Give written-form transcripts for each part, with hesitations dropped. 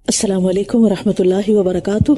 السلام علیکم ورحمۃ اللہ وبرکاتہ۔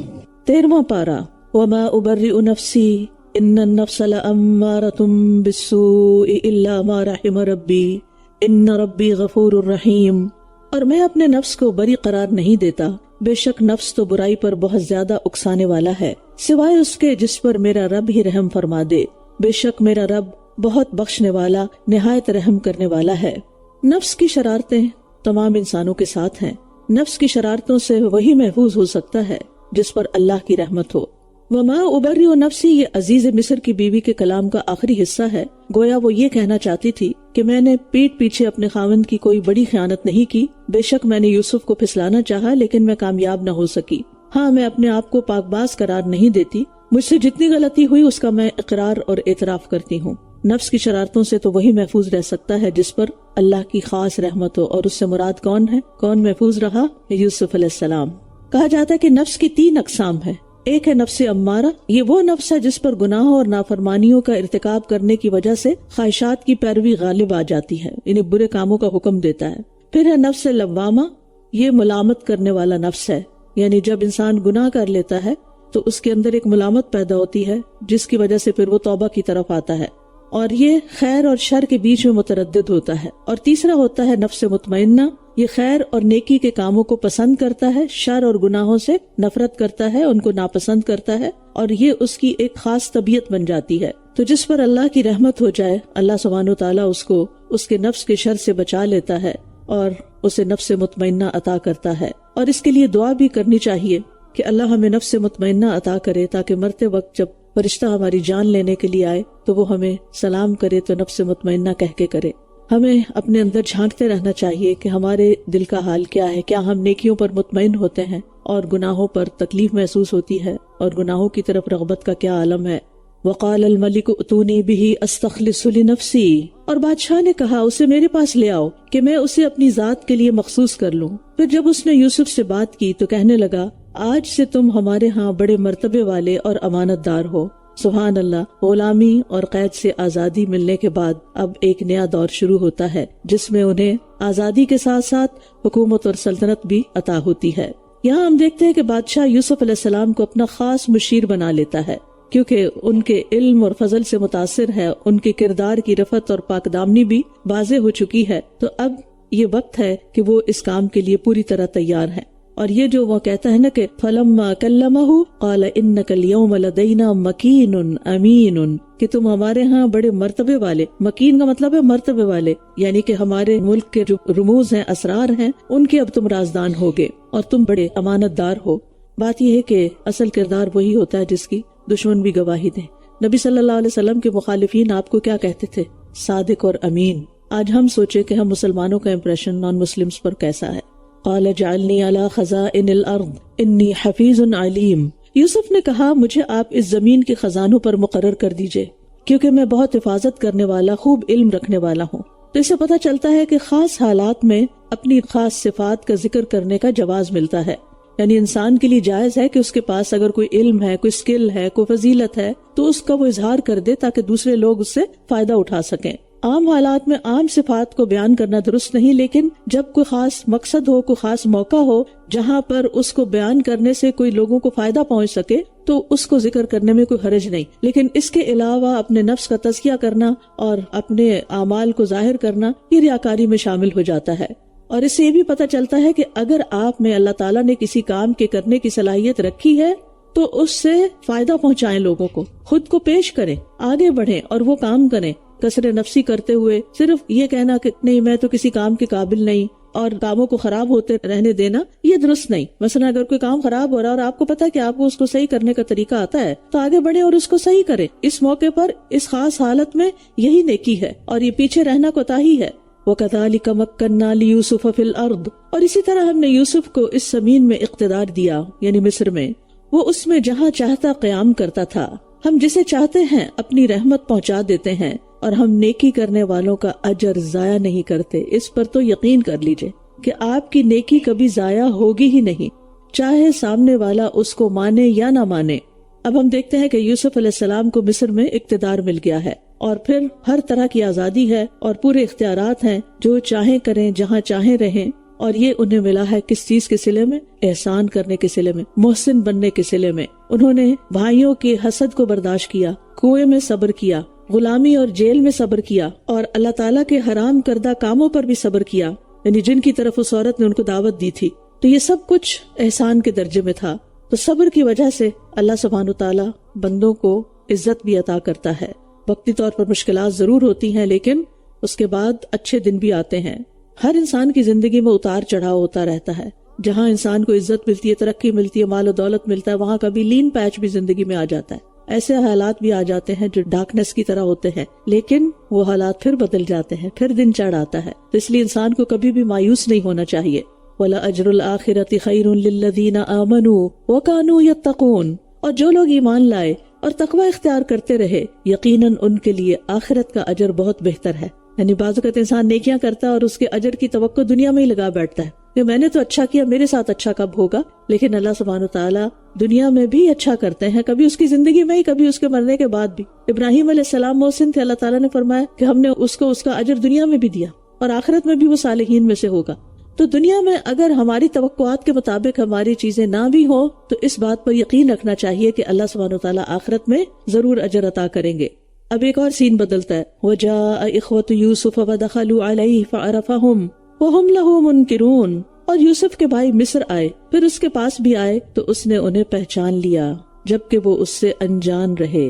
13واں پارہ، وما ابرئ نفسی ان النفس لامارۃ بالسوء الا ما رحم ربی ان ربی غفور رحیم۔ اور میں اپنے نفس کو بری قرار نہیں دیتا، بے شک نفس تو برائی پر بہت زیادہ اکسانے والا ہے، سوائے اس کے جس پر میرا رب ہی رحم فرما دے، بے شک میرا رب بہت بخشنے والا نہایت رحم کرنے والا ہے۔ نفس کی شرارتیں تمام انسانوں کے ساتھ ہیں، نفس کی شرارتوں سے وہی محفوظ ہو سکتا ہے جس پر اللہ کی رحمت ہو۔ وما ابرئ نفسی، یہ عزیز مصر کی بیوی کے کلام کا آخری حصہ ہے۔ گویا وہ یہ کہنا چاہتی تھی کہ میں نے پیٹ پیچھے اپنے خاوند کی کوئی بڑی خیانت نہیں کی، بے شک میں نے یوسف کو پھسلانا چاہا لیکن میں کامیاب نہ ہو سکی۔ ہاں، میں اپنے آپ کو پاک باز قرار نہیں دیتی، مجھ سے جتنی غلطی ہوئی اس کا میں اقرار اور اعتراف کرتی ہوں۔ نفس کی شرارتوں سے تو وہی محفوظ رہ سکتا ہے جس پر اللہ کی خاص رحمت ہو، اور اس سے مراد کون ہے؟ کون محفوظ رہا؟ یوسف علیہ السلام۔ کہا جاتا ہے کہ نفس کی 3 اقسام ہے۔ ایک ہے نفس امارہ، یہ وہ نفس ہے جس پر گناہوں اور نافرمانیوں کا ارتکاب کرنے کی وجہ سے خواہشات کی پیروی غالب آ جاتی ہے، یعنی برے کاموں کا حکم دیتا ہے۔ پھر ہے نفس لوامہ، یہ ملامت کرنے والا نفس ہے، یعنی جب انسان گناہ کر لیتا ہے تو اس کے اندر ایک ملامت پیدا ہوتی ہے جس کی وجہ سے پھر وہ توبہ کی طرف آتا ہے، اور یہ خیر اور شر کے بیچ میں متردد ہوتا ہے۔ اور تیسرا ہوتا ہے نفس مطمئنہ، یہ خیر اور نیکی کے کاموں کو پسند کرتا ہے، شر اور گناہوں سے نفرت کرتا ہے، ان کو ناپسند کرتا ہے، اور یہ اس کی ایک خاص طبیعت بن جاتی ہے۔ تو جس پر اللہ کی رحمت ہو جائے، اللہ سبحانہ وتعالیٰ اس کو اس کے نفس کے شر سے بچا لیتا ہے اور اسے نفس مطمئنہ عطا کرتا ہے۔ اور اس کے لیے دعا بھی کرنی چاہیے کہ اللہ ہمیں نفس مطمئنہ عطا کرے، تاکہ مرتے وقت جب فرشتہ ہماری جان لینے کے لیے آئے تو وہ ہمیں سلام کرے تو نفس مطمئنہ کہہ کے کرے۔ ہمیں اپنے اندر جھانکتے رہنا چاہیے کہ ہمارے دل کا حال کیا ہے، کیا ہم نیکیوں پر مطمئن ہوتے ہیں اور گناہوں پر تکلیف محسوس ہوتی ہے، اور گناہوں کی طرف رغبت کا کیا عالم ہے۔ وقال الملک اتونی بہ استخلص لنفسی، اور بادشاہ نے کہا اسے میرے پاس لے آؤ کہ میں اسے اپنی ذات کے لیے مخصوص کر لوں۔ پھر جب اس نے یوسف سے بات کی تو کہنے لگا آج سے تم ہمارے ہاں بڑے مرتبے والے اور امانت دار ہو۔ سبحان اللہ، غلامی اور قید سے آزادی ملنے کے بعد اب ایک نیا دور شروع ہوتا ہے جس میں انہیں آزادی کے ساتھ ساتھ حکومت اور سلطنت بھی عطا ہوتی ہے۔ یہاں ہم دیکھتے ہیں کہ بادشاہ یوسف علیہ السلام کو اپنا خاص مشیر بنا لیتا ہے، کیونکہ ان کے علم اور فضل سے متاثر ہے، ان کے کردار کی رفت اور پاک دامنی بھی واضح ہو چکی ہے، تو اب یہ وقت ہے کہ وہ اس کام کے لیے پوری طرح تیار ہے۔ اور یہ جو وہ کہتا ہے نا کہ فَلَمَّا كَلَّمَهُ قَالَ إِنَّكَ الْيَوْمَ لَدَيْنَا مَكِينٌ أَمِينٌ، کہ تم ہمارے ہاں بڑے مرتبے والے، مکین کا مطلب ہے مرتبے والے، یعنی کہ ہمارے ملک کے جو رموز ہیں، اسرار ہیں، ان کے اب تم رازدان ہوگے اور تم بڑے امانت دار ہو۔ بات یہ ہے کہ اصل کردار وہی ہوتا ہے جس کی دشمن بھی گواہی دیں۔ نبی صلی اللہ علیہ وسلم کے مخالفین آپ کو کیا کہتے تھے؟ صادق اور امین۔ آج ہم سوچیں کہ ہم مسلمانوں کا امپریشن نان مسلمز پر کیسا ہے۔ قال اجعلنی علی خزائن الارض انی حفیظ علیم، یوسف نے کہا مجھے آپ اس زمین کے خزانوں پر مقرر کر دیجئے کیونکہ میں بہت حفاظت کرنے والا، خوب علم رکھنے والا ہوں۔ تو اسے پتہ چلتا ہے کہ خاص حالات میں اپنی خاص صفات کا ذکر کرنے کا جواز ملتا ہے، یعنی انسان کے لیے جائز ہے کہ اس کے پاس اگر کوئی علم ہے، کوئی سکل ہے، کوئی فضیلت ہے تو اس کا وہ اظہار کر دے تاکہ دوسرے لوگ اس سے فائدہ اٹھا سکیں۔ عام حالات میں عام صفات کو بیان کرنا درست نہیں، لیکن جب کوئی خاص مقصد ہو، کوئی خاص موقع ہو جہاں پر اس کو بیان کرنے سے کوئی لوگوں کو فائدہ پہنچ سکے تو اس کو ذکر کرنے میں کوئی حرج نہیں۔ لیکن اس کے علاوہ اپنے نفس کا تزکیہ کرنا اور اپنے اعمال کو ظاہر کرنا یہ ریاکاری میں شامل ہو جاتا ہے۔ اور اس سے یہ بھی پتہ چلتا ہے کہ اگر آپ میں اللہ تعالیٰ نے کسی کام کے کرنے کی صلاحیت رکھی ہے تو اس سے فائدہ پہنچائیں، لوگوں کو، خود کو پیش کریں، آگے بڑھیں اور وہ کام کریں۔ کثر نفسی کرتے ہوئے صرف یہ کہنا کہ نہیں میں تو کسی کام کے قابل نہیں اور کاموں کو خراب ہوتے رہنے دینا، یہ درست نہیں۔ مثلا اگر کوئی کام خراب ہو رہا اور آپ کو پتا کہ آپ کو اس کو صحیح کرنے کا طریقہ آتا ہے تو آگے بڑھیں اور اس کو صحیح کریں۔ اس موقع پر اس خاص حالت میں یہی نیکی ہے اور یہ پیچھے رہنا کوتاہی ہے۔ وَكَذَلِكَ مَكَّنَّا لِيُوسُفَ فِي الْأَرْضِ، اور اسی طرح ہم نے یوسف کو اس زمین میں اقتدار دیا، یعنی مصر میں، وہ اس میں جہاں چاہتا قیام کرتا تھا۔ ہم جسے چاہتے ہیں اپنی رحمت پہنچا دیتے ہیں اور ہم نیکی کرنے والوں کا اجر ضائع نہیں کرتے۔ اس پر تو یقین کر لیجئے کہ آپ کی نیکی کبھی ضائع ہوگی ہی نہیں، چاہے سامنے والا اس کو مانے یا نہ مانے۔ اب ہم دیکھتے ہیں کہ یوسف علیہ السلام کو مصر میں اقتدار مل گیا ہے اور پھر ہر طرح کی آزادی ہے اور پورے اختیارات ہیں، جو چاہیں کریں، جہاں چاہیں رہیں۔ اور یہ انہیں ملا ہے کس چیز کے صلے میں؟ احسان کرنے کے صلے میں، محسن بننے کے صلے میں۔ انہوں نے بھائیوں کے حسد کو برداشت کیا، کنویں میں صبر کیا، غلامی اور جیل میں صبر کیا، اور اللہ تعالیٰ کے حرام کردہ کاموں پر بھی صبر کیا، یعنی جن کی طرف اس عورت نے ان کو دعوت دی تھی۔ تو یہ سب کچھ احسان کے درجے میں تھا۔ تو صبر کی وجہ سے اللہ سبحانہ تعالیٰ بندوں کو عزت بھی عطا کرتا ہے۔ وقتی طور پر مشکلات ضرور ہوتی ہیں، لیکن اس کے بعد اچھے دن بھی آتے ہیں۔ ہر انسان کی زندگی میں اتار چڑھاؤ ہوتا رہتا ہے۔ جہاں انسان کو عزت ملتی ہے، ترقی ملتی ہے، مال و دولت ملتا ہے، وہاں کبھی لین پیچ بھی زندگی میں آ جاتا ہے۔ ایسے حالات بھی آ جاتے ہیں جو ڈارکنیس کی طرح ہوتے ہیں، لیکن وہ حالات پھر بدل جاتے ہیں، پھر دن چڑھ آتا ہے۔ تو اس لیے انسان کو کبھی بھی مایوس نہیں ہونا چاہیے۔ وَلَأَجْرُ الْآخِرَةِ خَيْرٌ لِّلَّذِينَ آمَنُوا وَكَانُوا يَتَّقُونَ، اور جو لوگ ایمان لائے اور تقوی اختیار کرتے رہے، یقیناً ان کے لیے آخرت کا اجر بہت بہتر ہے۔ یعنی بعض اوقات انسان نیکیاں کرتا ہے اور اس کے اجر کی توقع دنیا میں ہی لگا بیٹھتا ہے کہ میں نے تو اچھا کیا، میرے ساتھ اچھا کب ہوگا۔ لیکن اللہ سبحانہ وتعالیٰ دنیا میں بھی اچھا کرتے ہیں، کبھی اس کی زندگی میں ہی، کبھی اس کے مرنے کے بعد بھی۔ ابراہیم علیہ السلام محسن تھے، اللہ تعالیٰ نے فرمایا کہ ہم نے اس کو اس کا اجر دنیا میں بھی دیا اور آخرت میں بھی وہ صالحین میں سے ہوگا۔ تو دنیا میں اگر ہماری توقعات کے مطابق ہماری چیزیں نہ بھی ہوں تو اس بات پر یقین رکھنا چاہیے کہ اللہ سبحانہ وتعالیٰ آخرت میں ضرور اجر عطا کریں گے۔ اب ایک اور سین بدلتا ہے، وَجَاءَ إِخْوَةُ يُوسُفَ وَدَخَلُوا عَلَيْهِ فَعَرَفَهُمْ وَهُمْ لَهُ مُنْكِرُونَ، اور یوسف کے بھائی مصر آئے، پھر اس کے پاس بھی آئے تو اس نے انہیں پہچان لیا جبکہ وہ اس سے انجان رہے۔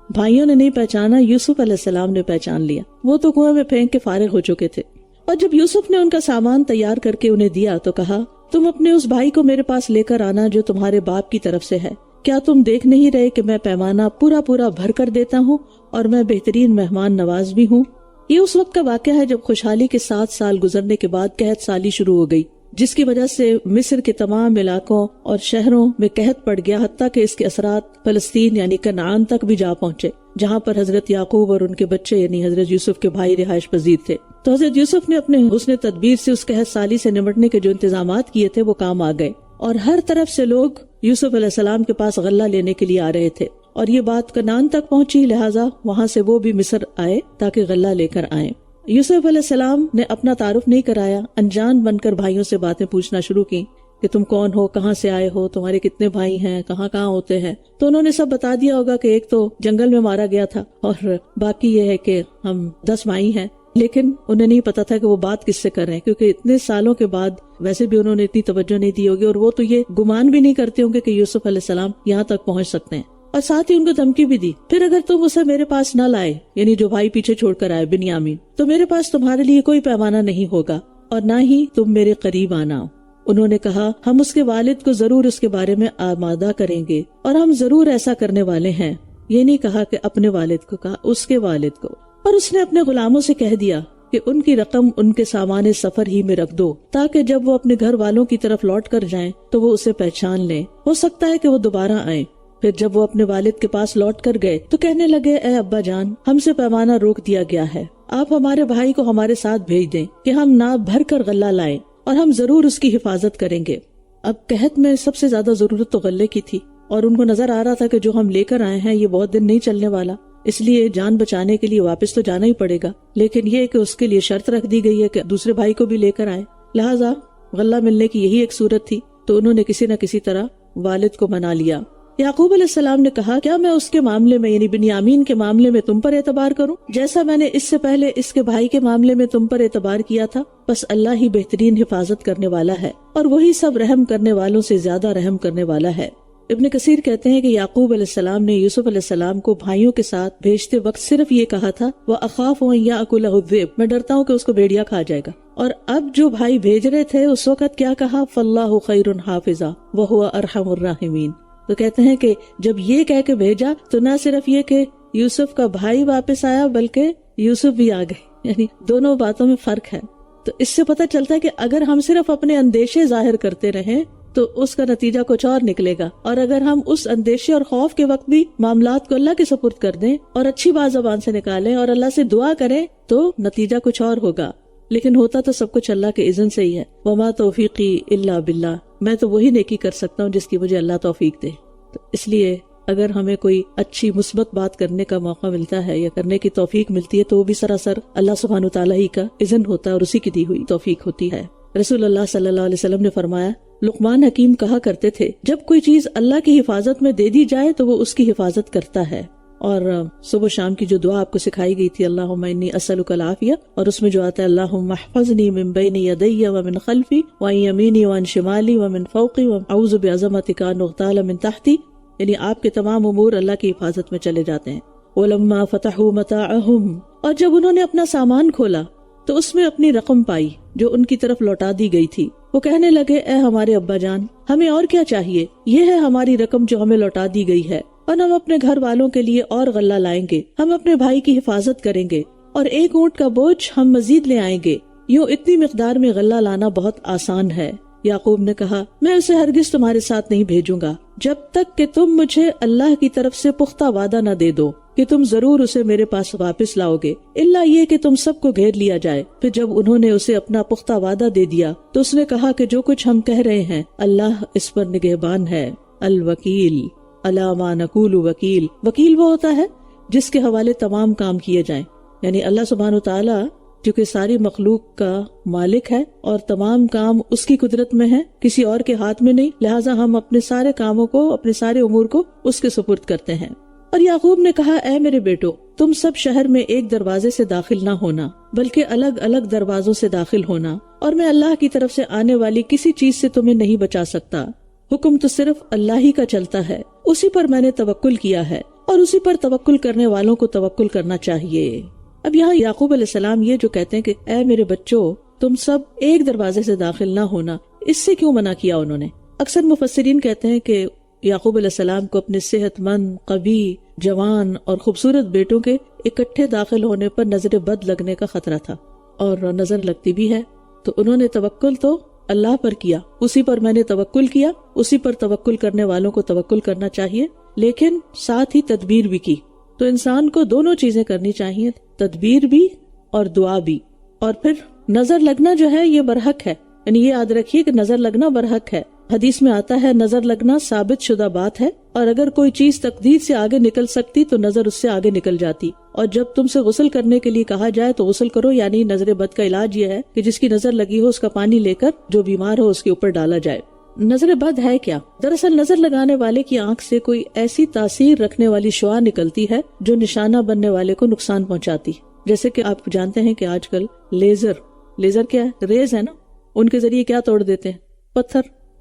بھائیوں نے نہیں پہچانا، یوسف علیہ السلام نے پہچان لیا۔ وہ تو کنویں میں پھینک کے فارغ ہو چکے تھے، اور جب یوسف نے ان کا سامان تیار کر کے انہیں دیا تو کہا، تم اپنے اس بھائی کو میرے پاس لے کر آنا جو تمہارے باپ کی طرف سے ہے۔ کیا تم دیکھ نہیں رہے کہ میں پیمانہ پورا پورا بھر کر دیتا ہوں اور میں بہترین مہمان نواز بھی ہوں؟ یہ اس وقت کا واقعہ ہے جب خوشحالی کے 7 سال گزرنے کے بعد قحط سالی شروع ہو گئی، جس کی وجہ سے مصر کے تمام علاقوں اور شہروں میں قحط پڑ گیا، حتیٰ کہ اس کے اثرات فلسطین یعنی کنعان تک بھی جا پہنچے، جہاں پر حضرت یعقوب اور ان کے بچے یعنی حضرت یوسف کے بھائی رہائش پذیر تھے۔ تو حضرت یوسف نے اپنے حسن تدبیر سے اس قحط سالی سے نمٹنے کے جو انتظامات کیے تھے وہ کام آ گئے، اور ہر طرف سے لوگ یوسف علیہ السلام کے پاس غلہ لینے کے لیے آ رہے تھے، اور یہ بات کنعان تک پہنچی، لہٰذا وہاں سے وہ بھی مصر آئے تاکہ غلہ لے کر آئیں۔ یوسف علیہ السلام نے اپنا تعارف نہیں کرایا، انجان بن کر بھائیوں سے باتیں پوچھنا شروع کی کہ تم کون ہو، کہاں سے آئے ہو، تمہارے کتنے بھائی ہیں، کہاں کہاں ہوتے ہیں۔ تو انہوں نے سب بتا دیا ہوگا کہ ایک تو جنگل میں مارا گیا تھا اور باقی یہ ہے کہ ہم 10 بھائی ہیں، لیکن انہیں نہیں پتا تھا کہ وہ بات کس سے کر رہے ہیں، کیونکہ اتنے سالوں کے بعد ویسے بھی انہوں نے اتنی توجہ نہیں دی ہوگی، اور وہ تو یہ گمان بھی نہیں کرتے ہوں گے کہ یوسف علیہ السلام یہاں تک پہنچ سکتے ہیں، اور ساتھ ہی ان کو دھمکی بھی دی، پھر اگر تم اسے میرے پاس نہ لائے، یعنی جو بھائی پیچھے چھوڑ کر آئے بنیامین، تو میرے پاس تمہارے لیے کوئی پیمانہ نہیں ہوگا اور نہ ہی تم میرے قریب آنا۔ انہوں نے کہا، ہم اس کے والد کو ضرور اس کے بارے میں آمادہ کریں گے اور ہم ضرور ایسا کرنے والے ہیں۔ یہ نہیں کہا کہ اپنے والد کو، کہا اس کے والد کو۔ اور اس نے اپنے غلاموں سے کہہ دیا کہ ان کی رقم ان کے سامان سفر ہی میں رکھ دو، تاکہ جب وہ اپنے گھر والوں کی طرف لوٹ کر جائیں تو وہ اسے پہچان لیں، ہو سکتا ہے کہ وہ دوبارہ آئیں۔ پھر جب وہ اپنے والد کے پاس لوٹ کر گئے تو کہنے لگے، اے ابا جان، ہم سے پیمانہ روک دیا گیا ہے، آپ ہمارے بھائی کو ہمارے ساتھ بھیج دیں کہ ہم نہ بھر کر غلہ لائیں اور ہم ضرور اس کی حفاظت کریں گے۔ اب قحط میں سب سے زیادہ ضرورت تو غلے کی تھی، اور ان کو نظر آ رہا تھا کہ جو ہم لے کر آئے ہیں یہ بہت دن نہیں چلنے والا، اس لیے جان بچانے کے لیے واپس تو جانا ہی پڑے گا، لیکن یہ کہ اس کے لیے شرط رکھ دی گئی ہے کہ دوسرے بھائی کو بھی لے کر آئے، لہٰذا غلہ ملنے کی یہی ایک صورت تھی، تو انہوں نے کسی نہ کسی طرح والد کو منا لیا۔ یعقوب علیہ السلام نے کہا، کیا میں اس کے معاملے میں یعنی بنیامین کے معاملے میں تم پر اعتبار کروں جیسا میں نے اس سے پہلے اس کے بھائی کے معاملے میں تم پر اعتبار کیا تھا؟ بس اللہ ہی بہترین حفاظت کرنے والا ہے، اور وہی سب رحم کرنے والوں سے زیادہ رحم کرنے والا ہے۔ ابن کثیر کہتے ہیں کہ یعقوب علیہ السلام نے یوسف علیہ السلام کو بھائیوں کے ساتھ بھیجتے وقت صرف یہ کہا تھا، وَأَخَافُ أَن يَأْكُلَهُ الذِّئْبُ، میں ڈرتا ہوں کہ اس کو بھیڑیا کھا جائے گا۔ اور اب جو بھائی بھیج رہے تھے اس وقت کیا کہا، فَاللَّهُ خَيْرٌ حَافِظًا وَهُوَ أَرْحَمُ الرَّاحِمِينَ۔ تو کہتے ہیں کہ جب یہ کہہ کے بھیجا تو نہ صرف یہ کہ یوسف کا بھائی واپس آیا بلکہ یوسف بھی آ گئے، یعنی دونوں باتوں میں فرق ہے۔ تو اس سے پتہ چلتا ہے کہ اگر ہم صرف اپنے اندیشے ظاہر کرتے رہیں تو اس کا نتیجہ کچھ اور نکلے گا، اور اگر ہم اس اندیشے اور خوف کے وقت بھی معاملات کو اللہ کے سپرد کر دیں اور اچھی بات زبان سے نکالیں اور اللہ سے دعا کریں تو نتیجہ کچھ اور ہوگا، لیکن ہوتا تو سب کچھ اللہ کے اذن سے ہی ہے۔ وما توفیقی الا باللہ، میں تو وہی نیکی کر سکتا ہوں جس کی مجھے اللہ توفیق دے۔ تو اس لیے اگر ہمیں کوئی اچھی مثبت بات کرنے کا موقع ملتا ہے یا کرنے کی توفیق ملتی ہے تو وہ بھی سراسر اللہ سبحانہ تعالیٰ ہی کا اذن ہوتا ہے اور اسی کی دی ہوئی توفیق ہوتی ہے۔ رسول اللہ صلی اللہ علیہ وسلم نے فرمایا، لقمان حکیم کہا کرتے تھے، جب کوئی چیز اللہ کی حفاظت میں دے دی جائے تو وہ اس کی حفاظت کرتا ہے۔ اور صبح شام کی جو دعا آپ کو سکھائی گئی تھی، اللہم انی اسألک العافیہ، اور اس میں جو آتا ہے اللہم احفظنی من بین یدی ومن خلفی وعن یمینی وعن شمالی ومن فوقی واعوذ بعظمتک ان اغتال من تحتی، یعنی آپ کے تمام امور اللہ کی حفاظت میں چلے جاتے ہیں۔ وَلَمَّا فَتَحُوا مَتَاعَهُمْ، اور جب انہوں نے اپنا سامان کھولا تو اس میں اپنی رقم پائی جو ان کی طرف لوٹا دی گئی تھی، وہ کہنے لگے، اے ہمارے ابا جان، ہمیں اور کیا چاہیے، یہ ہے ہماری رقم جو ہمیں لوٹا دی گئی ہے، اور ہم اپنے گھر والوں کے لیے اور غلہ لائیں گے، ہم اپنے بھائی کی حفاظت کریں گے، اور ایک اونٹ کا بوجھ ہم مزید لے آئیں گے۔ یوں اتنی مقدار میں غلہ لانا بہت آسان ہے۔ یعقوب نے کہا، میں اسے ہرگز تمہارے ساتھ نہیں بھیجوں گا جب تک کہ تم مجھے اللہ کی طرف سے پختہ وعدہ نہ دے دو کہ تم ضرور اسے میرے پاس واپس لاؤ گے، الا یہ کہ تم سب کو گھیر لیا جائے۔ پھر جب انہوں نے اسے اپنا پختہ وعدہ دے دیا تو اس نے کہا کہ جو کچھ ہم کہہ رہے ہیں اللہ اس پر نگہبان ہے۔ الوکیل علی ما نقول وکیل، وکیل وہ ہوتا ہے جس کے حوالے تمام کام کیے جائیں، یعنی اللہ سبحانہ وتعالی کیونکہ ساری مخلوق کا مالک ہے اور تمام کام اس کی قدرت میں ہے، کسی اور کے ہاتھ میں نہیں، لہٰذا ہم اپنے سارے کاموں کو، اپنے سارے امور کو اس کے سپرد کرتے ہیں۔ اور یعقوب نے کہا، اے میرے بیٹو، تم سب شہر میں ایک دروازے سے داخل نہ ہونا بلکہ الگ الگ دروازوں سے داخل ہونا، اور میں اللہ کی طرف سے آنے والی کسی چیز سے تمہیں نہیں بچا سکتا، حکم تو صرف اللہ ہی کا چلتا ہے، اسی پر میں نے توکل کیا ہے اور اسی پر توکل کرنے والوں کو توکل کرنا چاہیے۔ اب یہاں یعقوب علیہ السلام یہ جو کہتے ہیں کہ اے میرے بچوں، تم سب ایک دروازے سے داخل نہ ہونا، اس سے کیوں منع کیا انہوں نے؟ اکثر مفسرین کہتے ہیں کہ یعقوب علیہ السلام کو اپنے صحت مند، قوی، جوان اور خوبصورت بیٹوں کے اکٹھے داخل ہونے پر نظر بد لگنے کا خطرہ تھا، اور نظر لگتی بھی ہے، تو انہوں نے توکل تو اللہ پر کیا، اسی پر میں نے توکل کیا، اسی پر توکل کرنے والوں کو توکل کرنا چاہیے، لیکن ساتھ ہی تدبیر بھی کی۔ تو انسان کو دونوں چیزیں کرنی چاہیے، تدبیر بھی اور دعا بھی۔ اور پھر نظر لگنا جو ہے یہ برحق ہے، یعنی یہ یاد رکھیے کہ نظر لگنا برحق ہے۔ حدیث میں آتا ہے نظر لگنا ثابت شدہ بات ہے، اور اگر کوئی چیز تقدیر سے آگے نکل سکتی تو نظر اس سے آگے نکل جاتی۔ اور جب تم سے غسل کرنے کے لیے کہا جائے تو غسل کرو، یعنی نظر بد کا علاج یہ ہے کہ جس کی نظر لگی ہو اس کا پانی لے کر جو بیمار ہو اس کے اوپر ڈالا جائے۔ نظر بد ہے کیا؟ دراصل نظر لگانے والے کی آنکھ سے کوئی ایسی تاثیر رکھنے والی شعاع نکلتی ہے جو نشانہ بننے والے کو نقصان پہنچاتی، جیسے کہ آپ جانتے ہیں کہ آج کل لیزر کیا ہے؟ ریز ہے نا، ان کے ذریعے کیا توڑ دیتے ہیں؟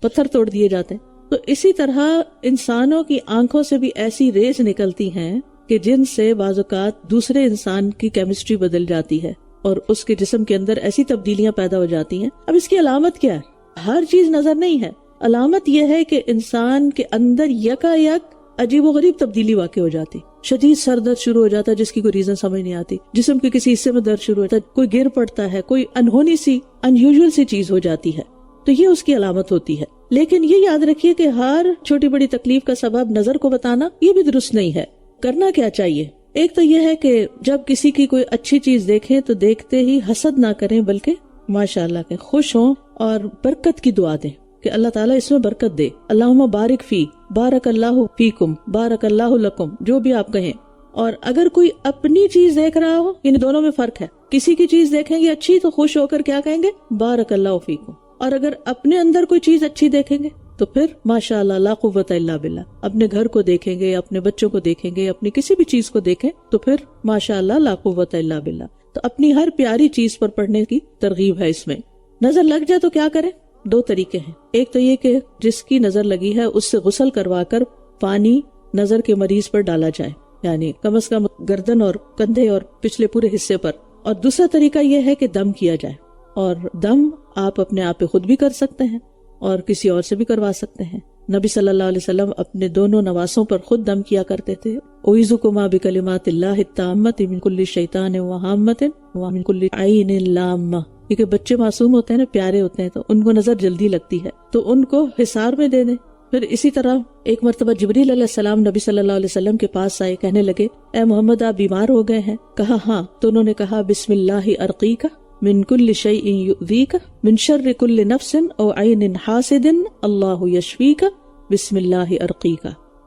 پتھر توڑ دیے جاتے ہیں۔ تو اسی طرح انسانوں کی آنکھوں سے بھی ایسی ریز نکلتی ہیں کہ جن سے بعض اوقات دوسرے انسان کی کیمسٹری بدل جاتی ہے اور اس کے جسم کے اندر ایسی تبدیلیاں پیدا ہو جاتی ہیں۔ اب اس کی علامت کیا ہے؟ ہر چیز نظر نہیں ہے، علامت یہ ہے کہ انسان کے اندر یکا یک عجیب و غریب تبدیلی واقع ہو جاتی، شدید سر درد شروع ہو جاتا ہے جس کی کوئی ریزن سمجھ نہیں آتی، جسم کے کسی حصے میں درد شروع ہوتا ہے، کوئی گر پڑتا ہے، کوئی انہونی سی انیوژل سی چیز ہو جاتی ہے، تو یہ اس کی علامت ہوتی ہے۔ لیکن یہ یاد رکھیے کہ ہر چھوٹی بڑی تکلیف کا سبب نظر کو بتانا یہ بھی درست نہیں ہے۔ کرنا کیا چاہیے؟ ایک تو یہ ہے کہ جب کسی کی کوئی اچھی چیز دیکھیں تو دیکھتے ہی حسد نہ کریں بلکہ ماشاءاللہ کہ خوش ہوں اور برکت کی دعا دیں کہ اللہ تعالیٰ اس میں برکت دے، اللہم بارک فی، بارک اللہ فیکم، بارک اللہ لکم، جو بھی آپ کہیں۔ اور اگر کوئی اپنی چیز دیکھ رہا ہو، ان دونوں میں فرق ہے، کسی کی چیز دیکھیں گے اچھی تو خوش ہو کر کیا کہیں گے؟ بارک اللہ فیکم، اور اگر اپنے اندر کوئی چیز اچھی دیکھیں گے تو پھر ماشاءاللہ لا قوت الا باللہ، اپنے گھر کو دیکھیں گے، اپنے بچوں کو دیکھیں گے، اپنی کسی بھی چیز کو دیکھیں تو پھر ماشاءاللہ لا قوت الا باللہ۔ تو اپنی ہر پیاری چیز پر پڑھنے کی ترغیب ہے اس میں۔ نظر لگ جائے تو کیا کریں؟ دو طریقے ہیں، ایک تو یہ کہ جس کی نظر لگی ہے اس سے غسل کروا کر پانی نظر کے مریض پر ڈالا جائے، یعنی کم از کم گردن اور کندھے اور پچھلے پورے حصے پر، اور دوسرا طریقہ یہ ہے کہ دم کیا جائے، اور دم آپ اپنے آپ پہ خود بھی کر سکتے ہیں اور کسی اور سے بھی کروا سکتے ہیں۔ نبی صلی اللہ علیہ وسلم اپنے دونوں نواسوں پر خود دم کیا کرتے تھے۔ اعوذکما بکلمات اللہ التامۃ من کل شیطان وہامۃ ومن کل عین لامہ، کیونکہ بچے معصوم ہوتے ہیں نا، پیارے ہوتے ہیں، تو ان کو نظر جلدی لگتی ہے، تو ان کو حصار میں دے دیں۔ پھر اسی طرح ایک مرتبہ جبریل علیہ السلام نبی صلی اللہ علیہ وسلم کے پاس آئے، کہنے لگے اے محمد آپ بیمار ہو گئے ہیں؟ کہا ہاں، تو انہوں نے کہا بسم اللہ ارقیک من کل شیء یؤذیک من شر کل نفس او عین حاسد اللہ یشفیک بسم اللہ ارقیک۔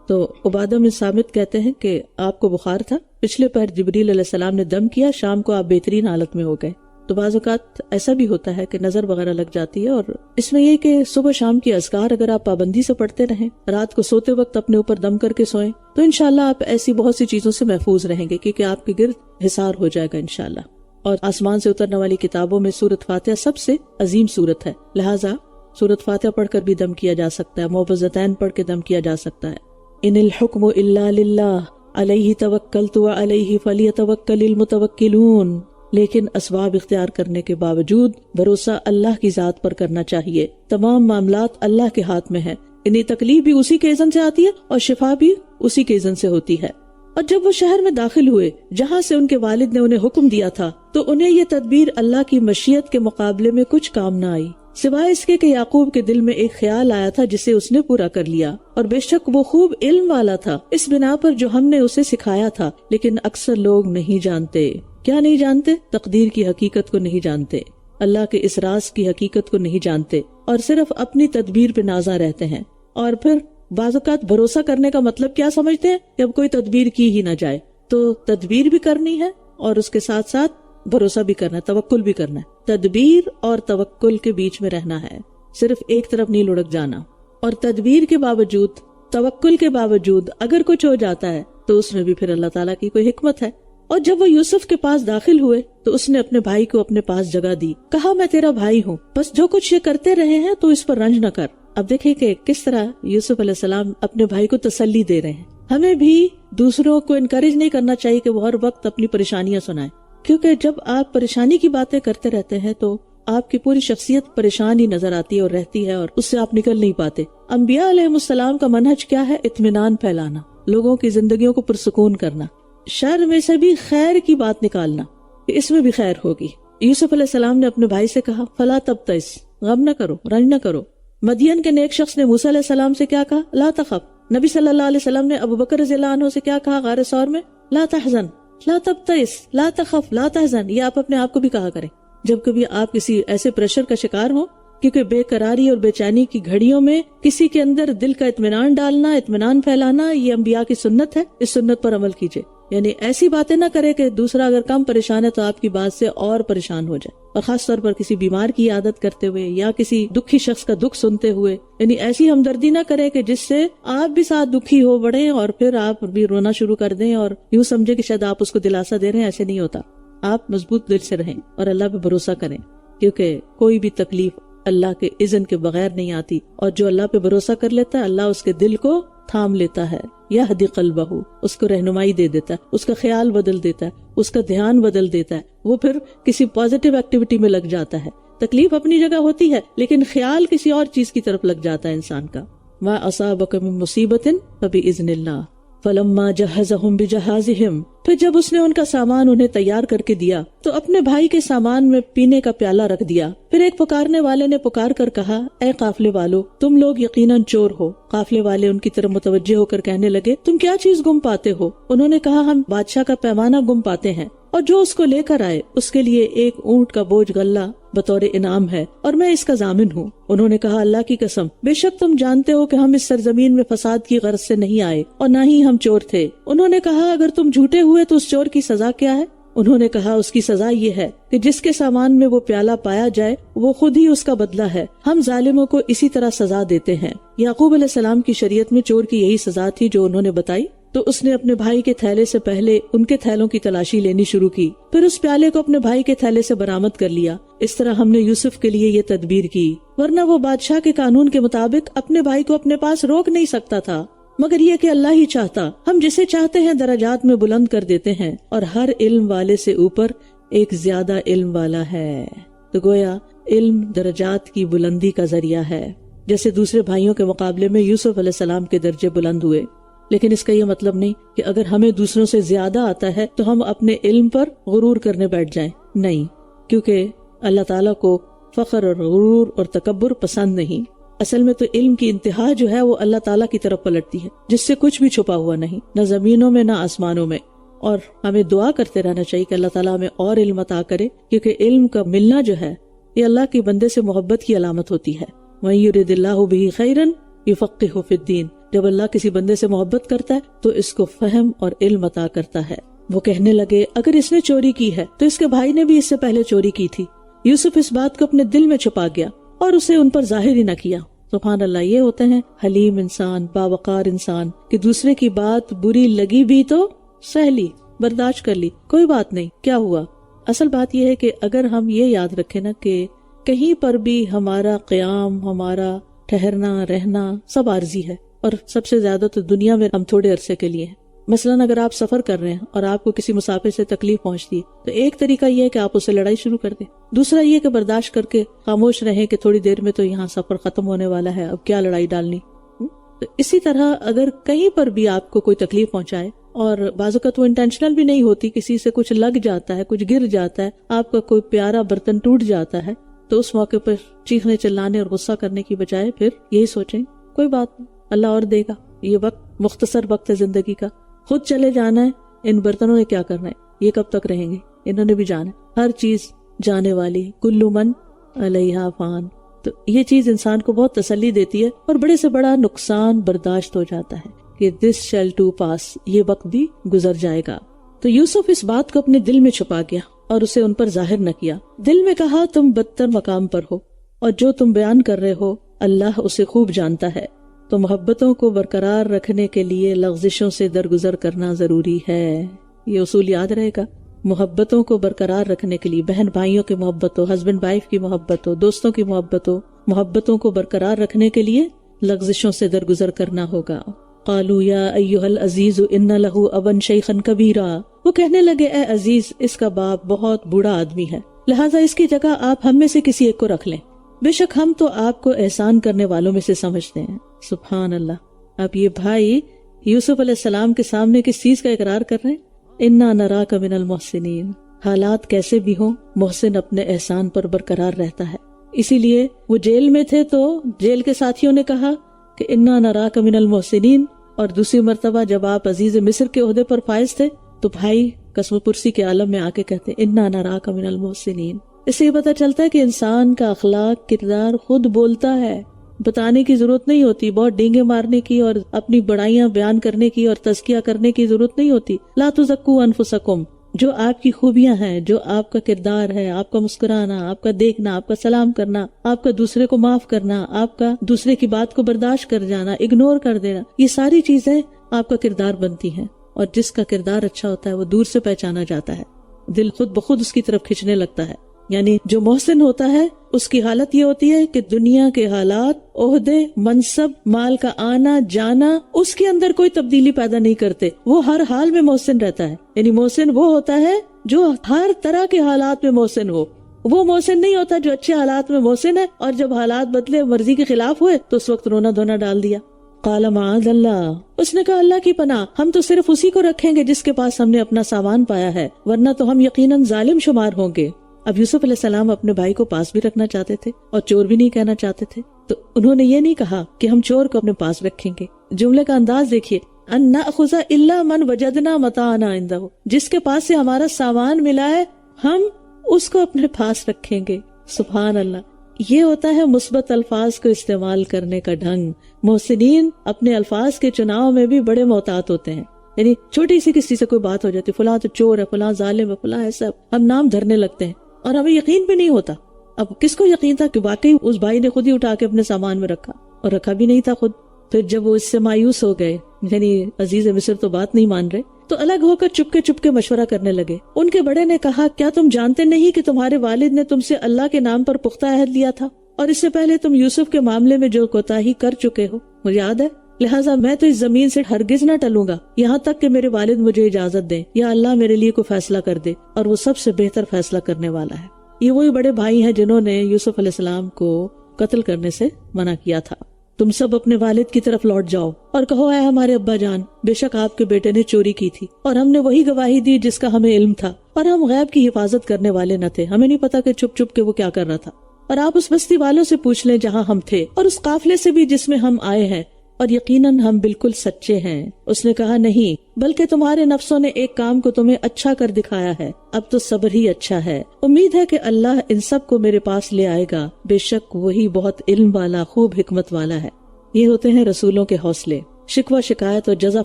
تو عبادہ بن صامت کہتے ہیں کہ آپ کو بخار تھا، پچھلے پہر جبریل علیہ السلام نے دم کیا، شام کو آپ بہترین حالت میں ہو گئے۔ تو بعض اوقات ایسا بھی ہوتا ہے کہ نظر وغیرہ لگ جاتی ہے، اور اس میں یہ کہ صبح شام کی اذکار اگر آپ پابندی سے پڑھتے رہیں، رات کو سوتے وقت اپنے اوپر دم کر کے سوئیں، تو انشاءاللہ آپ ایسی بہت سی چیزوں سے محفوظ رہیں گے، کیونکہ آپ کے گرد حصار ہو جائے گا انشاءاللہ۔ اور آسمان سے اترنے والی کتابوں میں سورۃ فاتحہ سب سے عظیم سورت ہے، لہٰذا سورۃ فاتحہ پڑھ کر بھی دم کیا جا سکتا ہے، معوذتین پڑھ کے دم کیا جا سکتا ہے۔ ان الحکم الا للہ علیہ توکلت وعلیہ فلیتوکل المتوکلون، لیکن اسباب اختیار کرنے کے باوجود بھروسہ اللہ کی ذات پر کرنا چاہیے۔ تمام معاملات اللہ کے ہاتھ میں ہیں، انہیں تکلیف بھی اسی کے اذن سے آتی ہے اور شفا بھی اسی کے اذن سے ہوتی ہے۔ اور جب وہ شہر میں داخل ہوئے جہاں سے ان کے والد نے انہیں حکم دیا تھا، تو انہیں یہ تدبیر اللہ کی مشیت کے مقابلے میں کچھ کام نہ آئی، سوائے اس کے کہ یعقوب کے دل میں ایک خیال آیا تھا جسے اس نے پورا کر لیا، اور بے شک وہ خوب علم والا تھا اس بنا پر جو ہم نے اسے سکھایا تھا، لیکن اکثر لوگ نہیں جانتے۔ کیا نہیں جانتے؟ تقدیر کی حقیقت کو نہیں جانتے، اللہ کے اس راز کی حقیقت کو نہیں جانتے، اور صرف اپنی تدبیر پہ نازا رہتے ہیں۔ اور پھر بعض اوقات بھروسہ کرنے کا مطلب کیا سمجھتے ہیں کہ اب کوئی تدبیر کی ہی نہ جائے، تو تدبیر بھی کرنی ہے اور اس کے ساتھ ساتھ بھروسہ بھی کرنا ہے، توکل بھی کرنا ہے۔ تدبیر اور توکل کے بیچ میں رہنا ہے، صرف ایک طرف نہیں لڑک جانا۔ اور تدبیر کے باوجود، توکل کے باوجود اگر کچھ ہو جاتا ہے تو اس میں بھی پھر اللہ تعالیٰ کی کوئی حکمت ہے۔ اور جب وہ یوسف کے پاس داخل ہوئے تو اس نے اپنے بھائی کو اپنے پاس جگہ دی، کہا میں تیرا بھائی ہوں، بس جو کچھ یہ کرتے رہے ہیں تو اس پر رنج نہ کر۔ اب دیکھیں کہ کس طرح یوسف علیہ السلام اپنے بھائی کو تسلی دے رہے ہیں۔ ہمیں بھی دوسروں کو انکریج نہیں کرنا چاہیے کہ وہ ہر وقت اپنی پریشانیاں سنائیں، کیونکہ جب آپ پریشانی کی باتیں کرتے رہتے ہیں تو آپ کی پوری شخصیت پریشان ہی نظر آتی ہے اور رہتی ہے، اور اس سے آپ نکل نہیں پاتے۔ انبیاء علیہ السلام کا منہج کیا ہے؟ اطمینان پھیلانا، لوگوں کی زندگیوں کو پرسکون کرنا، شر میں سے بھی خیر کی بات نکالنا کہ اس میں بھی خیر ہوگی۔ یوسف علیہ السلام نے اپنے بھائی سے کہا فلا تبتئس، غم نہ کرو، رنج نہ کرو۔ مدین کے نیک شخص نے موسیٰ علیہ السلام سے کیا کہا؟ لا تخف۔ نبی صلی اللہ علیہ وسلم نے ابو بکر رضی اللہ عنہ سے کیا کہا غار ثور میں؟ لا تحزن، لا تبتئس، لا تخف، لا تحزن۔ یہ آپ اپنے آپ کو بھی کہا کریں جب کبھی آپ کسی ایسے پریشر کا شکار ہوں، کیونکہ بے قراری اور بے چینی کی گھڑیوں میں کسی کے اندر دل کا اطمینان ڈالنا، اطمینان پھیلانا، یہ انبیاء کی سنت ہے۔ اس سنت پر عمل کیجئے، یعنی ایسی باتیں نہ کرے کہ دوسرا اگر کم پریشان ہے تو آپ کی بات سے اور پریشان ہو جائے، اور خاص طور پر کسی بیمار کی عادت کرتے ہوئے یا کسی دکھی شخص کا دکھ سنتے ہوئے، یعنی ایسی ہمدردی نہ کرے کہ جس سے آپ بھی ساتھ دکھی ہو بڑھیں اور پھر آپ بھی رونا شروع کر دیں اور یوں سمجھے کہ شاید آپ اس کو دلاسا دے رہے ہیں۔ ایسے نہیں ہوتا، آپ مضبوط دل سے رہیں اور اللہ پہ بھروسہ کریں، کیونکہ کوئی بھی تکلیف اللہ کے اذن کے بغیر نہیں آتی، اور جو اللہ پہ بھروسہ کر لیتا ہے اللہ اس کے دل کو تھام لیتا ہے، یہدی قلبہ، اس کو رہنمائی دے دیتا ہے، اس کا خیال بدل دیتا ہے، اس کا دھیان بدل دیتا ہے، وہ پھر کسی پازیٹیو ایکٹیویٹی میں لگ جاتا ہے۔ تکلیف اپنی جگہ ہوتی ہے لیکن خیال کسی اور چیز کی طرف لگ جاتا ہے انسان کا۔ ما اصابک من مصیبت فباذن اللہ فلما جہزہم بجہازہم، پھر جب اس نے ان کا سامان انہیں تیار کر کے دیا تو اپنے بھائی کے سامان میں پینے کا پیالہ رکھ دیا۔ پھر ایک پکارنے والے نے پکار کر کہا اے قافلے والو، تم لوگ یقیناً چور ہو۔ قافلے والے ان کی طرف متوجہ ہو کر کہنے لگے تم کیا چیز گم پاتے ہو؟ انہوں نے کہا ہم بادشاہ کا پیمانہ گم پاتے ہیں، اور جو اس کو لے کر آئے اس کے لیے ایک اونٹ کا بوجھ غلہ بطور انعام ہے، اور میں اس کا ضامن ہوں۔ انہوں نے کہا اللہ کی قسم، بے شک تم جانتے ہو کہ ہم اس سرزمین میں فساد کی غرض سے نہیں آئے اور نہ ہی ہم چور تھے۔ انہوں نے کہا اگر تم جھوٹے ہوئے تو اس چور کی سزا کیا ہے؟ انہوں نے کہا اس کی سزا یہ ہے کہ جس کے سامان میں وہ پیالہ پایا جائے وہ خود ہی اس کا بدلہ ہے، ہم ظالموں کو اسی طرح سزا دیتے ہیں۔ یعقوب علیہ السلام کی شریعت میں چور کی یہی سزا تھی جو انہوں نے بتائی، تو اس نے اپنے بھائی کے تھیلے سے پہلے ان کے تھیلوں کی تلاشی لینی شروع کی، پھر اس پیالے کو اپنے بھائی کے تھیلے سے برآمد کر لیا۔ اس طرح ہم نے یوسف کے لیے یہ تدبیر کی، ورنہ وہ بادشاہ کے قانون کے مطابق اپنے بھائی کو اپنے پاس روک نہیں سکتا تھا، مگر یہ کہ اللہ ہی چاہتا، ہم جسے چاہتے ہیں درجات میں بلند کر دیتے ہیں، اور ہر علم والے سے اوپر ایک زیادہ علم والا ہے۔ تو گویا علم درجات کی بلندی کا ذریعہ ہے، جیسے دوسرے بھائیوں کے مقابلے میں یوسف علیہ السلام کے درجے بلند ہوئے۔ لیکن اس کا یہ مطلب نہیں کہ اگر ہمیں دوسروں سے زیادہ آتا ہے تو ہم اپنے علم پر غرور کرنے بیٹھ جائیں، نہیں، کیونکہ اللہ تعالیٰ کو فخر اور غرور اور تکبر پسند نہیں۔ اصل میں تو علم کی انتہا جو ہے وہ اللہ تعالیٰ کی طرف پلٹتی ہے، جس سے کچھ بھی چھپا ہوا نہیں، نہ زمینوں میں نہ آسمانوں میں۔ اور ہمیں دعا کرتے رہنا چاہیے کہ اللہ تعالیٰ ہمیں اور علم عطا کرے، کیونکہ علم کا ملنا جو ہے یہ اللہ کے بندے سے محبت کی علامت ہوتی ہے۔ وَمَن يُرِدِ اللَّهُ بِهِ خَيْرًا يُفَقِّهْهُ فِي الدِّينِ، جب اللہ کسی بندے سے محبت کرتا ہے تو اس کو فہم اور علم عطا کرتا ہے۔ وہ کہنے لگے اگر اس نے چوری کی ہے تو اس کے بھائی نے بھی اس سے پہلے چوری کی تھی۔ یوسف اس بات کو اپنے دل میں چھپا گیا اور اسے ان پر ظاہر ہی نہ کیا۔ سبحان اللہ، یہ ہوتے ہیں حلیم انسان، باوقار انسان، کہ دوسرے کی بات بری لگی بھی تو سہ لی، برداشت کر لی، کوئی بات نہیں، کیا ہوا۔ اصل بات یہ ہے کہ اگر ہم یہ یاد رکھیں نا کہ کہیں پر بھی ہمارا قیام، ہمارا ٹھہرنا رہنا سب عارضی ہے، اور سب سے زیادہ تو دنیا میں ہم تھوڑے عرصے کے لیے ہیں۔ مثلاً اگر آپ سفر کر رہے ہیں اور آپ کو کسی مسافر سے تکلیف پہنچتی ہے تو ایک طریقہ یہ ہے کہ آپ اسے لڑائی شروع کر دیں، دوسرا یہ کہ برداشت کر کے خاموش رہیں کہ تھوڑی دیر میں تو یہاں سفر ختم ہونے والا ہے، اب کیا لڑائی ڈالنی۔ تو اسی طرح اگر کہیں پر بھی آپ کو کوئی تکلیف پہنچائے، اور بعض اوقات وہ انٹینشنل بھی نہیں ہوتی، کسی سے کچھ لگ جاتا ہے، کچھ گر جاتا ہے، آپ کا کوئی پیارا برتن ٹوٹ جاتا ہے، تو اس موقع پر چیخنے چلانے اور غصہ کرنے کی بجائے پھر یہی سوچیں کوئی بات نہیں، اللہ اور دے گا، یہ وقت مختصر وقت ہے زندگی کا، خود چلے جانا ہے، ان برتنوں نے کیا کرنا ہے، یہ کب تک رہیں گے، انہوں نے بھی جانا ہے، ہر چیز جانے والی، کل من علیہا فان۔ تو یہ چیز انسان کو بہت تسلی دیتی ہے، اور بڑے سے بڑا نقصان برداشت ہو جاتا ہے کہ دس شیل ٹو پاس، یہ وقت بھی گزر جائے گا۔ تو یوسف اس بات کو اپنے دل میں چھپا گیا اور اسے ان پر ظاہر نہ کیا، دل میں کہا تم بدتر مقام پر ہو اور جو تم بیان کر رہے ہو اللہ اسے خوب جانتا ہے، تو محبتوں کو برقرار رکھنے کے لیے لغزشوں سے درگزر کرنا ضروری ہے۔ یہ اصول یاد رہے گا، محبتوں کو برقرار رکھنے کے لیے، بہن بھائیوں کی محبت ہو، ہسبینڈ وائف کی محبت ہو، دوستوں کی محبت ہو، محبتوں کو برقرار رکھنے کے لیے لغزشوں سے درگزر کرنا ہوگا۔ قالوا یا ایھا العزیز ان لہ ابا شیخا کبیرا، وہ کہنے لگے اے عزیز، اس کا باپ بہت بوڑھا آدمی ہے، لہٰذا اس کی جگہ آپ ہم میں سے کسی ایک کو رکھ لیں، بے شک ہم تو آپ کو احسان کرنے والوں میں سے سمجھتے ہیں۔ سبحان اللہ۔ اب یہ بھائی یوسف علیہ السلام کے سامنے کس چیز کا اقرار کر رہے ہیں؟ انا نراک من المحسنین، حالات کیسے بھی ہوں محسن اپنے احسان پر برقرار رہتا ہے۔ اسی لیے وہ جیل میں تھے تو جیل کے ساتھیوں نے کہا کہ انا نراک من المحسنین، اور دوسری مرتبہ جب آپ عزیز مصر کے عہدے پر فائز تھے تو بھائی قسم پرسی کے عالم میں آ کے کہتے انا نراک من المحسنین۔ اس سے یہ پتہ چلتا ہے کہ انسان کا اخلاق، کردار خود بولتا ہے، بتانے کی ضرورت نہیں ہوتی، بہت ڈینگے مارنے کی اور اپنی بڑائیاں بیان کرنے کی اور تزکیہ کرنے کی ضرورت نہیں ہوتی۔ لا تزکوا انفسکم، جو آپ کی خوبیاں ہیں، جو آپ کا کردار ہے، آپ کا مسکرانا، آپ کا دیکھنا، آپ کا سلام کرنا، آپ کا دوسرے کو معاف کرنا، آپ کا دوسرے کی بات کو برداشت کر جانا، اگنور کر دینا، یہ ساری چیزیں آپ کا کردار بنتی ہیں، اور جس کا کردار اچھا ہوتا ہے وہ دور سے پہچانا جاتا ہے، دل خود بخود اس کی طرف کھنچنے لگتا ہے۔ یعنی جو محسن ہوتا ہے اس کی حالت یہ ہوتی ہے کہ دنیا کے حالات، عہدے، منصب، مال کا آنا جانا اس کے اندر کوئی تبدیلی پیدا نہیں کرتے، وہ ہر حال میں محسن رہتا ہے۔ یعنی محسن وہ ہوتا ہے جو ہر طرح کے حالات میں محسن ہو، وہ محسن نہیں ہوتا جو اچھے حالات میں محسن ہے اور جب حالات بدلے، مرضی کے خلاف ہوئے تو اس وقت رونا دھونا ڈال دیا۔ قال معاذ اللہ، اس نے کہا اللہ کی پناہ، ہم تو صرف اسی کو رکھیں گے جس کے پاس ہم نے اپنا سامان پایا ہے، ورنہ تو ہم یقیناً ظالم شمار ہوں گے۔ اب یوسف علیہ السلام اپنے بھائی کو پاس بھی رکھنا چاہتے تھے اور چور بھی نہیں کہنا چاہتے تھے، تو انہوں نے یہ نہیں کہا کہ ہم چور کو اپنے پاس رکھیں گے۔ جملے کا انداز دیکھیے، ان ناخذ الا من وجدنا متاعنا عنده، جس کے پاس سے ہمارا سامان ملا ہے ہم اس کو اپنے پاس رکھیں گے۔ سبحان اللہ، یہ ہوتا ہے مثبت الفاظ کو استعمال کرنے کا ڈھنگ۔ محسنین اپنے الفاظ کے چناؤ میں بھی بڑے محتاط ہوتے ہیں، یعنی چھوٹی سی کسی سے کوئی بات ہو جاتی، فلاں تو چور ہے، فلاں ظالم ہے، فلاں ہے، سب ہم نام دھرنے لگتے ہیں اور ہمیں یقین بھی نہیں ہوتا۔ اب کس کو یقین تھا کہ واقعی اس بھائی نے خود ہی اٹھا کے اپنے سامان میں رکھا، اور رکھا بھی نہیں تھا خود۔ پھر جب وہ اس سے مایوس ہو گئے، یعنی عزیز مصر تو بات نہیں مان رہے، تو الگ ہو کر چپ کے مشورہ کرنے لگے۔ ان کے بڑے نے کہا کیا تم جانتے نہیں کہ تمہارے والد نے تم سے اللہ کے نام پر پختہ عہد لیا تھا، اور اس سے پہلے تم یوسف کے معاملے میں جو کوتاہی کر چکے ہو مجھے یاد ہے، لہٰذا میں تو اس زمین سے ہرگز نہ ٹلوں گا یہاں تک کہ میرے والد مجھے اجازت دیں، یا اللہ میرے لیے کوئی فیصلہ کر دے، اور وہ سب سے بہتر فیصلہ کرنے والا ہے۔ یہ وہی بڑے بھائی ہیں جنہوں نے یوسف علیہ السلام کو قتل کرنے سے منع کیا تھا۔ تم سب اپنے والد کی طرف لوٹ جاؤ اور کہو اے ہمارے ابا جان، بے شک آپ کے بیٹے نے چوری کی تھی اور ہم نے وہی گواہی دی جس کا ہمیں علم تھا، اور ہم غیب کی حفاظت کرنے والے نہ تھے، ہمیں نہیں پتا کہ چھپ کے وہ کیا کر رہا تھا، اور آپ اس بستی والوں سے پوچھ لیں جہاں ہم تھے اور اس قافلے سے بھی جس میں ہم آئے ہیں، اور یقیناً ہم بالکل سچے ہیں۔ اس نے کہا نہیں، بلکہ تمہارے نفسوں نے ایک کام کو تمہیں اچھا کر دکھایا ہے، اب تو صبر ہی اچھا ہے، امید ہے کہ اللہ ان سب کو میرے پاس لے آئے گا، بے شک وہی بہت علم والا، خوب حکمت والا ہے۔ یہ ہوتے ہیں رسولوں کے حوصلے، شکوہ شکایت اور جزا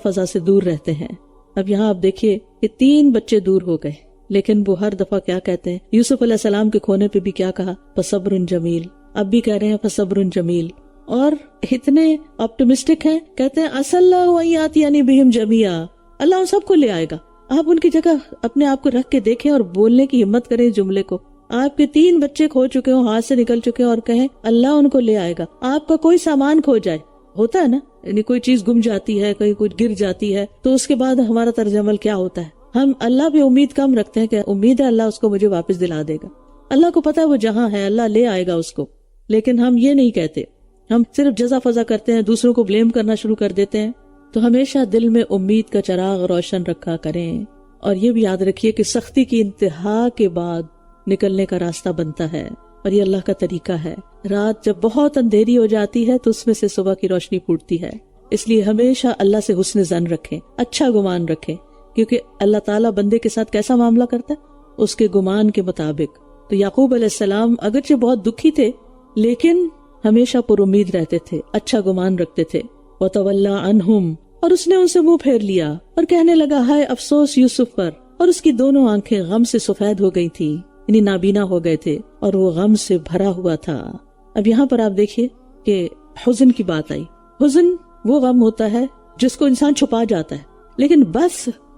فضا سے دور رہتے ہیں۔ اب یہاں آپ دیکھیے کہ 3 بچے دور ہو گئے، لیکن وہ ہر دفعہ کیا کہتے ہیں؟ یوسف علیہ السلام کے کھونے پہ بھی کیا کہا؟ فصبر جمیل. اب بھی کہہ رہے ہیں فصبر جمیل، اور اتنے آپٹمسٹک ہیں، کہتے ہیں عسى الله ان ياتيني بهم جميعا، اللہ ان سب کو لے آئے گا. آپ ان کی جگہ اپنے آپ کو رکھ کے دیکھیں اور بولنے کی ہمت کریں اس جملے کو. آپ کے 3 بچے کھو چکے ہوں، ہاتھ سے نکل چکے ہیں، اور کہیں اللہ ان کو لے آئے گا. آپ کا کوئی سامان کھو جائے، ہوتا ہے نا، یعنی کوئی چیز گم جاتی ہے، کوئی کچھ گر جاتی ہے، تو اس کے بعد ہمارا طرز عمل کیا ہوتا ہے؟ ہم اللہ پہ امید کم رکھتے ہیں کہ امید ہے اللہ اس کو مجھے واپس دلا دے گا. اللہ کو پتا ہے وہ جہاں ہے اللہ لے آئے گا اس کو، لیکن ہم یہ نہیں کہتے. ہم صرف جزا فضا کرتے ہیں، دوسروں کو بلیم کرنا شروع کر دیتے ہیں. تو ہمیشہ دل میں امید کا چراغ روشن رکھا کریں، اور یہ بھی یاد رکھیے کہ سختی کی انتہا کے بعد نکلنے کا راستہ بنتا ہے، اور یہ اللہ کا طریقہ ہے. رات جب بہت اندھیری ہو جاتی ہے تو اس میں سے صبح کی روشنی پھوٹتی ہے. اس لیے ہمیشہ اللہ سے حسن ظن رکھیں، اچھا گمان رکھیں، کیونکہ اللہ تعالیٰ بندے کے ساتھ کیسا معاملہ کرتا ہے؟ اس کے گمان کے مطابق. تو یعقوب علیہ السلام اگرچہ بہت دکھی تھے، لیکن ہمیشہ پر امید رہتے تھے، اچھا گمان رکھتے تھے. وَتَوَلَّى عَنْهُمْ، اور اس نے ان سے منہ پھیر لیا اور کہنے لگا ہائے افسوس یوسف پر. اور اس کی دونوں آنکھیں غم سے سفید ہو گئی تھی، یعنی نابینا ہو گئے تھے، اور وہ غم سے بھرا ہوا تھا. اب یہاں پر آپ دیکھیے کہ حزن کی بات آئی. حزن وہ غم ہوتا ہے جس کو انسان چھپا جاتا ہے، لیکن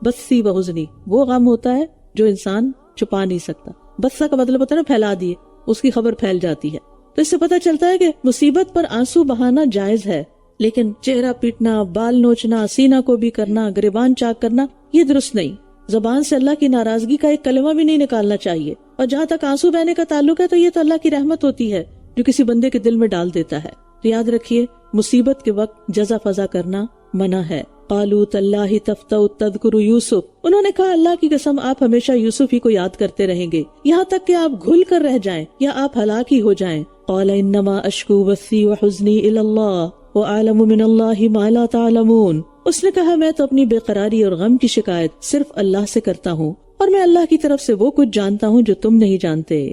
بسی و حزنی وہ غم ہوتا ہے جو انسان چھپا نہیں سکتا. بسا کا مطلب ہوتا ہے نا پھیلا دیے، اس کی خبر پھیل جاتی ہے. تو اس سے پتہ چلتا ہے کہ مصیبت پر آنسو بہانا جائز ہے، لیکن چہرہ پیٹنا، بال نوچنا، سینہ کو بھی کرنا، گریبان چاک کرنا، یہ درست نہیں. زبان سے اللہ کی ناراضگی کا ایک کلمہ بھی نہیں نکالنا چاہیے. اور جہاں تک آنسو بہنے کا تعلق ہے تو یہ تو اللہ کی رحمت ہوتی ہے جو کسی بندے کے دل میں ڈال دیتا ہے. تو یاد رکھیے مصیبت کے وقت جزا فضا کرنا منع ہے. قالوا تاللہ تفتأ تذکر یوسف، انہوں نے کہا اللہ کی قسم آپ ہمیشہ یوسف ہی کو یاد کرتے رہیں گے، یہاں تک کہ آپ گھل کر رہ جائیں یا آپ ہلاک ہی ہو جائیں. قال انما اشکو بثی وحزنی الی اللہ وأعلم من اللہ ما لا تعلمون، اس نے کہا میں تو اپنی بے قراری اور غم کی شکایت صرف اللہ سے کرتا ہوں، اور میں اللہ کی طرف سے وہ کچھ جانتا ہوں جو تم نہیں جانتے.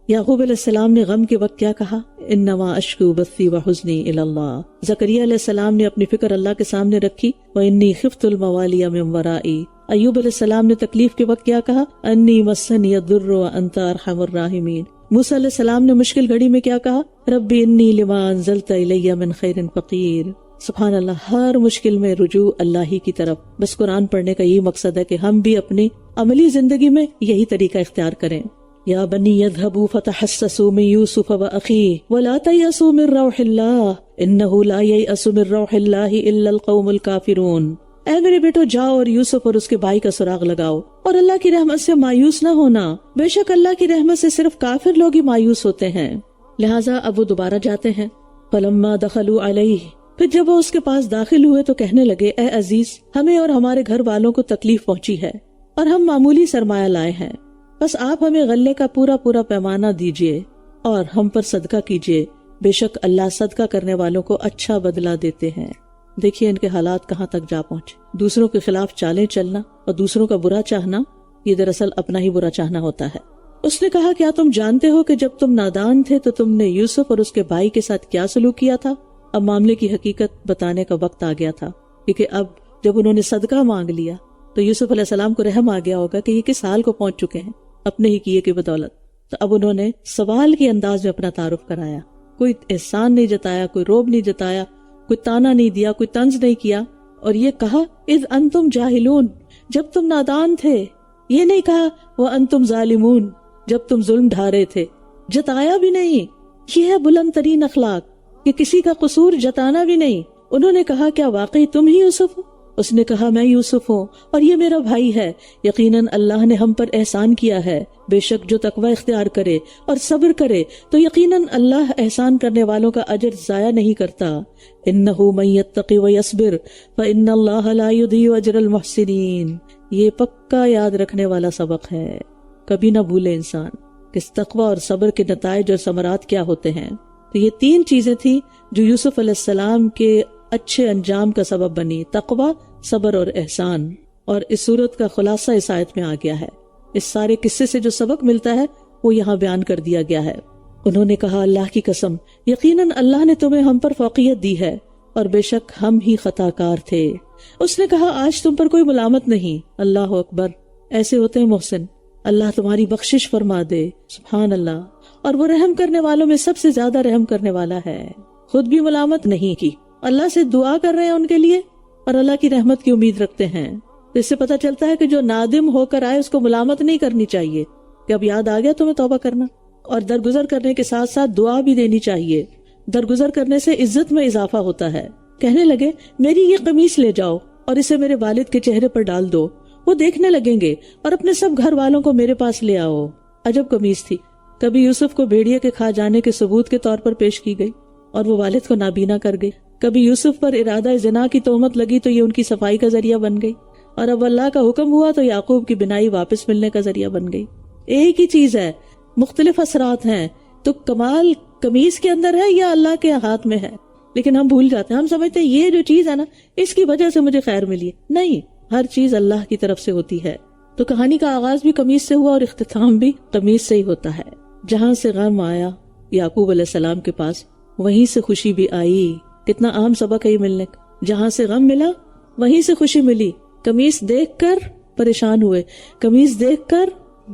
یعقوب علیہ السلام نے غم کے وقت کیا کہا؟ انما اشکو بثی وحزنی الی اللہ. زکریا علیہ السلام نے اپنی فکر اللہ کے سامنے رکھی، وانی خفت الموالی من ورائی. ایوب علیہ السلام نے تکلیف کے وقت کیا کہا؟ انی مسنی الضر وانت ارحم الراحمین. موسیٰ علیہ السلام نے مشکل گھڑی میں کیا کہا؟ ربی انی لما انزلت الی من خیر فقیر. سبحان اللہ، ہر مشکل میں رجوع اللہ ہی کی طرف. بس قرآن پڑھنے کا یہی مقصد ہے کہ ہم بھی اپنی عملی زندگی میں یہی طریقہ اختیار کریں. یا بنی یذهبوا فتحسسوا من یوسف واخیہ ولا تیأسوا من روح اللہ انہ لا ییأس من روح اللہ الا القوم الکافرون. اے میرے بیٹو جاؤ اور یوسف اور اس کے بھائی کا سراغ لگاؤ، اور اللہ کی رحمت سے مایوس نہ ہونا، بے شک اللہ کی رحمت سے صرف کافر لوگ ہی مایوس ہوتے ہیں. لہٰذا اب وہ دوبارہ جاتے ہیں. فلما دخلوا علیہ، پھر جب وہ اس کے پاس داخل ہوئے تو کہنے لگے اے عزیز، ہمیں اور ہمارے گھر والوں کو تکلیف پہنچی ہے اور ہم معمولی سرمایہ لائے ہیں، بس آپ ہمیں غلے کا پورا پیمانہ دیجئے اور ہم پر صدقہ کیجئے، بے شک اللہ صدقہ کرنے والوں کو اچھا بدلہ دیتے ہیں. دیکھیے ان کے حالات کہاں تک جا پہنچے. دوسروں کے خلاف چالیں چلنا اور دوسروں کا برا چاہنا، یہ دراصل اپنا ہی برا چاہنا ہوتا ہے. اس نے کہا کیا تم جانتے ہو کہ جب تم نادان تھے تو تم نے یوسف اور اس کے بھائی کے ساتھ کیا سلوک کیا تھا؟ اب معاملے کی حقیقت بتانے کا وقت آ گیا تھا، کیونکہ اب جب انہوں نے صدقہ مانگ لیا تو یوسف علیہ السلام کو رحم آ گیا ہوگا کہ یہ کس حال کو پہنچ چکے ہیں اپنے ہی کیے کی بدولت. تو اب انہوں نے سوال کے انداز میں اپنا تعارف کرایا، کوئی احسان نہیں جتایا، کوئی روب نہیں جتایا، کوئی تانا نہیں دیا، کوئی طنز نہیں کیا، اور یہ کہا اذ انتم جاہلون، جب تم نادان تھے. یہ نہیں کہا وانتم ظالمون، جب تم ظلم ڈھا رہے تھے. جتایا بھی نہیں. یہ ہے بلند ترین اخلاق کہ کسی کا قصور جتانا بھی نہیں. انہوں نے کہا کیا واقعی تم ہی یوسف ہو؟ اس نے کہا میں یوسف ہوں اور یہ میرا بھائی ہے. یقیناً اللہ نے ہم پر احسان کیا ہے، بے شک جو تقوی اختیار کرے اور صبر کرے تو یقیناً اللہ احسان کرنے والوں کا اجر ضائع نہیں کرتا. انہ من یتقی ویصبر فان اللہ لا یضیع اجر المحسنین. یہ پکا یاد رکھنے والا سبق ہے، کبھی نہ بھولے انسان کہ تقوی اور صبر کے نتائج اور ثمرات کیا ہوتے ہیں. تو یہ 3 چیزیں تھیں جو یوسف علیہ السلام کے اچھے انجام کا سبب بنی، تقوی، صبر اور احسان. اور اس صورت کا خلاصہ اس آیت میں آ گیا ہے. اس سارے قصے سے جو سبق ملتا ہے وہ یہاں بیان کر دیا گیا ہے. انہوں نے کہا اللہ کی قسم، یقیناً اللہ نے تمہیں ہم پر فوقیت دی ہے اور بے شک ہم ہی خطا کار تھے۔ اس نے کہا آج تم پر کوئی ملامت نہیں۔ اللہ اکبر، ایسے ہوتے ہیں محسن، اللہ تمہاری بخشش فرما دے، سبحان اللہ۔ اور وہ رحم کرنے والوں میں سب سے زیادہ رحم کرنے والا ہے۔ خود بھی ملامت نہیں کی، اللہ سے دعا کر رہے ہیں ان کے لیے اور اللہ کی رحمت کی امید رکھتے ہیں۔ تو اس سے پتہ چلتا ہے کہ جو نادم ہو کر آئے اس کو ملامت نہیں کرنی چاہیے کہ اب یاد آ گیا تمہیں توبہ کرنا، اور درگزر کرنے کے ساتھ ساتھ دعا بھی دینی چاہیے۔ درگزر کرنے سے عزت میں اضافہ ہوتا ہے۔ کہنے لگے میری یہ قمیص لے جاؤ اور اسے میرے والد کے چہرے پر ڈال دو، وہ دیکھنے لگیں گے، اور اپنے سب گھر والوں کو میرے پاس لے آؤ۔ عجب قمیص تھی، کبھی یوسف کو بھیڑیے کے کھا جانے کے ثبوت کے طور پر پیش کی گئی اور وہ والد کو نابینا کر گئی، کبھی یوسف پر ارادہ زنا کی تہمت لگی تو یہ ان کی صفائی کا ذریعہ بن گئی، اور اب اللہ کا حکم ہوا تو یعقوب کی بنائی واپس ملنے کا ذریعہ بن گئی۔ ایک ہی چیز ہے، مختلف اثرات ہیں، تو کمال قمیص کے اندر ہے یا اللہ کے ہاتھ میں ہے؟ لیکن ہم بھول جاتے ہیں، ہم سمجھتے ہیں یہ جو چیز ہے نا اس کی وجہ سے مجھے خیر ملی ہے۔ نہیں، ہر چیز اللہ کی طرف سے ہوتی ہے۔ تو کہانی کا آغاز بھی قمیص سے ہوا اور اختتام بھی قمیص سے ہی ہوتا ہے۔ جہاں سے غم آیا یعقوب علیہ السلام کے پاس، وہیں سے خوشی بھی آئی۔ کتنا عام سبق ہے یہ ملنے کا، جہاں سے غم ملا وہیں سے خوشی ملی۔ قمیص دیکھ کر پریشان ہوئے، قمیص دیکھ کر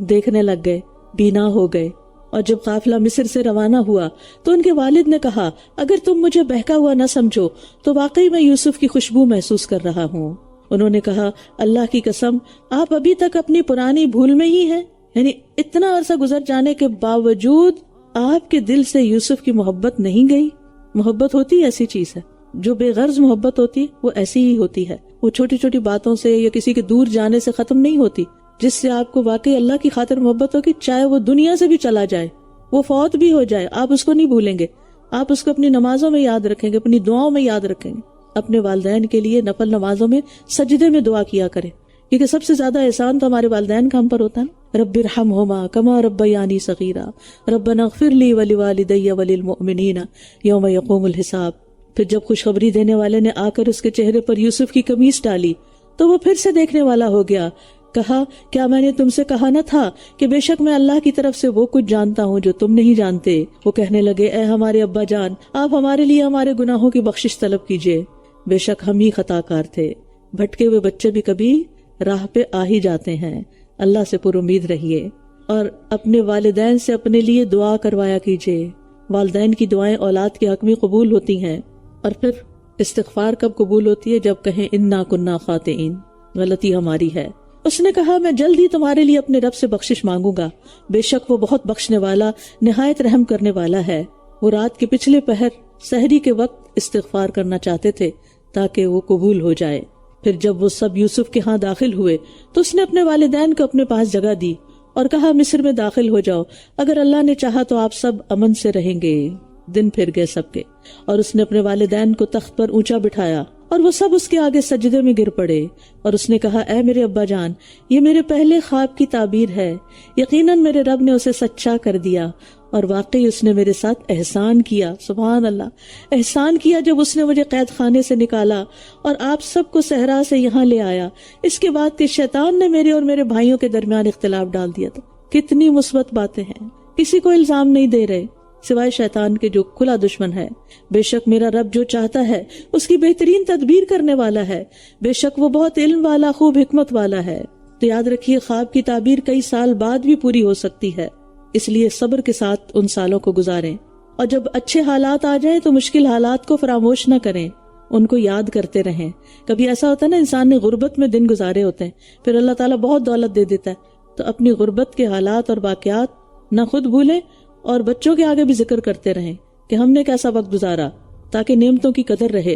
دیکھنے لگ گئے، بینا ہو گئے۔ اور جب قافلہ مصر سے روانہ ہوا تو ان کے والد نے کہا اگر تم مجھے بہکا ہوا نہ سمجھو تو واقعی میں یوسف کی خوشبو محسوس کر رہا ہوں۔ انہوں نے کہا اللہ کی قسم آپ ابھی تک اپنی پرانی بھول میں ہی ہیں، یعنی اتنا عرصہ گزر جانے کے باوجود آپ کے دل سے یوسف کی محبت نہیں گئی۔ محبت ہوتی ایسی چیز ہے، جو بے غرض محبت ہوتی وہ ایسی ہی ہوتی ہے، وہ چھوٹی چھوٹی باتوں سے یا کسی کے دور جانے سے ختم نہیں ہوتی۔ جس سے آپ کو واقعی اللہ کی خاطر محبت ہوگی، چاہے وہ دنیا سے بھی چلا جائے، وہ فوت بھی ہو جائے، آپ اس کو نہیں بھولیں گے، آپ اس کو اپنی نمازوں میں یاد رکھیں گے، اپنی دعاؤں میں یاد رکھیں گے۔ اپنے والدین کے لیے نفل نمازوں میں سجدے میں دعا کیا کریں، کیونکہ سب سے زیادہ احسان تو ہمارے والدین کا ہم پر ہوتا ہے۔ رب ارحمہما کما ربیانی صغیرا ربنا اغفر لی ولوالدی وللمؤمنین یوم یقوم الحساب۔ پھر جب خوشخبری دینے والے نے آ کر اس کے چہرے پر یوسف کی قمیص ڈالی تو وہ پھر سے دیکھنے والا ہو گیا۔ کہا کیا میں نے تم سے کہا نہ تھا کہ بے شک میں اللہ کی طرف سے وہ کچھ جانتا ہوں جو تم نہیں جانتے۔ وہ کہنے لگے اے ہمارے ابا جان، آپ ہمارے لیے ہمارے گناہوں کی بخشش طلب کیجئے، بے شک ہم ہی خطا کار تھے۔ بھٹکے ہوئے بچے بھی کبھی راہ پہ آ ہی جاتے ہیں۔ اللہ سے پر امید رہیے اور اپنے والدین سے اپنے لیے دعا کروایا کیجئے۔ والدین کی دعائیں اولاد کے حق میں قبول ہوتی ہیں، اور پھر استغفار کب قبول ہوتی ہے؟ جب کہیں انا کنا خاطئین، غلطی ہماری ہے۔ اس نے کہا میں جلد ہی تمہارے لیے اپنے رب سے بخشش مانگوں گا، بے شک وہ بہت بخشنے والا نہایت رحم کرنے والا ہے۔ وہ رات کے پچھلے پہر سحری کے وقت استغفار کرنا چاہتے تھے تاکہ وہ قبول ہو جائے۔ پھر جب وہ سب یوسف کے ہاں داخل ہوئے تو اس نے اپنے والدین کو اپنے پاس جگہ دی اور کہا مصر میں داخل ہو جاؤ، اگر اللہ نے چاہا تو آپ سب امن سے رہیں گے۔ دن پھر گئے سب کے، اور اس نے اپنے والدین کو تخت پر اونچا بٹھایا اور وہ سب اس کے آگے سجدے میں گر پڑے، اور اس نے کہا اے میرے ابا جان، یہ میرے پہلے خواب کی تعبیر ہے، یقیناً میرے رب نے اسے سچا کر دیا، اور واقعی اس نے میرے ساتھ احسان کیا۔ سبحان اللہ، احسان کیا جب اس نے مجھے قید خانے سے نکالا اور آپ سب کو صحرا سے یہاں لے آیا، اس کے بعد کہ شیطان نے میرے اور میرے بھائیوں کے درمیان اختلاف ڈال دیا تھا۔ کتنی مثبت باتیں ہیں، کسی کو الزام نہیں دے رہے سوائے شیطان کے جو کھلا دشمن ہے۔ بے شک میرا رب جو چاہتا ہے اس کی بہترین تدبیر کرنے والا ہے، بے شک وہ بہت علم والا، خوب حکمت والا ہے۔ تو یاد رکھیے خواب کی تعبیر کئی سال بعد بھی پوری ہو سکتی ہے، اس لیے صبر کے ساتھ ان سالوں کو گزاریں، اور جب اچھے حالات آ جائیں تو مشکل حالات کو فراموش نہ کریں، ان کو یاد کرتے رہیں۔ کبھی ایسا ہوتا ہے نا، انسان نے غربت میں دن گزارے ہوتے ہیں، پھر اللہ تعالیٰ بہت دولت دے دیتا ہے، تو اپنی غربت کے حالات اور واقعات نہ خود بھولیں اور بچوں کے آگے بھی ذکر کرتے رہیں کہ ہم نے کیسا وقت گزارا، تاکہ نعمتوں کی قدر رہے۔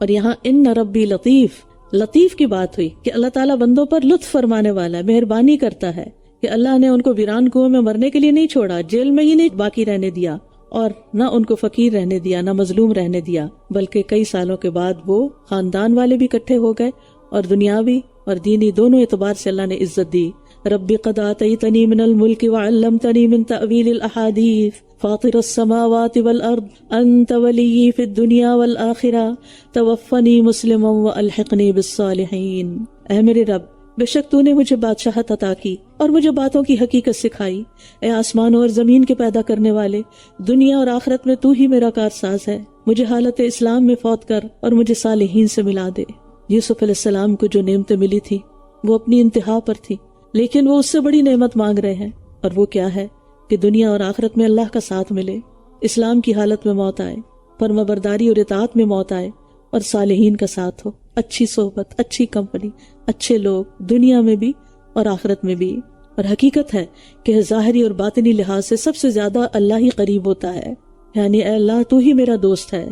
اور یہاں ان ربی لطیف، لطیف کی بات ہوئی کہ اللہ تعالیٰ بندوں پر لطف فرمانے والا ہے، مہربانی کرتا ہے، کہ اللہ نے ان کو ویران کنویں میں مرنے کے لیے نہیں چھوڑا، جیل میں ہی نہیں باقی رہنے دیا، اور نہ ان کو فقیر رہنے دیا، نہ مظلوم رہنے دیا، بلکہ کئی سالوں کے بعد وہ خاندان والے بھی اکٹھے ہو گئے، اور دنیاوی اور دینی دونوں اعتبار سے اللہ نے عزت دی۔ رب قد آتیتنی من الملک وعلمتنی من تأویل الاحادیث فاطر السماوات والارض انت ولی فی الدنیا والآخرہ توفنی مسلما والحقنی بالصالحین۔ اے میرے رب، بے شک تو نے مجھے بادشاہت عطا کی اور مجھے باتوں کی حقیقت سکھائی۔ اے آسمانوں اور زمین کے پیدا کرنے والے، دنیا اور آخرت میں تو ہی میرا کارساز ہے۔ مجھے حالت اسلام میں فوت کر اور مجھے صالحین سے ملا دے۔ یوسف علیہ السلام کو جو نعمتیں ملی تھی وہ اپنی انتہا پر تھی، لیکن وہ اس سے بڑی نعمت مانگ رہے ہیں، اور وہ کیا ہے کہ دنیا اور آخرت میں اللہ کا ساتھ ملے، اسلام کی حالت میں موت آئے، فرمانبرداری اور اطاعت میں موت آئے، اور صالحین کا ساتھ ہو، اچھی صحبت، اچھی کمپنی، اچھے لوگ دنیا میں بھی اور آخرت میں بھی۔ اور حقیقت ہے کہ ظاہری اور باطنی لحاظ سے سب سے زیادہ اللہ ہی قریب ہوتا ہے، یعنی اے اللہ تو ہی میرا دوست ہے۔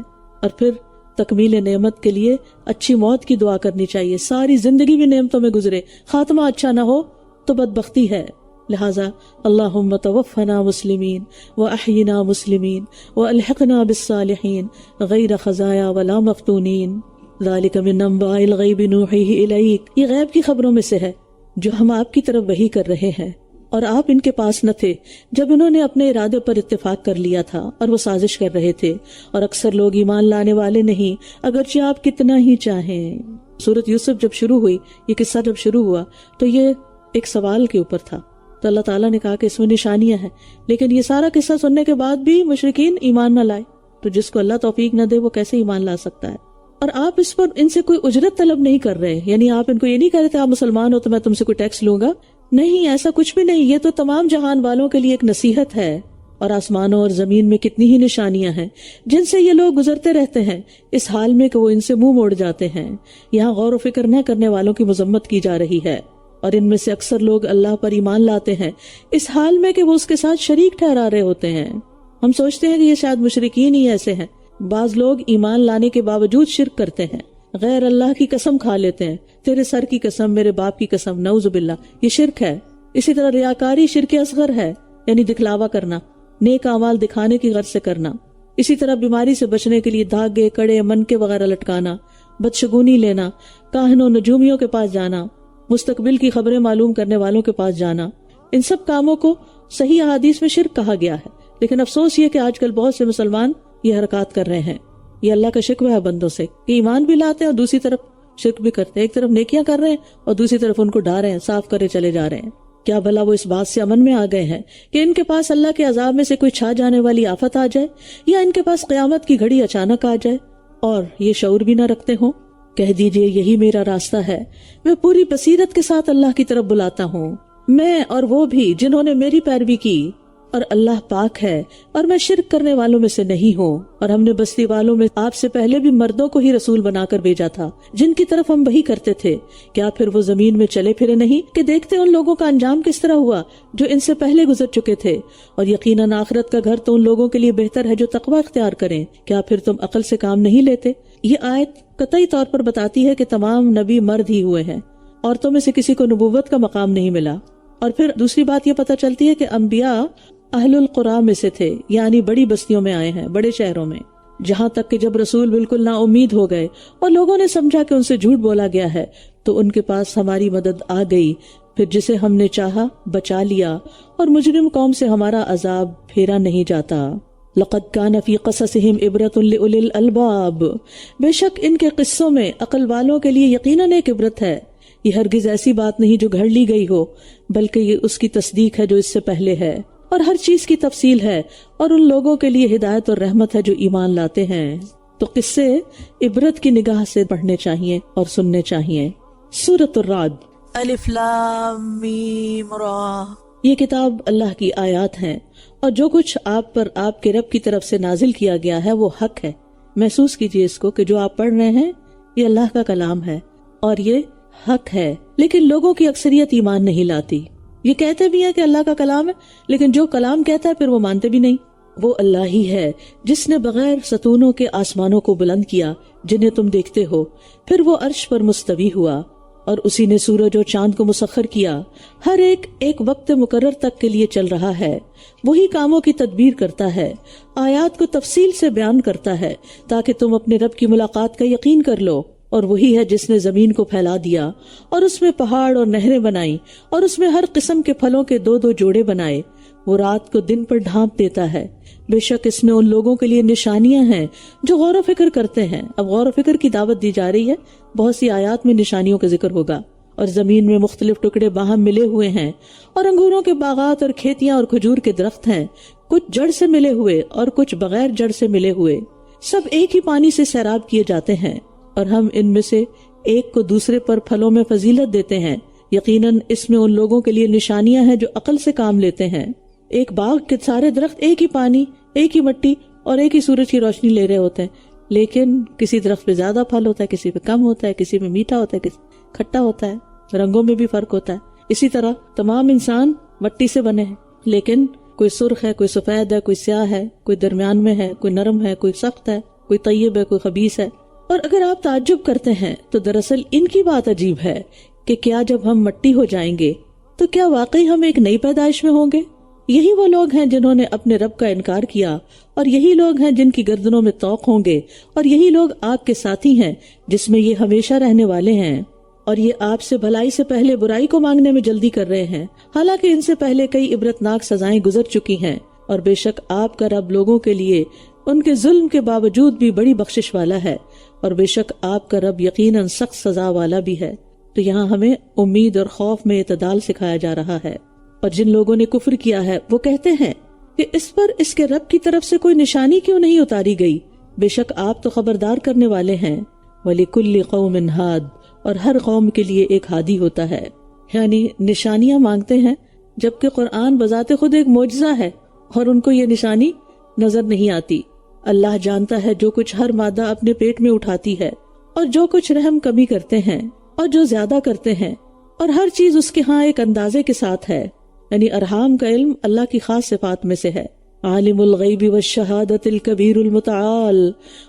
اور پھر تکمیل نعمت کے لیے اچھی موت کی دعا کرنی چاہیے، ساری زندگی بھی نعمتوں میں گزرے، خاتمہ اچھا نہ ہو تو بدبختی ہے۔ لہذا اللہم توفنا مسلمین واحینا مسلمین والحقنا بالصالحین غیر خزایا ولا مفتونین ذالک من انباء الغیب نوحیہ الیک۔ یہ غیب کی خبروں میں سے ہے جو ہم آپ کی طرف وحی کر رہے ہیں، اور آپ ان کے پاس نہ تھے جب انہوں نے اپنے ارادے پر اتفاق کر لیا تھا اور وہ سازش کر رہے تھے، اور اکثر لوگ ایمان لانے والے نہیں اگرچہ آپ کتنا ہی چاہیں۔ سورۃ یوسف جب شروع ہوئی، یہ قصہ جب شروع ہوا تو یہ ایک سوال کے اوپر تھا، تو اللہ تعالیٰ نے کہا کہ اس میں نشانیاں ہیں، لیکن یہ سارا قصہ سننے کے بعد بھی مشرکین ایمان نہ لائے، تو جس کو اللہ توفیق نہ دے وہ کیسے ایمان لا سکتا ہے؟ اور آپ اس پر ان سے کوئی اجرت طلب نہیں کر رہے، یعنی آپ ان کو یہ نہیں کہہ رہے تھے آپ مسلمان ہو تو میں تم سے کوئی ٹیکس لوں گا، نہیں، ایسا کچھ بھی نہیں۔ یہ تو تمام جہان والوں کے لیے ایک نصیحت ہے، اور آسمانوں اور زمین میں کتنی ہی نشانیاں ہیں جن سے یہ لوگ گزرتے رہتے ہیں، اس حال میں کہ وہ ان سے منہ موڑ جاتے ہیں۔ یہاں غور و فکر نہ کرنے والوں کی مذمت کی جا رہی ہے، اور ان میں سے اکثر لوگ اللہ پر ایمان لاتے ہیں اس حال میں کہ وہ اس کے ساتھ شریک ٹھہرا رہے ہوتے ہیں۔ ہم سوچتے ہیں کہ یہ شاید مشرکین ہی ایسے ہیں۔ بعض لوگ ایمان لانے کے باوجود شرک کرتے ہیں، غیر اللہ کی قسم کھا لیتے ہیں، تیرے سر کی قسم، میرے باپ کی قسم، نعوذ باللہ، یہ شرک ہے۔ اسی طرح ریاکاری شرک اصغر ہے، یعنی دکھلاوا کرنا، نیک اعمال دکھانے کی غرض سے کرنا۔ اسی طرح بیماری سے بچنے کے لیے دھاگے، کڑے، منکے وغیرہ لٹکانا، بدشگونی لینا، کاہنوں نجومیوں کے پاس جانا، مستقبل کی خبریں معلوم کرنے والوں کے پاس جانا، ان سب کاموں کو صحیح احادیث میں شرک کہا گیا ہے۔ لیکن افسوس یہ کہ آج کل بہت سے مسلمان یہ حرکات کر رہے ہیں۔ یہ اللہ کا شکوہ ہے بندوں سے کہ ایمان بھی لاتے ہیں اور دوسری طرف شرک بھی کرتے ہیں، ایک طرف نیکیاں کر رہے ہیں اور دوسری طرف ان کو ڈھا رہے ہیں، صاف کرے چلے جا رہے ہیں۔ کیا بھلا وہ اس بات سے امن میں آ گئے ہیں کہ ان کے پاس اللہ کے عذاب میں سے کوئی چھا جانے والی آفت آ جائے، یا ان کے پاس قیامت کی گھڑی اچانک آ جائے اور یہ شعور بھی نہ رکھتے ہوں؟ کہہ دیجئے یہی میرا راستہ ہے، میں پوری بصیرت کے ساتھ اللہ کی طرف بلاتا ہوں، میں اور وہ بھی جنہوں نے میری پیروی کی، اور اللہ پاک ہے اور میں شرک کرنے والوں میں سے نہیں ہوں۔ اور ہم نے بستی والوں میں آپ سے پہلے بھی مردوں کو ہی رسول بنا کر بھیجا تھا جن کی طرف ہم وحی کرتے تھے، کیا پھر وہ زمین میں چلے پھرے نہیں کہ دیکھتے ان لوگوں کا انجام کس طرح ہوا جو ان سے پہلے گزر چکے تھے؟ اور یقیناً آخرت کا گھر تو ان لوگوں کے لیے بہتر ہے جو تقوی اختیار کریں، کیا پھر تم عقل سے کام نہیں لیتے؟ یہ آیت قطعی طور پر بتاتی ہے کہ تمام نبی مرد ہی ہوئے ہیں، عورتوں میں سے کسی کو نبوت کا مقام نہیں ملا۔ اور پھر دوسری بات یہ پتہ چلتی ہے کہ انبیاء اہل القریٰ میں سے تھے، یعنی بڑی بستیوں میں آئے ہیں، بڑے شہروں میں، جہاں تک کہ جب رسول بالکل نا امید ہو گئے اور لوگوں نے سمجھا کہ ان سے جھوٹ بولا گیا ہے تو ان کے پاس ہماری مدد آ گئی، پھر جسے ہم نے چاہا بچا لیا، اور مجرم قوم سے ہمارا عذاب پھیرا نہیں جاتا۔ لقد كان في قصصهم عبرة لأولي الألباب، بے شک ان کے قصوں میں عقل والوں کے لیے یقیناً ایک عبرت ہے۔ یہ ہرگز ایسی بات نہیں جو گھڑ لی گئی ہو، بلکہ یہ اس کی تصدیق ہے جو اس سے پہلے ہے، اور ہر چیز کی تفصیل ہے، اور ان لوگوں کے لیے ہدایت اور رحمت ہے جو ایمان لاتے ہیں۔ تو قصے عبرت کی نگاہ سے پڑھنے چاہیے اور سننے چاہیے۔ سورۃ الرعد، الف لام میم را، یہ کتاب اللہ کی آیات ہیں، اور جو کچھ آپ پر آپ کے رب کی طرف سے نازل کیا گیا ہے وہ حق ہے۔ محسوس کیجئے اس کو کہ جو آپ پڑھ رہے ہیں یہ اللہ کا کلام ہے اور یہ حق ہے، لیکن لوگوں کی اکثریت ایمان نہیں لاتی۔ یہ کہتے بھی ہیں کہ اللہ کا کلام ہے، لیکن جو کلام کہتا ہے پھر وہ مانتے بھی نہیں۔ وہ اللہ ہی ہے جس نے بغیر ستونوں کے آسمانوں کو بلند کیا جنہیں تم دیکھتے ہو، پھر وہ عرش پر مستوی ہوا، اور اسی نے سورج اور چاند کو مسخر کیا، ہر ایک ایک وقت مقرر تک کے لیے چل رہا ہے، وہی کاموں کی تدبیر کرتا ہے، آیات کو تفصیل سے بیان کرتا ہے تاکہ تم اپنے رب کی ملاقات کا یقین کر لو۔ اور وہی ہے جس نے زمین کو پھیلا دیا اور اس میں پہاڑ اور نہریں بنائیں، اور اس میں ہر قسم کے پھلوں کے 2 جوڑے بنائے، وہ رات کو دن پر ڈھانپ دیتا ہے، بے شک اس میں ان لوگوں کے لیے نشانیاں ہیں جو غور و فکر کرتے ہیں۔ اب غور و فکر کی دعوت دی جا رہی ہے، بہت سی آیات میں نشانیوں کا ذکر ہوگا۔ اور زمین میں مختلف ٹکڑے باہم ملے ہوئے ہیں، اور انگوروں کے باغات اور کھیتیاں اور کھجور کے درخت ہیں، کچھ جڑ سے ملے ہوئے اور کچھ بغیر جڑ سے ملے ہوئے، سب ایک ہی پانی سے سیراب کیے جاتے ہیں، اور ہم ان میں سے ایک کو دوسرے پر پھلوں میں فضیلت دیتے ہیں، یقیناً اس میں ان لوگوں کے لیے نشانیاں ہیں جو عقل سے کام لیتے ہیں۔ ایک باغ کے سارے درخت ایک ہی پانی، ایک ہی مٹی اور ایک ہی سورج کی روشنی لے رہے ہوتے ہیں، لیکن کسی درخت پہ زیادہ پھل ہوتا ہے، کسی پہ کم ہوتا ہے، کسی میں میٹھا ہوتا ہے، کسی کھٹا ہوتا ہے، رنگوں میں بھی فرق ہوتا ہے۔ اسی طرح تمام انسان مٹی سے بنے ہیں، لیکن کوئی سرخ ہے، کوئی سفید ہے، کوئی سیاہ ہے، کوئی درمیان میں ہے، کوئی نرم ہے، کوئی سخت ہے، کوئی طیب ہے، کوئی خبیث ہے۔ اور اگر آپ تعجب کرتے ہیں تو دراصل ان کی بات عجیب ہے کہ کیا جب ہم مٹی ہو جائیں گے تو کیا واقعی ہم ایک نئی پیدائش میں ہوں گے؟ یہی وہ لوگ ہیں جنہوں نے اپنے رب کا انکار کیا، اور یہی لوگ ہیں جن کی گردنوں میں طوق ہوں گے، اور یہی لوگ آگ کے ساتھی ہیں جس میں یہ ہمیشہ رہنے والے ہیں، اور یہ آپ سے بھلائی سے پہلے برائی کو مانگنے میں جلدی کر رہے ہیں، حالانکہ ان سے پہلے کئی عبرتناک سزائیں گزر چکی ہیں، اور بے شک آپ کا رب لوگوں کے لیے ان کے ظلم کے باوجود بھی بڑی بخشش والا ہے، اور بے شک آپ کا رب یقیناً سخت سزا والا بھی ہے۔ تو یہاں ہمیں امید اور خوف میں اعتدال سکھایا جا رہا ہے۔ اور جن لوگوں نے کفر کیا ہے وہ کہتے ہیں کہ اس پر اس کے رب کی طرف سے کوئی نشانی کیوں نہیں اتاری گئی؟ بے شک آپ تو خبردار کرنے والے ہیں۔ وَلِكُلِّ قَوْمٍ هَادٍ، اور ہر قوم کے لیے ایک ہادی ہوتا ہے، یعنی نشانیاں مانگتے ہیں، جبکہ قرآن بذات خود ایک معجزہ ہے اور ان کو یہ نشانی نظر نہیں آتی۔ اللہ جانتا ہے جو کچھ ہر مادہ اپنے پیٹ میں اٹھاتی ہے، اور جو کچھ رحم کمی کرتے ہیں اور جو زیادہ کرتے ہیں، اور ہر چیز اس کے ہاں ایک اندازے کے ساتھ ہے، یعنی ارحام کا علم اللہ کی خاص صفات میں سے ہے۔ عالم الغیب والشہادت الکبیر المتعال،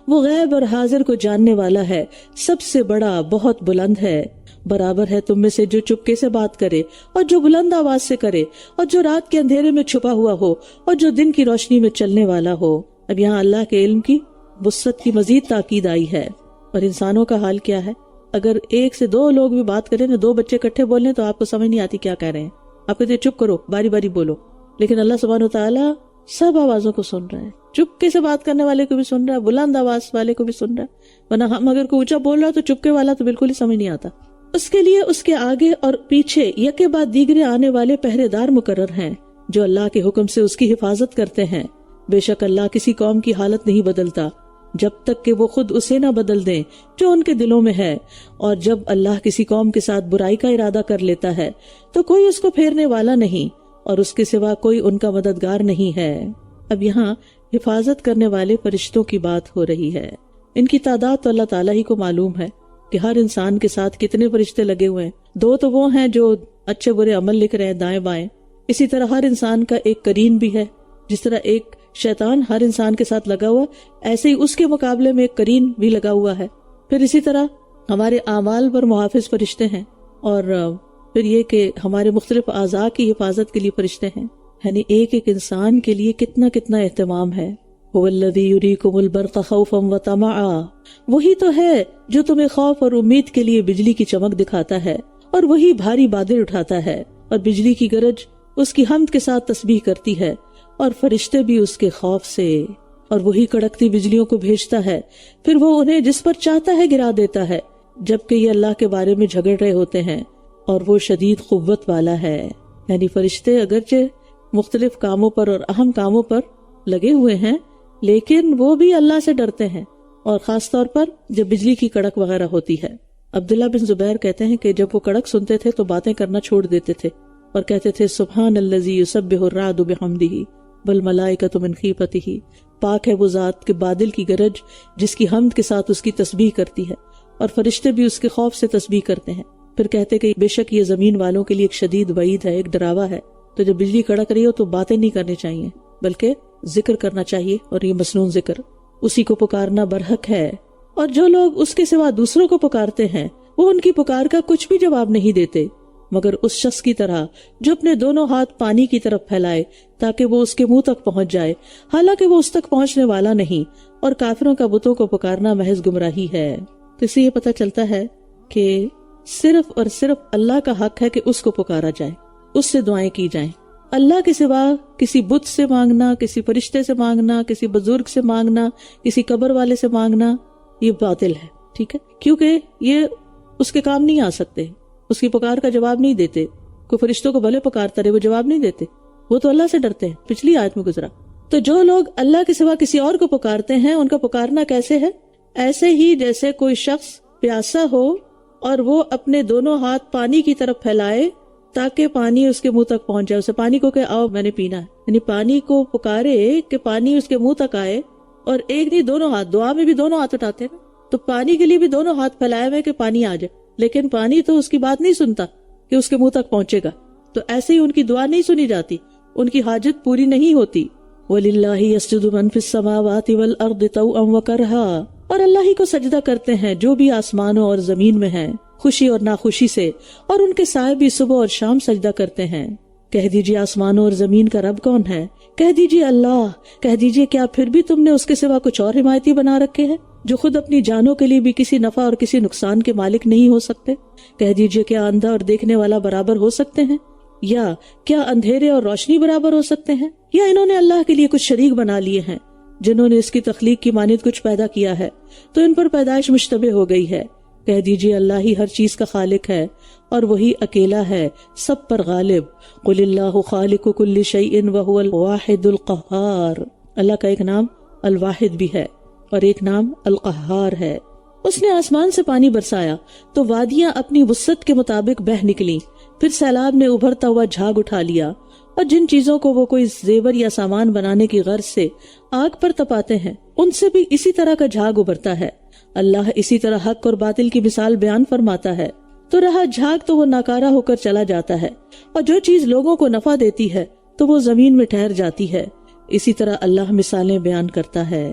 وہ غیب اور حاضر کو جاننے والا ہے، سب سے بڑا، بہت بلند ہے۔ برابر ہے تم میں سے جو چپکے سے بات کرے اور جو بلند آواز سے کرے، اور جو رات کے اندھیرے میں چھپا ہوا ہو اور جو دن کی روشنی میں چلنے والا ہو۔ اب یہاں اللہ کے علم کی وسعت کی مزید تاکید آئی ہے۔ اور انسانوں کا حال کیا ہے؟ اگر ایک سے دو لوگ بھی بات کریں نا، دو بچے اکٹھے بولیں تو آپ کو سمجھ نہیں آتی کیا کہہ رہے ہیں، آپ کہتے ہیں چپ کرو، باری باری بولو، لیکن اللہ سبحانہ وتعالیٰ سب آوازوں کو سن رہا ہے، چپکے سے بات کرنے والے کو بھی سن رہا ہے، بلند آواز والے کو بھی سن رہا ہے، ورنہ ہم اگر کوئی اونچا بول رہا تو چپکے والا تو بالکل ہی سمجھ نہیں آتا۔ اس کے لیے اس کے آگے اور پیچھے یکے بعد دیگرے آنے والے پہرے دار مقرر ہیں جو اللہ کے حکم سے اس کی حفاظت کرتے ہیں۔ بے شک اللہ کسی قوم کی حالت نہیں بدلتا جب تک کہ وہ خود اسے نہ بدل دیں جو ان کے دلوں میں ہے، اور جب اللہ کسی قوم کے ساتھ برائی کا ارادہ کر لیتا ہے تو کوئی اس کو پھیرنے والا نہیں، اور اس کے سوا کوئی ان کا مددگار نہیں ہے۔ اب یہاں حفاظت کرنے والے فرشتوں کی بات ہو رہی ہے۔ ان کی تعداد تو اللہ تعالیٰ ہی کو معلوم ہے کہ ہر انسان کے ساتھ کتنے فرشتے لگے ہوئے ہیں۔ دو تو وہ ہیں جو اچھے برے عمل لکھ رہے ہیں دائیں بائیں، اسی طرح ہر انسان کا ایک قرین بھی ہے، جس طرح ایک شیطان ہر انسان کے ساتھ لگا ہوا، ایسے ہی اس کے مقابلے میں ایک قرین بھی لگا ہوا ہے۔ پھر اسی طرح ہمارے اعمال پر محافظ فرشتے ہیں، اور پھر یہ کہ ہمارے مختلف اعضاء کی حفاظت کے لیے فرشتے ہیں، یعنی ایک ایک انسان کے لیے کتنا کتنا اہتمام ہے۔ هو الذی یریکم البرق خوفا وطمعا، وہی تو ہے جو تمہیں خوف اور امید کے لیے بجلی کی چمک دکھاتا ہے، اور وہی بھاری بادل اٹھاتا ہے، اور بجلی کی گرج اس کی حمد کے ساتھ تسبیح کرتی ہے، اور فرشتے بھی اس کے خوف سے، اور وہی کڑکتی بجلیوں کو بھیجتا ہے، پھر وہ انہیں جس پر چاہتا ہے گرا دیتا ہے، جبکہ یہ اللہ کے بارے میں جھگڑ رہے ہوتے ہیں، اور وہ شدید قوت والا ہے۔ یعنی فرشتے اگرچہ مختلف کاموں پر اور اہم کاموں پر لگے ہوئے ہیں، لیکن وہ بھی اللہ سے ڈرتے ہیں، اور خاص طور پر جب بجلی کی کڑک وغیرہ ہوتی ہے۔ عبداللہ بن زبیر کہتے ہیں کہ جب وہ کڑک سنتے تھے تو باتیں کرنا چھوڑ دیتے تھے اور کہتے تھے سبحان الذی یسبح الرعد بحمدہ والملائکۃ من خیفتہ، پاک ہے وہ ذات کہ بادل کی گرج جس کی حمد کے ساتھ اس کی تسبیح کرتی ہے، اور فرشتے بھی اس کے خوف سے تسبیح کرتے ہیں۔ پھر کہتے کہ بے شک یہ زمین والوں کے لیے ایک شدید وعید ہے، ایک ڈراوا ہے۔ تو جب بجلی کڑک رہی ہو تو باتیں نہیں کرنی چاہیے بلکہ ذکر کرنا چاہیے، اور یہ مسنون ذکر، اسی کو پکارنا برحق ہے۔ اور جو لوگ اس کے سوا دوسروں کو پکارتے ہیں وہ ان کی پکار کا کچھ بھی جواب نہیں دیتے مگر اس شخص کی طرح جو اپنے دونوں ہاتھ پانی کی طرف پھیلائے تاکہ وہ اس کے منہ تک پہنچ جائے، حالانکہ وہ اس تک پہنچنے والا نہیں، اور کافروں کا بتوں کو پکارنا محض گمراہی ہے۔ تو اس سے یہ پتہ چلتا ہے کہ صرف اور صرف اللہ کا حق ہے کہ اس کو پکارا جائے، اس سے دعائیں کی جائیں۔ اللہ کے سوا کسی بت سے مانگنا، کسی فرشتے سے مانگنا، کسی بزرگ سے مانگنا، کسی قبر والے سے مانگنا، یہ باطل ہے، ٹھیک ہے، کیونکہ یہ اس کے کام نہیں آ سکتے، اس کی پکار کا جواب نہیں دیتے. کوئی فرشتوں کو بھلے پکارتا رہے، وہ جواب نہیں دیتے، وہ تو اللہ سے ڈرتے ہیں. پچھلی آیت میں گزرا. تو جو لوگ اللہ کے سوا کسی اور کو پکارتے ہیں، ان کا پکارنا کیسے ہے؟ ایسے ہی جیسے کوئی شخص پیاسا ہو اور وہ اپنے دونوں ہاتھ پانی کی طرف پھیلائے تاکہ پانی اس کے منہ تک پہنچ جائے. اسے پانی کو کہ آؤ میں نے پینا ہے، یعنی پانی کو پکارے کہ پانی اس کے منہ تک آئے. اور ایک نہیں، دونوں ہاتھ، دعا میں بھی دونوں ہاتھ اٹھاتے ہیں، تو پانی کے لیے بھی دونوں ہاتھ پھیلائے ہوئے کہ پانی آ جائے. لیکن پانی تو اس کی بات نہیں سنتا کہ اس کے منہ تک پہنچے گا. تو ایسے ہی ان کی دعا نہیں سنی جاتی، ان کی حاجت پوری نہیں ہوتی. وَلِلَّهِ يَسْجُدُ مَن فِي السَّمَاوَاتِ وَالْأَرْضِ طَوْعًا وَكَرْهًا، اور اللہ ہی کو سجدہ کرتے ہیں جو بھی آسمانوں اور زمین میں ہیں، خوشی اور ناخوشی سے، اور ان کے سائے بھی صبح اور شام سجدہ کرتے ہیں. کہہ دیجئے آسمانوں اور زمین کا رب کون ہے؟ کہہ دیجئے اللہ. کہہ دیجئے کیا پھر بھی تم نے اس کے سوا کچھ اور حمایتی بنا رکھے ہیں جو خود اپنی جانوں کے لیے بھی کسی نفع اور کسی نقصان کے مالک نہیں ہو سکتے؟ کہہ دیجئے کیا اندھا اور دیکھنے والا برابر ہو سکتے ہیں؟ یا کیا اندھیرے اور روشنی برابر ہو سکتے ہیں؟ یا انہوں نے اللہ کے لیے کچھ شریک بنا لیے ہیں جنہوں نے اس کی تخلیق کی مانند کچھ پیدا کیا ہے تو ان پر پیدائش مشتبہ ہو گئی ہے. کہہ دیجئے اللہ ہی ہر چیز کا خالق ہے اور وہی اکیلا ہے سب پر غالب. قل اللہ خالق کل شیء وہو الواحد القہار. اللہ کا ایک نام الواحد بھی ہے اور ایک نام القہار ہے. اس نے آسمان سے پانی برسایا تو وادیاں اپنی وسعت کے مطابق بہہ نکلی. پھر سیلاب نے ابھرتا ہوا جھاگ اٹھا لیا، اور جن چیزوں کو وہ کوئی زیور یا سامان بنانے کی غرض سے آگ پر تپاتے ہیں ان سے بھی اسی طرح کا جھاگ ابھرتا ہے. اللہ اسی طرح حق اور باطل کی مثال بیان فرماتا ہے. تو رہا جھاگ تو وہ ناکارہ ہو کر چلا جاتا ہے، اور جو چیز لوگوں کو نفع دیتی ہے تو وہ زمین میں ٹھہر جاتی ہے. اسی طرح اللہ مثالیں بیان کرتا ہے.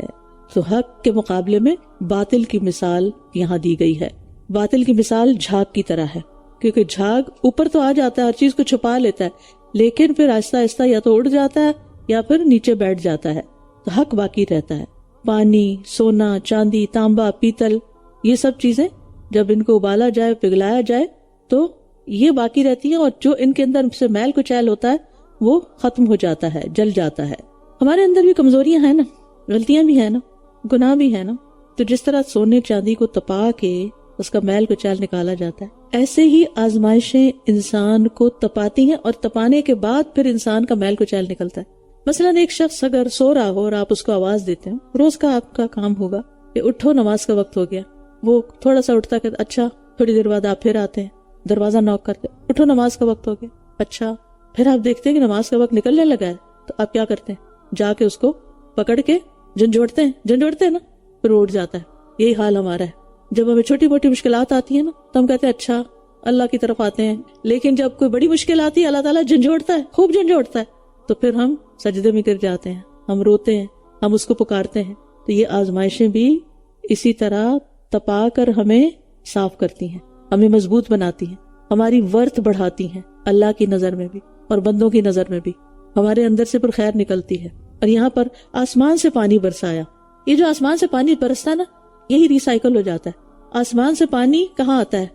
تو حق کے مقابلے میں باطل کی مثال یہاں دی گئی ہے. باطل کی مثال جھاگ کی طرح ہے، کیونکہ جھاگ اوپر تو آ جاتا ہے، ہر چیز کو چھپا لیتا ہے، لیکن پھر آہستہ آہستہ یا تو اڑ جاتا ہے یا پھر نیچے بیٹھ جاتا ہے. تو حق باقی رہتا ہے. پانی، سونا، چاندی، تانبا، پیتل، یہ سب چیزیں جب ان کو ابالا جائے، پگھلایا جائے تو یہ باقی رہتی ہیں، اور جو ان کے اندر سے میل کچیل ہوتا ہے وہ ختم ہو جاتا ہے، جل جاتا ہے. ہمارے اندر بھی کمزوریاں ہیں نا، غلطیاں بھی ہیں نا، گناہ بھی ہے نا. تو جس طرح سونے چاندی کو تپا کے اس کا میل کچیل نکالا جاتا ہے، ایسے ہی آزمائشیں انسان کو تپاتی ہیں، اور تپانے کے بعد پھر انسان کا میل کچیل نکلتا ہے. مثلا ایک شخص اگر سو رہا ہو اور آپ اس کو آواز دیتے ہیں، روز کا آپ کا کام ہوگا کہ اٹھو نماز کا وقت ہو گیا. وہ تھوڑا سا اٹھتا کہ اچھا، تھوڑی دیر بعد آپ پھر آتے ہیں، دروازہ نوک کرتے، اٹھو نماز کا وقت ہو گیا. اچھا، پھر آپ دیکھتے ہیں کہ نماز کا وقت نکلنے لگا ہے، تو آپ کیا کرتے ہیں؟ جا کے اس کو پکڑ کے جھنجھوڑتے ہیں نا، پھر اٹھ جاتا ہے. یہی حال ہمارا ہے. جب ہمیں چھوٹی موٹی مشکلات آتی ہیں نا تو ہم کہتے ہیں اچھا اللہ کی طرف آتے ہیں، لیکن جب کوئی بڑی مشکل آتی ہے اللہ تعالیٰ جھنجھوڑتا ہے، خوب جھنجھوڑتا ہے، تو پھر ہم سجدے میں گر جاتے ہیں، ہم روتے ہیں، ہم اس کو پکارتے ہیں. تو یہ آزمائشیں بھی اسی طرح تپا کر ہمیں صاف کرتی ہیں، ہمیں مضبوط بناتی ہیں، ہماری ورث بڑھاتی ہیں اللہ کی نظر میں بھی اور بندوں کی نظر میں بھی. ہمارے اندر سے پھر خیر نکلتی ہے. اور یہاں پر آسمان سے پانی برسایا، یہ جو آسمان سے پانی برستا نا، یہی ریسائیکل ہو جاتا ہے. آسمان سے پانی کہاں آتا ہے؟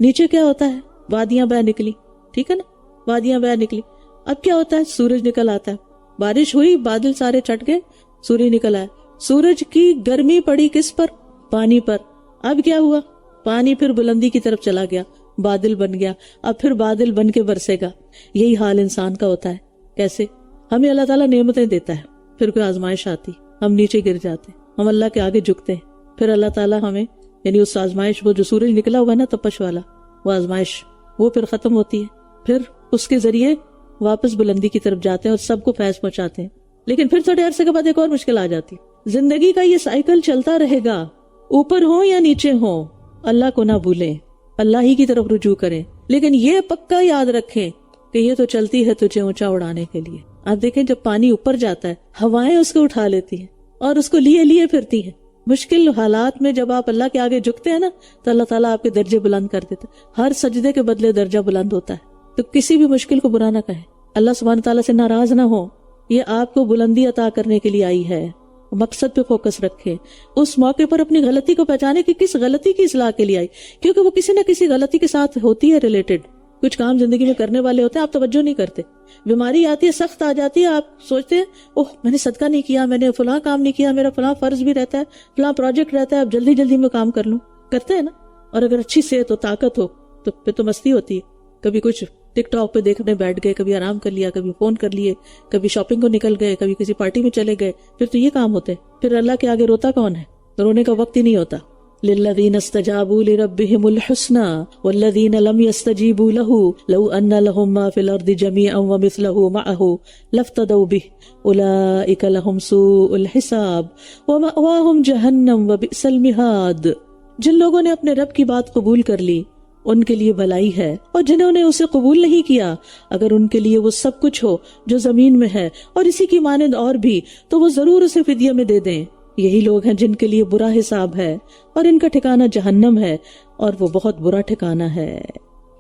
نیچے کیا ہوتا ہے؟ وادیاں بہ نکلی، ٹھیک ہے نا، وادیاں بہ نکلی. اب کیا ہوتا ہے؟ سورج نکل آتا ہے. بارش ہوئی، بادل سارے چھٹ گئے، سورج نکل آیا. سورج کی گرمی پڑی کس پر؟ پانی پر. اب کیا ہوا؟ پانی پھر بلندی کی طرف چلا گیا، بادل بن گیا. اب پھر بادل بن کے برسے گا. یہی حال انسان کا ہوتا ہے. کیسے؟ ہمیں اللہ تعالیٰ نعمتیں دیتا ہے، پھر کوئی آزمائش آتی، ہم نیچے گر جاتے، ہم اللہ کے آگے جھکتے ہیں. پھر اللہ تعالیٰ ہمیں، یعنی اس آزمائش، وہ جو سورج نکلا ہوا ہے نا تپش والا، وہ آزمائش وہ پھر ختم ہوتی ہے. پھر اس کے ذریعے واپس بلندی کی طرف جاتے ہیں اور سب کو فیض پہنچاتے ہیں. لیکن پھر تھوڑے عرصے کے بعد ایک اور مشکل آ جاتی. زندگی کا یہ سائیکل چلتا رہے گا، اوپر ہوں یا نیچے ہوں، اللہ کو نہ بھولیں، اللہ ہی کی طرف رجوع کریں. لیکن یہ پکا یاد رکھیں کہ یہ تو چلتی ہے تجھے اونچا اڑانے کے لیے. آپ دیکھیں جب پانی اوپر جاتا ہے، ہوائیں اس کو اٹھا لیتی ہیں اور اس کو لیے پھرتی ہیں. مشکل حالات میں جب آپ اللہ کے آگے جھکتے ہیں نا تو اللہ تعالیٰ آپ کے درجے بلند کر دیتا ہے. ہر سجدے کے بدلے درجہ بلند ہوتا ہے. تو کسی بھی مشکل کو برا نہ کہیں، اللہ سبحانہ تعالیٰ سے ناراض نہ ہو. یہ آپ کو بلندی عطا کرنے کے لیے آئی ہے. مقصد پہ فوکس رکھے. اس موقع پر اپنی غلطی کو پہچانے کہ کس غلطی کی اصلاح کے لیے آئی، کیونکہ وہ کسی نہ کسی غلطی کے ساتھ ہوتی ہے ریلیٹڈ. کچھ کام زندگی میں کرنے والے ہوتے ہیں، آپ توجہ نہیں کرتے. بیماری آتی ہے، سخت آ جاتی ہے، آپ سوچتے ہیں اوہ میں نے صدقہ نہیں کیا، میں نے فلاں کام نہیں کیا، میرا فلاں فرض بھی رہتا ہے، فلاں پروجیکٹ رہتا ہے، اب جلدی میں کام کر لوں. کرتے ہیں نا. اور اگر اچھی صحت ہو، طاقت ہو، تو پھر تو مستی ہوتی ہے. کبھی کچھ ٹک ٹاک پہ دیکھنے بیٹھ گئے, کبھی آرام کر لیا, کبھی فون کر لیے, کبھی شاپنگ کو نکل گئے, کبھی کسی پارٹی میں چلے گئے. پھر تو یہ کام ہوتے, پھر اللہ کے آگے روتا کون ہے؟ رونے کا وقت ہی نہیں ہوتا. للذین استجابوا لربهم الحسنى والذین لم يستجیبوا له لو ان لهم ما في الارض جميعا ومثله معه لافتدوا به اولئک لهم سوء الحساب ومأواهم جہنم وبئس المہاد. جن لوگوں نے اپنے رب کی بات قبول کر لی ان کے لیے بھلائی ہے, اور جنہوں نے اسے قبول نہیں کیا اگر ان کے لیے وہ سب کچھ ہو جو زمین میں ہے اور اسی کی مانند اور بھی تو وہ ضرور اسے فدیہ میں دے دیں. یہی لوگ ہیں جن کے لیے برا حساب ہے اور ان کا ٹھکانہ جہنم ہے اور وہ بہت برا ٹھکانہ ہے.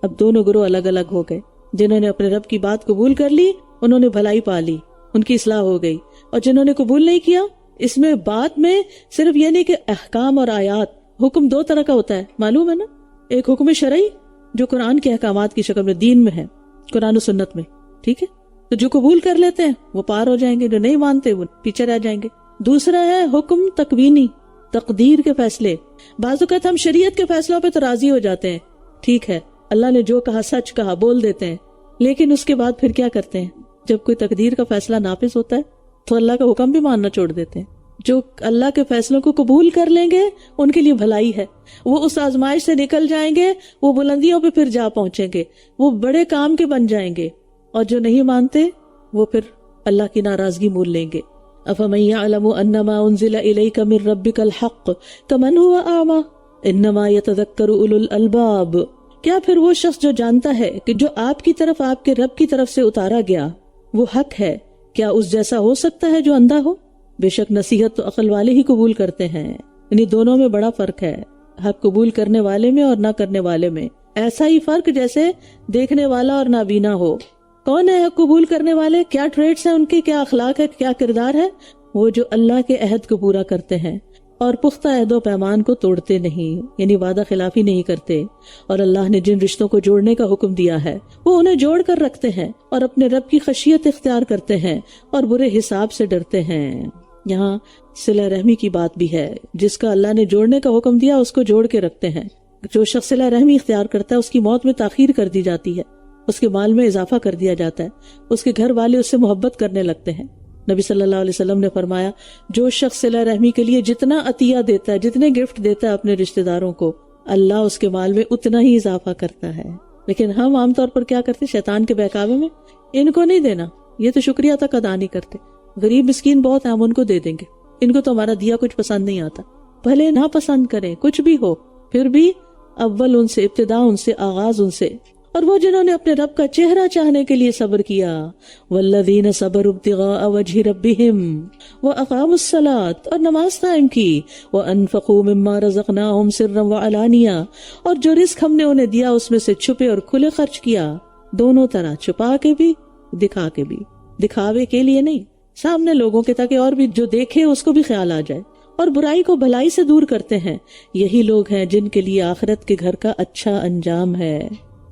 اب دونوں گروہ الگ الگ ہو گئے. جنہوں نے اپنے رب کی بات قبول کر لی انہوں نے بھلائی پا لی, ان کی اصلاح ہو گئی, اور جنہوں نے قبول نہیں کیا, اس میں بات میں صرف یہ نہیں کہ احکام اور آیات, حکم دو طرح کا ہوتا ہے, معلوم ہے نا. ایک حکم شرعی جو قرآن کے احکامات کی شکل میں دین میں ہے, قرآن و سنت میں, ٹھیک ہے, تو جو قبول کر لیتے ہیں وہ پار ہو جائیں گے, جو نہیں مانتے وہ پیچھے رہ جائیں گے. دوسرا ہے حکم تکوینی, تقدیر کے فیصلے. بعض اوقات ہم شریعت کے فیصلوں پہ تو راضی ہو جاتے ہیں, ٹھیک ہے, اللہ نے جو کہا سچ کہا بول دیتے ہیں, لیکن اس کے بعد پھر کیا کرتے ہیں؟ جب کوئی تقدیر کا فیصلہ نافذ ہوتا ہے تو اللہ کا حکم بھی ماننا چھوڑ دیتے ہیں. جو اللہ کے فیصلوں کو قبول کر لیں گے ان کے لیے بھلائی ہے, وہ اس آزمائش سے نکل جائیں گے, وہ بلندیوں پہ پھر جا پہنچیں گے, وہ بڑے کام کے بن جائیں گے. اور جو نہیں مانتے وہ پھر اللہ کی ناراضگی مول لیں گے. افمن یعلم انما انزل الیک من ربک الحق کمن هو اعمی انما یتذکر اولو الالباب. کیا پھر وہ شخص جو جانتا ہے کہ جو آپ کی طرف آپ کے رب کی طرف سے اتارا گیا وہ حق ہے, کیا اس جیسا ہو سکتا ہے جو اندھا ہو؟ بے شک نصیحت تو عقل والے ہی قبول کرتے ہیں. یعنی دونوں میں بڑا فرق ہے, حق قبول کرنے والے میں اور نہ کرنے والے میں. ایسا ہی فرق جیسے دیکھنے والا اور نابینا ہو. کون ہے حق قبول کرنے والے؟ کیا ٹریٹس ہیں ان کے, کیا اخلاق ہے, کیا کردار ہے؟ وہ جو اللہ کے عہد کو پورا کرتے ہیں اور پختہ عہد و پیمان کو توڑتے نہیں, یعنی وعدہ خلافی نہیں کرتے, اور اللہ نے جن رشتوں کو جوڑنے کا حکم دیا ہے وہ انہیں جوڑ کر رکھتے ہیں اور اپنے رب کی خشیت اختیار کرتے ہیں اور برے حساب سے ڈرتے ہیں. یہاں صلہ رحمی کی بات بھی ہے. جس کا اللہ نے جوڑنے کا حکم دیا اس کو جوڑ کے رکھتے ہیں. جو شخص صلہ رحمی اختیار کرتا ہے اس کی موت میں تاخیر کر دی جاتی ہے, اس کے مال میں اضافہ کر دیا جاتا ہے, اس کے گھر والے اس سے محبت کرنے لگتے ہیں. نبی صلی اللہ علیہ وسلم نے فرمایا جو شخص صلہ رحمی کے لیے جتنا عطیہ دیتا ہے, جتنے گفٹ دیتا ہے اپنے رشتہ داروں کو, اللہ اس کے مال میں اتنا ہی اضافہ کرتا ہے. لیکن ہم عام طور پر کیا کرتے, شیطان کے بہکاوے میں ان کو نہیں دینا, یہ تو شکریہ تک ادا نہیں کرتے, غریب مسکین بہت ہیں ہم ان کو دے دیں گے, ان کو تو ہمارا دیا کچھ پسند نہیں آتا. بھلے نہ پسند کریں کچھ بھی ہو, پھر بھی اول ان سے, ابتدا ان سے, آغاز ان سے. اور وہ جنہوں نے اپنے رب کا چہرہ چاہنے کے لیے صبر کیا, والذین صبروا ابتغاء وجہ ربہم واقاموا الصلاۃ, اور نماز قائم کی, وانفقوا مما رزقناہم سرا وعلانیہ, اور جو رزق ہم نے انہیں دیا اس میں سے چھپے اور کھلے خرچ کیا, دونوں طرح, چھپا کے بھی دکھا کے بھی. دکھاوے کے لیے نہیں, سامنے لوگوں کے, تاکہ اور بھی جو دیکھے اس کو بھی خیال آ جائے, اور برائی کو بھلائی سے دور کرتے ہیں. یہی لوگ ہیں جن کے لیے آخرت کے گھر کا اچھا انجام ہے.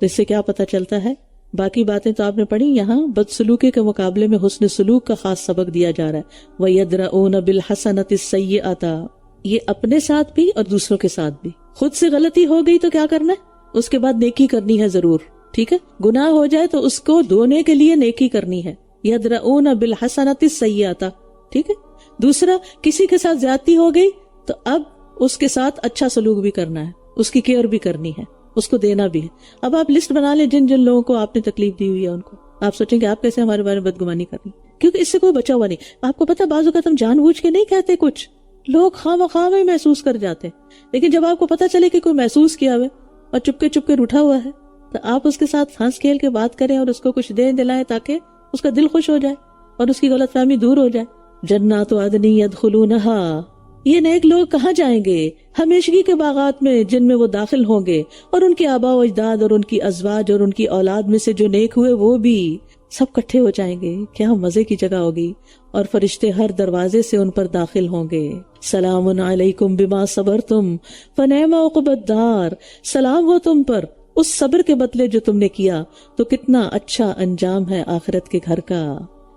تو اس سے کیا پتہ چلتا ہے؟ باقی باتیں تو آپ نے پڑھی, یہاں بدسلوکی کے مقابلے میں حسن سلوک کا خاص سبق دیا جا رہا ہے. وَيَدْرَؤُونَ بِالْحَسَنَةِ السَّيِّئَةَ, یہ اپنے ساتھ بھی اور دوسروں کے ساتھ بھی. خود سے غلطی ہو گئی تو کیا کرنا ہے, اس کے بعد نیکی کرنی ہے ضرور, ٹھیک ہے. گناہ ہو جائے تو اس کو دھونے کے لیے نیکی کرنی ہے. يَدْرَؤُونَ بِالْحَسَنَةِ السَّيِّئَةَ, ٹھیک ہے. دوسرا, کسی کے ساتھ زیادتی ہو گئی تو اب اس کے ساتھ اچھا سلوک بھی کرنا ہے, اس کی کیئر بھی کرنی ہے, اس کو دینا بھی ہے. اب آپ لسٹ بنا لیں جن جن لوگوں کو آپ نے تکلیف دی ہوئی ہے, ان کو آپ سوچیں کہ آپ کیسے ہمارے بارے میں بدگمانی کرنی, کیونکہ اس سے کوئی بچا ہوا نہیں. آپ کو پتا بعض اوقات ہم جان بوجھ کے نہیں کہتے, کچھ لوگ خواہ میں محسوس کر جاتے ہیں, لیکن جب آپ کو پتا چلے کہ کوئی محسوس کیا ہوا اور چپکے چپکے روٹھا ہوا ہے تو آپ اس کے ساتھ ہنس کھیل کے بات کریں اور اس کو کچھ دے دلائیں تاکہ اس کا دل خوش ہو جائے اور اس کی غلط فہمی دور ہو جائے. جنات عدن یدخلونہا, یہ نیک لوگ کہاں جائیں گے؟ ہمیشگی کے باغات میں جن میں وہ داخل ہوں گے, اور ان کے آبا و اجداد اور ان کی ازواج اور ان کی اولاد میں سے جو نیک ہوئے وہ بھی سب کٹھے ہو جائیں گے. کیا مزے کی جگہ ہوگی, اور فرشتے ہر دروازے سے ان پر داخل ہوں گے. سلام علیکم بما صبرتم فنعم عقبی الدار, سلام ہو تم پر اس صبر کے بدلے جو تم نے کیا, تو کتنا اچھا انجام ہے آخرت کے گھر کا.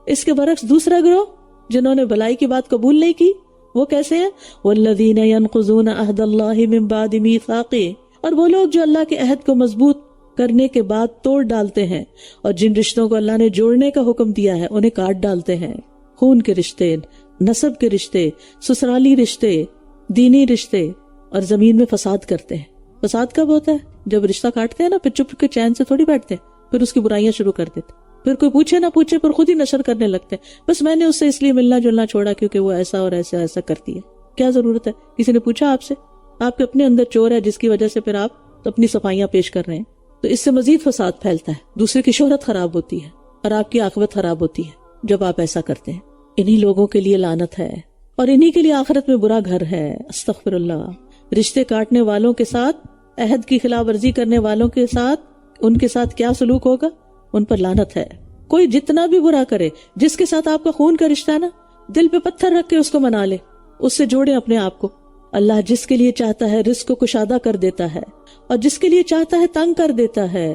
اس کے برعکس دوسرا گروہ جنہوں نے بھلائی کی بات قبول نہیں کی, وہ کیسے ہیں؟ والذین ینقضون عہد اللہ من بعد میثاقہ, اور وہ لوگ جو اللہ کے عہد کو مضبوط کرنے کے بعد توڑ ڈالتے ہیں، اور جن رشتوں کو اللہ نے جوڑنے کا حکم دیا ہے انہیں کاٹ ڈالتے ہیں۔ خون کے رشتے، نسب کے رشتے، سسرالی رشتے، دینی رشتے، اور زمین میں فساد کرتے ہیں۔ فساد کب ہوتا ہے؟ جب رشتہ کاٹتے ہیں نا، پھر چپ کے چین سے تھوڑی بیٹھتے ہیں، پھر اس کی برائیاں شروع کر دیتے، پھر کوئی پوچھے نہ پوچھے پر خود ہی نشر کرنے لگتے ہیں، بس میں نے اس سے اس لیے ملنا جلنا چھوڑا کیونکہ وہ ایسا اور ایسا ایسا کرتی ہے۔ کیا ضرورت ہے؟ کسی نے پوچھا آپ سے؟ آپ کے اپنے اندر چور ہے جس کی وجہ سے پھر آپ اپنی صفائیاں پیش کر رہے ہیں، تو اس سے مزید فساد پھیلتا ہے، دوسرے کی شہرت خراب ہوتی ہے اور آپ کی عاقبت خراب ہوتی ہے جب آپ ایسا کرتے ہیں۔ انہی لوگوں کے لیے لعنت ہے اور انہی کے لیے آخرت میں برا گھر ہے۔ استغفر اللہ۔ رشتے کاٹنے والوں کے ساتھ، عہد کی خلاف ورزی کرنے والوں کے ساتھ، ان کے ساتھ کیا سلوک ہوگا؟ ان پر لعنت ہے۔ کوئی جتنا بھی برا کرے، جس کے ساتھ آپ کا خون کا رشتہ ہے نا، دل پہ پتھر رکھ کے اس کو منا لے، اس سے جوڑے اپنے آپ کو۔ اللہ جس کے لیے چاہتا ہے رزق کو کشادہ کر دیتا ہے اور جس کے لیے چاہتا ہے تنگ کر دیتا ہے،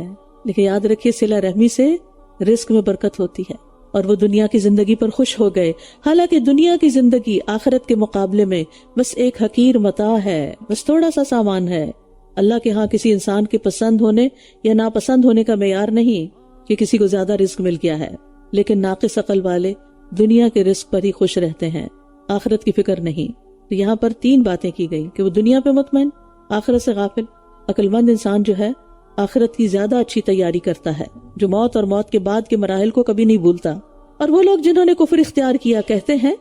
لیکن یاد رکھیے صلہ رحمی سے رزق میں برکت ہوتی ہے اور وہ دنیا کی زندگی پر خوش ہو گئے، حالانکہ دنیا کی زندگی آخرت کے مقابلے میں بس ایک حقیر متاع ہے، بس تھوڑا سا سامان ہے۔ اللہ کے ہاں کسی انسان کے پسند ہونے یا ناپسند ہونے کا معیار نہیں کہ کسی کو زیادہ رزق مل گیا ہے، لیکن ناقص عقل والے دنیا کے رزق پر ہی خوش رہتے ہیں، آخرت کی فکر نہیں۔ تو یہاں پر 3 باتیں کی گئی کہ وہ دنیا پہ مطمئن، آخرت سے غافل۔ عقل مند انسان جو ہے آخرت کی زیادہ اچھی تیاری کرتا ہے، جو موت اور موت کے بعد کے مراحل کو کبھی نہیں بھولتا۔ اور وہ لوگ جنہوں نے کفر اختیار کیا کہتے ہیں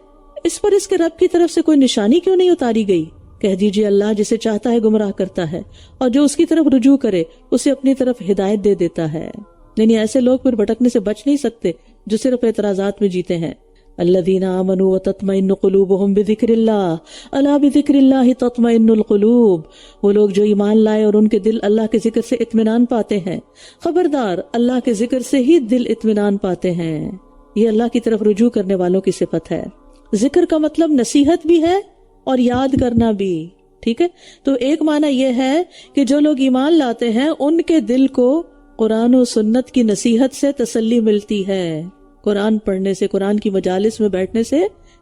اس پر اس کے رب کی طرف سے کوئی نشانی کیوں نہیں اتاری گئی؟ کہہ دیجئے اللہ جسے چاہتا ہے گمراہ کرتا ہے اور جو اس کی طرف رجوع کرے اسے اپنی طرف ہدایت دے دیتا ہے۔ یعنی ایسے لوگ پھر بھٹکنے سے بچ نہیں سکتے جو صرف اعتراضات میں جیتے ہیں۔ الذین آمنوا وتطمئن قلوبهم بذکر اللہ الا بذکر اللہ تطمئن القلوب، وہ لوگ جو ایمان لائے اور ان کے دل اللہ کے ذکر سے اطمینان پاتے ہیں۔ خبردار، اللہ کے ذکر سے ہی دل اطمینان پاتے ہیں۔ یہ اللہ کی طرف رجوع کرنے والوں کی صفت ہے۔ ذکر کا مطلب نصیحت بھی ہے اور یاد کرنا بھی، ٹھیک ہے؟ تو ایک معنی یہ ہے کہ جو لوگ ایمان لاتے ہیں ان کے دل کو قرآن و سنت کی نصیحت سے تسلی ملتی ہے، قرآن پڑھنے سے، قرآن کی مجالس میں بیٹھنے سے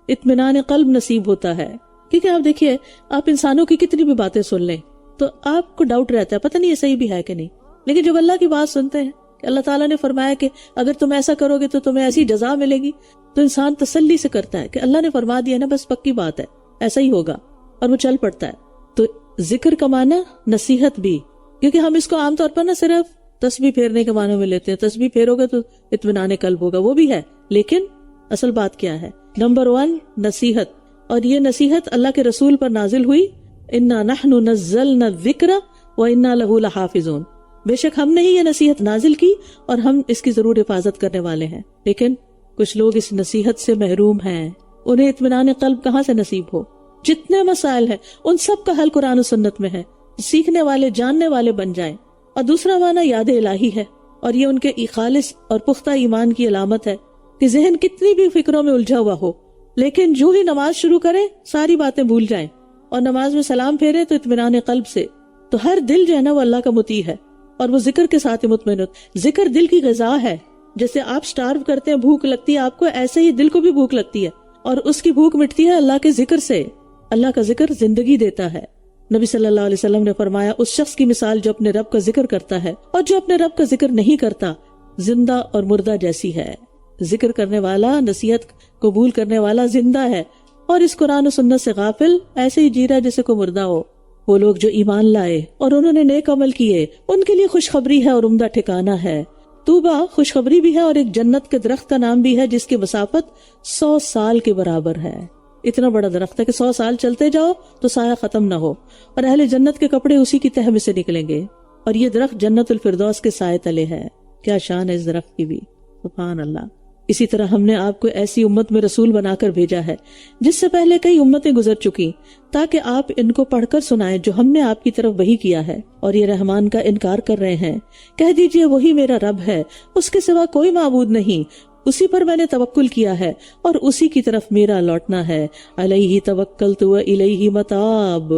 اطمینان قلب نصیب ہوتا ہے۔ کیونکہ آپ دیکھیے، آپ انسانوں کی کتنی بھی باتیں سن لیں تو آپ کو ڈاؤٹ رہتا ہے، پتہ نہیں یہ صحیح بھی ہے کہ نہیں، لیکن جب اللہ کی بات سنتے ہیں کہ اللہ تعالیٰ نے فرمایا کہ اگر تم ایسا کرو گے تو تمہیں ایسی جزا ملے گی، تو انسان تسلی سے کرتا ہے کہ اللہ نے فرما دیا نا، بس پکی بات ہے، ایسا ہی ہوگا، اور وہ چل پڑتا ہے۔ تو ذکر کا معنی نصیحت بھی، کیونکہ ہم اس کو عام طور پر نہ صرف تسبیح پھیرنے کے معنی میں لیتے ہیں، تسبیح پھیرو گے تو اطمینان قلب ہوگا، وہ بھی ہے، لیکن اصل بات کیا ہے؟ نمبر 1 نصیحت، اور یہ نصیحت اللہ کے رسول پر نازل ہوئی، انا نحن نزلنا الذکر وانا لہ لحافظون، بے شک ہم نے ہی یہ نصیحت نازل کی اور ہم اس کی ضرور حفاظت کرنے والے ہیں۔ لیکن کچھ لوگ اس نصیحت سے محروم ہیں، انہیں اطمینان قلب کہاں سے نصیب ہو؟ جتنے مسائل ہیں ان سب کا حل قرآن و سنت میں ہے، سیکھنے والے جاننے والے بن جائیں۔ اور دوسرا معنی یاد الہی ہے، اور یہ ان کے خالص اور پختہ ایمان کی علامت ہے کہ ذہن کتنی بھی فکروں میں الجھا ہوا ہو، لیکن جو ہی نماز شروع کریں ساری باتیں بھول جائیں اور نماز میں سلام پھیرے تو اطمینان قلب سے۔ تو ہر دل جو ہے نا وہ اللہ کا مطیع ہے اور وہ ذکر کے ساتھ مطمئن ہوتا۔ ذکر دل کی غذا ہے، جیسے آپ سٹارو کرتے ہیں، بھوک لگتی ہے آپ کو، ایسے ہی دل کو بھی بھوک لگتی ہے اور اس کی بھوک مٹتی ہے اللہ کے ذکر سے۔ اللہ کا ذکر زندگی دیتا ہے۔ نبی صلی اللہ علیہ وسلم نے فرمایا، اس شخص کی مثال جو اپنے رب کا ذکر کرتا ہے اور جو اپنے رب کا ذکر نہیں کرتا، زندہ اور مردہ جیسی ہے۔ ذکر کرنے والا، نصیحت قبول کرنے والا زندہ ہے، اور اس قرآن و سنت سے غافل ایسے ہی جی رہا جیسے کوئی مردہ ہو۔ وہ لوگ جو ایمان لائے اور انہوں نے نیک عمل کیے، ان کے لیے خوشخبری ہے اور عمدہ ٹھکانہ ہے۔ توبہ خوشخبری بھی ہے اور ایک جنت کے درخت کا نام بھی ہے جس کی مسافت 100 سال کے برابر ہے۔ اتنا بڑا درخت ہے کہ 100 سال چلتے جاؤ تو سایہ ختم نہ ہو، اور اہل جنت کے کپڑے اسی کی تہ میں سے نکلیں گے، اور یہ درخت جنت الفردوس کے سائے تلے ہے۔ کیا شان ہے اس درخت کی بھی، سبحان اللہ۔ اسی طرح ہم نے آپ کو ایسی امت میں رسول بنا کر بھیجا ہے جس سے پہلے کئی امتیں گزر چکی، تاکہ آپ ان کو پڑھ کر سنائیں جو ہم نے آپ کی طرف وحی کیا ہے، اور یہ رحمان کا انکار کر رہے ہیں۔ کہہ دیجئے وہی میرا رب ہے، اس کے سوا کوئی معبود نہیں، اسی پر میں نے توکل کیا ہے اور اسی کی طرف میرا لوٹنا ہے۔ علیہ توکلت و الیہ متاب۔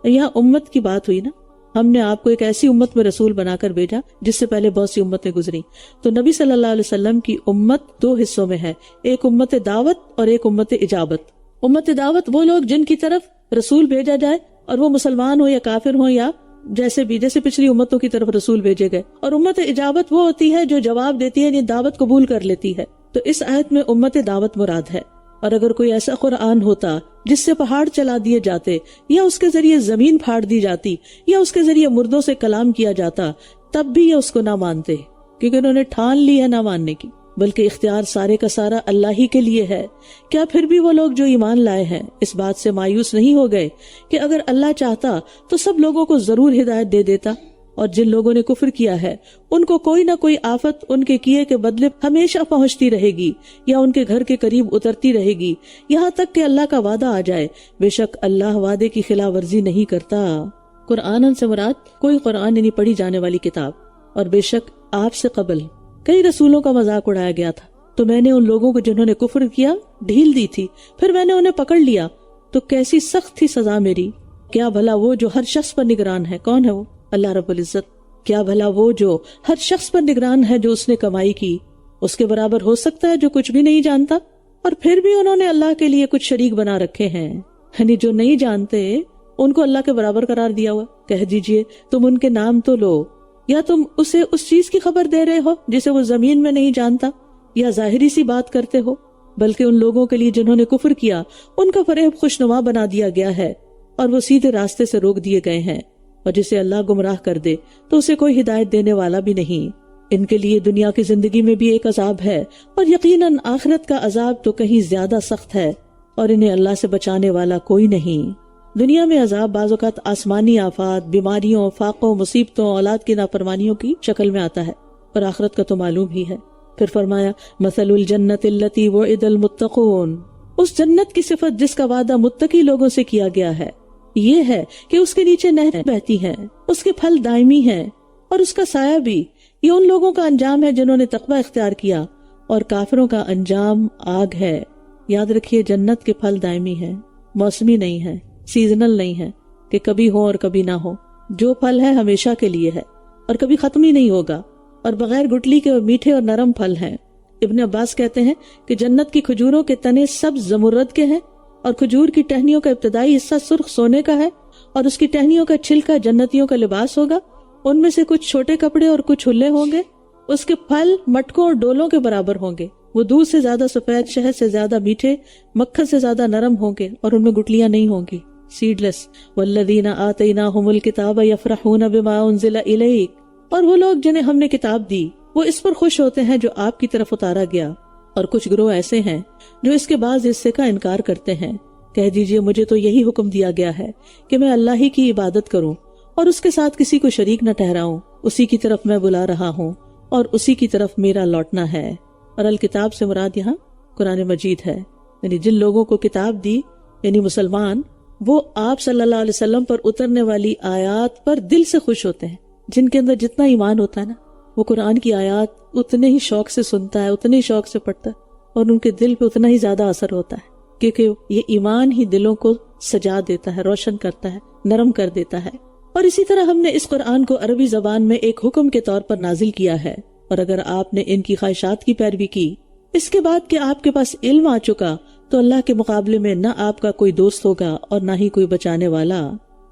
یہاں امت کی بات ہوئی نا، ہم نے آپ کو ایک ایسی امت میں رسول بنا کر بھیجا جس سے پہلے بہت سی امتیں گزری۔ تو نبی صلی اللہ علیہ وسلم کی امت 2 حصوں میں ہے، ایک امت دعوت اور ایک امت اجابت۔ امت دعوت وہ لوگ جن کی طرف رسول بھیجا جائے، اور وہ مسلمان ہو یا کافر ہو یا جیسے پچھلی امتوں کی طرف رسول بھیجے گئے، اور امت اجابت وہ ہوتی ہے جو جواب دیتی ہے، یعنی دعوت قبول کر لیتی ہے۔ تو اس آیت میں امت دعوت مراد ہے۔ اور اگر کوئی ایسا قرآن ہوتا جس سے پہاڑ چلا دیے جاتے، یا اس کے ذریعے زمین پھاڑ دی جاتی، یا اس کے ذریعے مردوں سے کلام کیا جاتا، تب بھی یہ اس کو نہ مانتے، کیونکہ انہوں نے ٹھان لی ہے نہ ماننے کی۔ بلکہ اختیار سارے کا سارا اللہ ہی کے لیے ہے۔ کیا پھر بھی وہ لوگ جو ایمان لائے ہیں اس بات سے مایوس نہیں ہو گئے کہ اگر اللہ چاہتا تو سب لوگوں کو ضرور ہدایت دے دیتا؟ اور جن لوگوں نے کفر کیا ہے ان کو کوئی نہ کوئی آفت ان کے کیے کے بدلے ہمیشہ پہنچتی رہے گی، یا ان کے گھر کے قریب اترتی رہے گی، یہاں تک کہ اللہ کا وعدہ آ جائے۔ بے شک اللہ وعدے کی خلاف ورزی نہیں کرتا۔ قرآن سے مراد کوئی قرآن یعنی پڑھی جانے والی کتاب۔ اور بے شک آپ سے قبل کئی رسولوں کا مذاق اڑایا گیا تھا، تو میں نے ان لوگوں کو جنہوں نے کفر کیا ڈھیل دی تھی، پھر میں نے انہیں پکڑ لیا تو کیسی سخت تھی سزا میری۔ کیا بھلا وہ جو ہر شخص پر نگران ہے، کون ہے وہ؟ اللہ رب العزت۔ کیا بھلا وہ جو ہر شخص پر نگران ہے جو اس نے کمائی کی، اس کے برابر ہو سکتا ہے جو کچھ بھی نہیں جانتا؟ اور پھر بھی انہوں نے اللہ کے لیے کچھ شریک بنا رکھے ہیں، یعنی جو نہیں جانتے ان کو اللہ کے برابر قرار دیا ہوا۔ کہہ دیجئے تم ان کے نام تو لو، یا تم اسے اس چیز کی خبر دے رہے ہو جسے وہ زمین میں نہیں جانتا، یا ظاہری سی بات کرتے ہو؟ بلکہ ان لوگوں کے لیے جنہوں نے کفر کیا ان کا فریب خوشنما بنا دیا گیا ہے، اور وہ سیدھے راستے سے روک دیے گئے ہیں، اور جسے اللہ گمراہ کر دے تو اسے کوئی ہدایت دینے والا بھی نہیں۔ ان کے لیے دنیا کی زندگی میں بھی ایک عذاب ہے، اور یقیناً آخرت کا عذاب تو کہیں زیادہ سخت ہے، اور انہیں اللہ سے بچانے والا کوئی نہیں۔ دنیا میں عذاب بعض اوقات آسمانی آفات، بیماریوں، فاقوں، مصیبتوں، اولاد کی نافرمانیوں کی شکل میں آتا ہے، اور آخرت کا تو معلوم ہی ہے۔ پھر فرمایا مثل الجنت التی وعد المتقون، اس جنت کی صفت جس کا وعدہ متقی لوگوں سے کیا گیا ہے یہ ہے کہ اس کے نیچے نہریں بہتی ہیں، اس کے پھل دائمی ہیں، اور اس کا سایہ بھی۔ یہ ان لوگوں کا انجام ہے جنہوں نے تقوی اختیار کیا، اور کافروں کا انجام آگ ہے۔ یاد رکھیے جنت کے پھل دائمی ہیں، موسمی نہیں ہیں، سیزنل نہیں ہے کہ کبھی ہو اور کبھی نہ ہو۔ جو پھل ہے ہمیشہ کے لیے ہے اور کبھی ختم ہی نہیں ہوگا، اور بغیر گٹلی کے اور میٹھے اور نرم پھل ہیں۔ ابن عباس کہتے ہیں کہ جنت کی کھجوروں کے تنے سبز زمرد کے ہیں، اور کھجور کی ٹہنیوں کا ابتدائی حصہ سرخ سونے کا ہے، اور اس کی ٹہنیوں کا چھلکا جنتیوں کا لباس ہوگا۔ ان میں سے کچھ چھوٹے کپڑے اور کچھ ہلے ہوں گے۔ اس کے پھل مٹکوں اور ڈولوں کے برابر ہوں گے۔ وہ دودھ سے زیادہ سفید، شہد سے زیادہ میٹھے، مکھن سے زیادہ نرم ہوں گے، اور ان میں گٹلیاں نہیں ہوں گی۔ سیڈ لیس۔ والذین آتیناہم الکتاب یفرحون بما انزل الیک، اور وہ لوگ جنہیں ہم نے کتاب دی وہ اس پر خوش ہوتے ہیں جو آپ کی طرف اتارا گیا۔ اور کچھ گروہ ایسے ہیں جو اس کے بعض حصے کا انکار کرتے ہیں۔ کہہ دیجئے مجھے تو یہی حکم دیا گیا ہے کہ میں اللہ ہی کی عبادت کروں اور اس کے ساتھ کسی کو شریک نہ ٹھہراؤں۔ اسی کی طرف میں بلا رہا ہوں اور اسی کی طرف میرا لوٹنا ہے۔ اور الکتاب سے مراد یہاں قرآن مجید ہے، یعنی جن لوگوں کو کتاب دی یعنی مسلمان، وہ آپ صلی اللہ علیہ وسلم پر اترنے والی آیات پر دل سے خوش ہوتے ہیں۔ جن کے اندر جتنا ایمان ہوتا ہے نا، وہ قرآن کی آیات اتنے ہی شوق سے سنتا ہے، اتنے ہی شوق سے پڑھتا ہے، اور ان کے دل پہ اتنا ہی زیادہ اثر ہوتا ہے، کیونکہ یہ ایمان ہی دلوں کو سجا دیتا ہے، روشن کرتا ہے، نرم کر دیتا ہے۔ اور اسی طرح ہم نے اس قرآن کو عربی زبان میں ایک حکم کے طور پر نازل کیا ہے، اور اگر آپ نے ان کی خواہشات کی پیروی کی اس کے بعد کہ آپ کے پاس علم آ چکا، تو اللہ کے مقابلے میں نہ آپ کا کوئی دوست ہوگا اور نہ ہی کوئی بچانے والا۔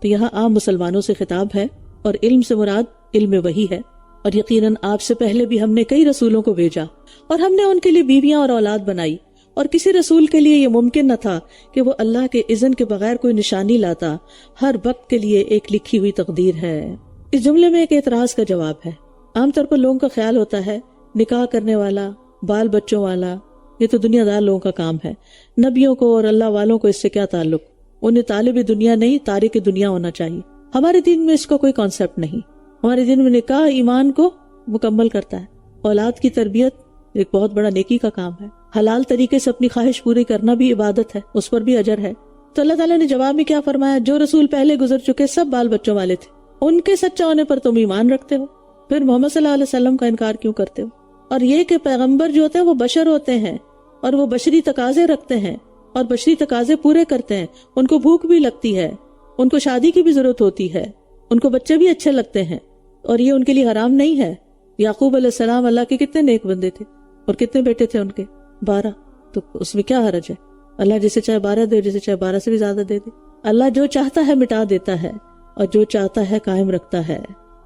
تو یہاں عام مسلمانوں سے خطاب ہے، اور علم سے مراد علم وحی ہے۔ اور یقیناً آپ سے پہلے بھی ہم نے کئی رسولوں کو بھیجا، اور ہم نے ان کے لیے بیویاں اور اولاد بنائی، اور کسی رسول کے لیے یہ ممکن نہ تھا کہ وہ اللہ کے اذن کے بغیر کوئی نشانی لاتا۔ ہر وقت کے لیے ایک لکھی ہوئی تقدیر ہے۔ اس جملے میں ایک اعتراض کا جواب ہے۔ عام طور پر لوگوں کا خیال ہوتا ہے نکاح کرنے والا، بال بچوں والا، یہ تو دنیا دار لوگوں کا کام ہے، نبیوں کو اور اللہ والوں کو اس سے کیا تعلق؟ انہیں طالب دنیا نہیں، تارک دنیا ہونا چاہیے۔ ہمارے دین میں اس کا کوئی کانسیپٹ نہیں۔ ہمارے دین میں نکاح ایمان کو مکمل کرتا ہے، اولاد کی تربیت ایک بہت بڑا نیکی کا کام ہے، حلال طریقے سے اپنی خواہش پوری کرنا بھی عبادت ہے، اس پر بھی اجر ہے۔ تو اللہ تعالیٰ نے جواب میں کیا فرمایا؟ جو رسول پہلے گزر چکے سب بال بچوں والے تھے، ان کے سچا ہونے پر تم ایمان رکھتے ہو، پھر محمد صلی اللہ علیہ وسلم کا انکار کیوں کرتے ہو؟ اور یہ کہ پیغمبر جو ہوتے ہیں وہ بشر ہوتے ہیں، اور وہ بشری تقاضے رکھتے ہیں اور بشری تقاضے پورے کرتے ہیں۔ ان کو بھوک بھی لگتی ہے، ان کو شادی کی بھی ضرورت ہوتی ہے، ان کو بچے بھی اچھے لگتے ہیں، اور یہ ان کے لیے حرام نہیں ہے۔ یعقوب علیہ السلام اللہ کے کتنے نیک بندے تھے، اور کتنے بیٹے تھے ان کے؟ 12۔ تو اس میں کیا حرج ہے؟ اللہ جسے چاہے 12 دے، جسے چاہے 12 سے بھی زیادہ دے دے۔ اللہ جو چاہتا ہے مٹا دیتا ہے، اور جو چاہتا ہے قائم رکھتا ہے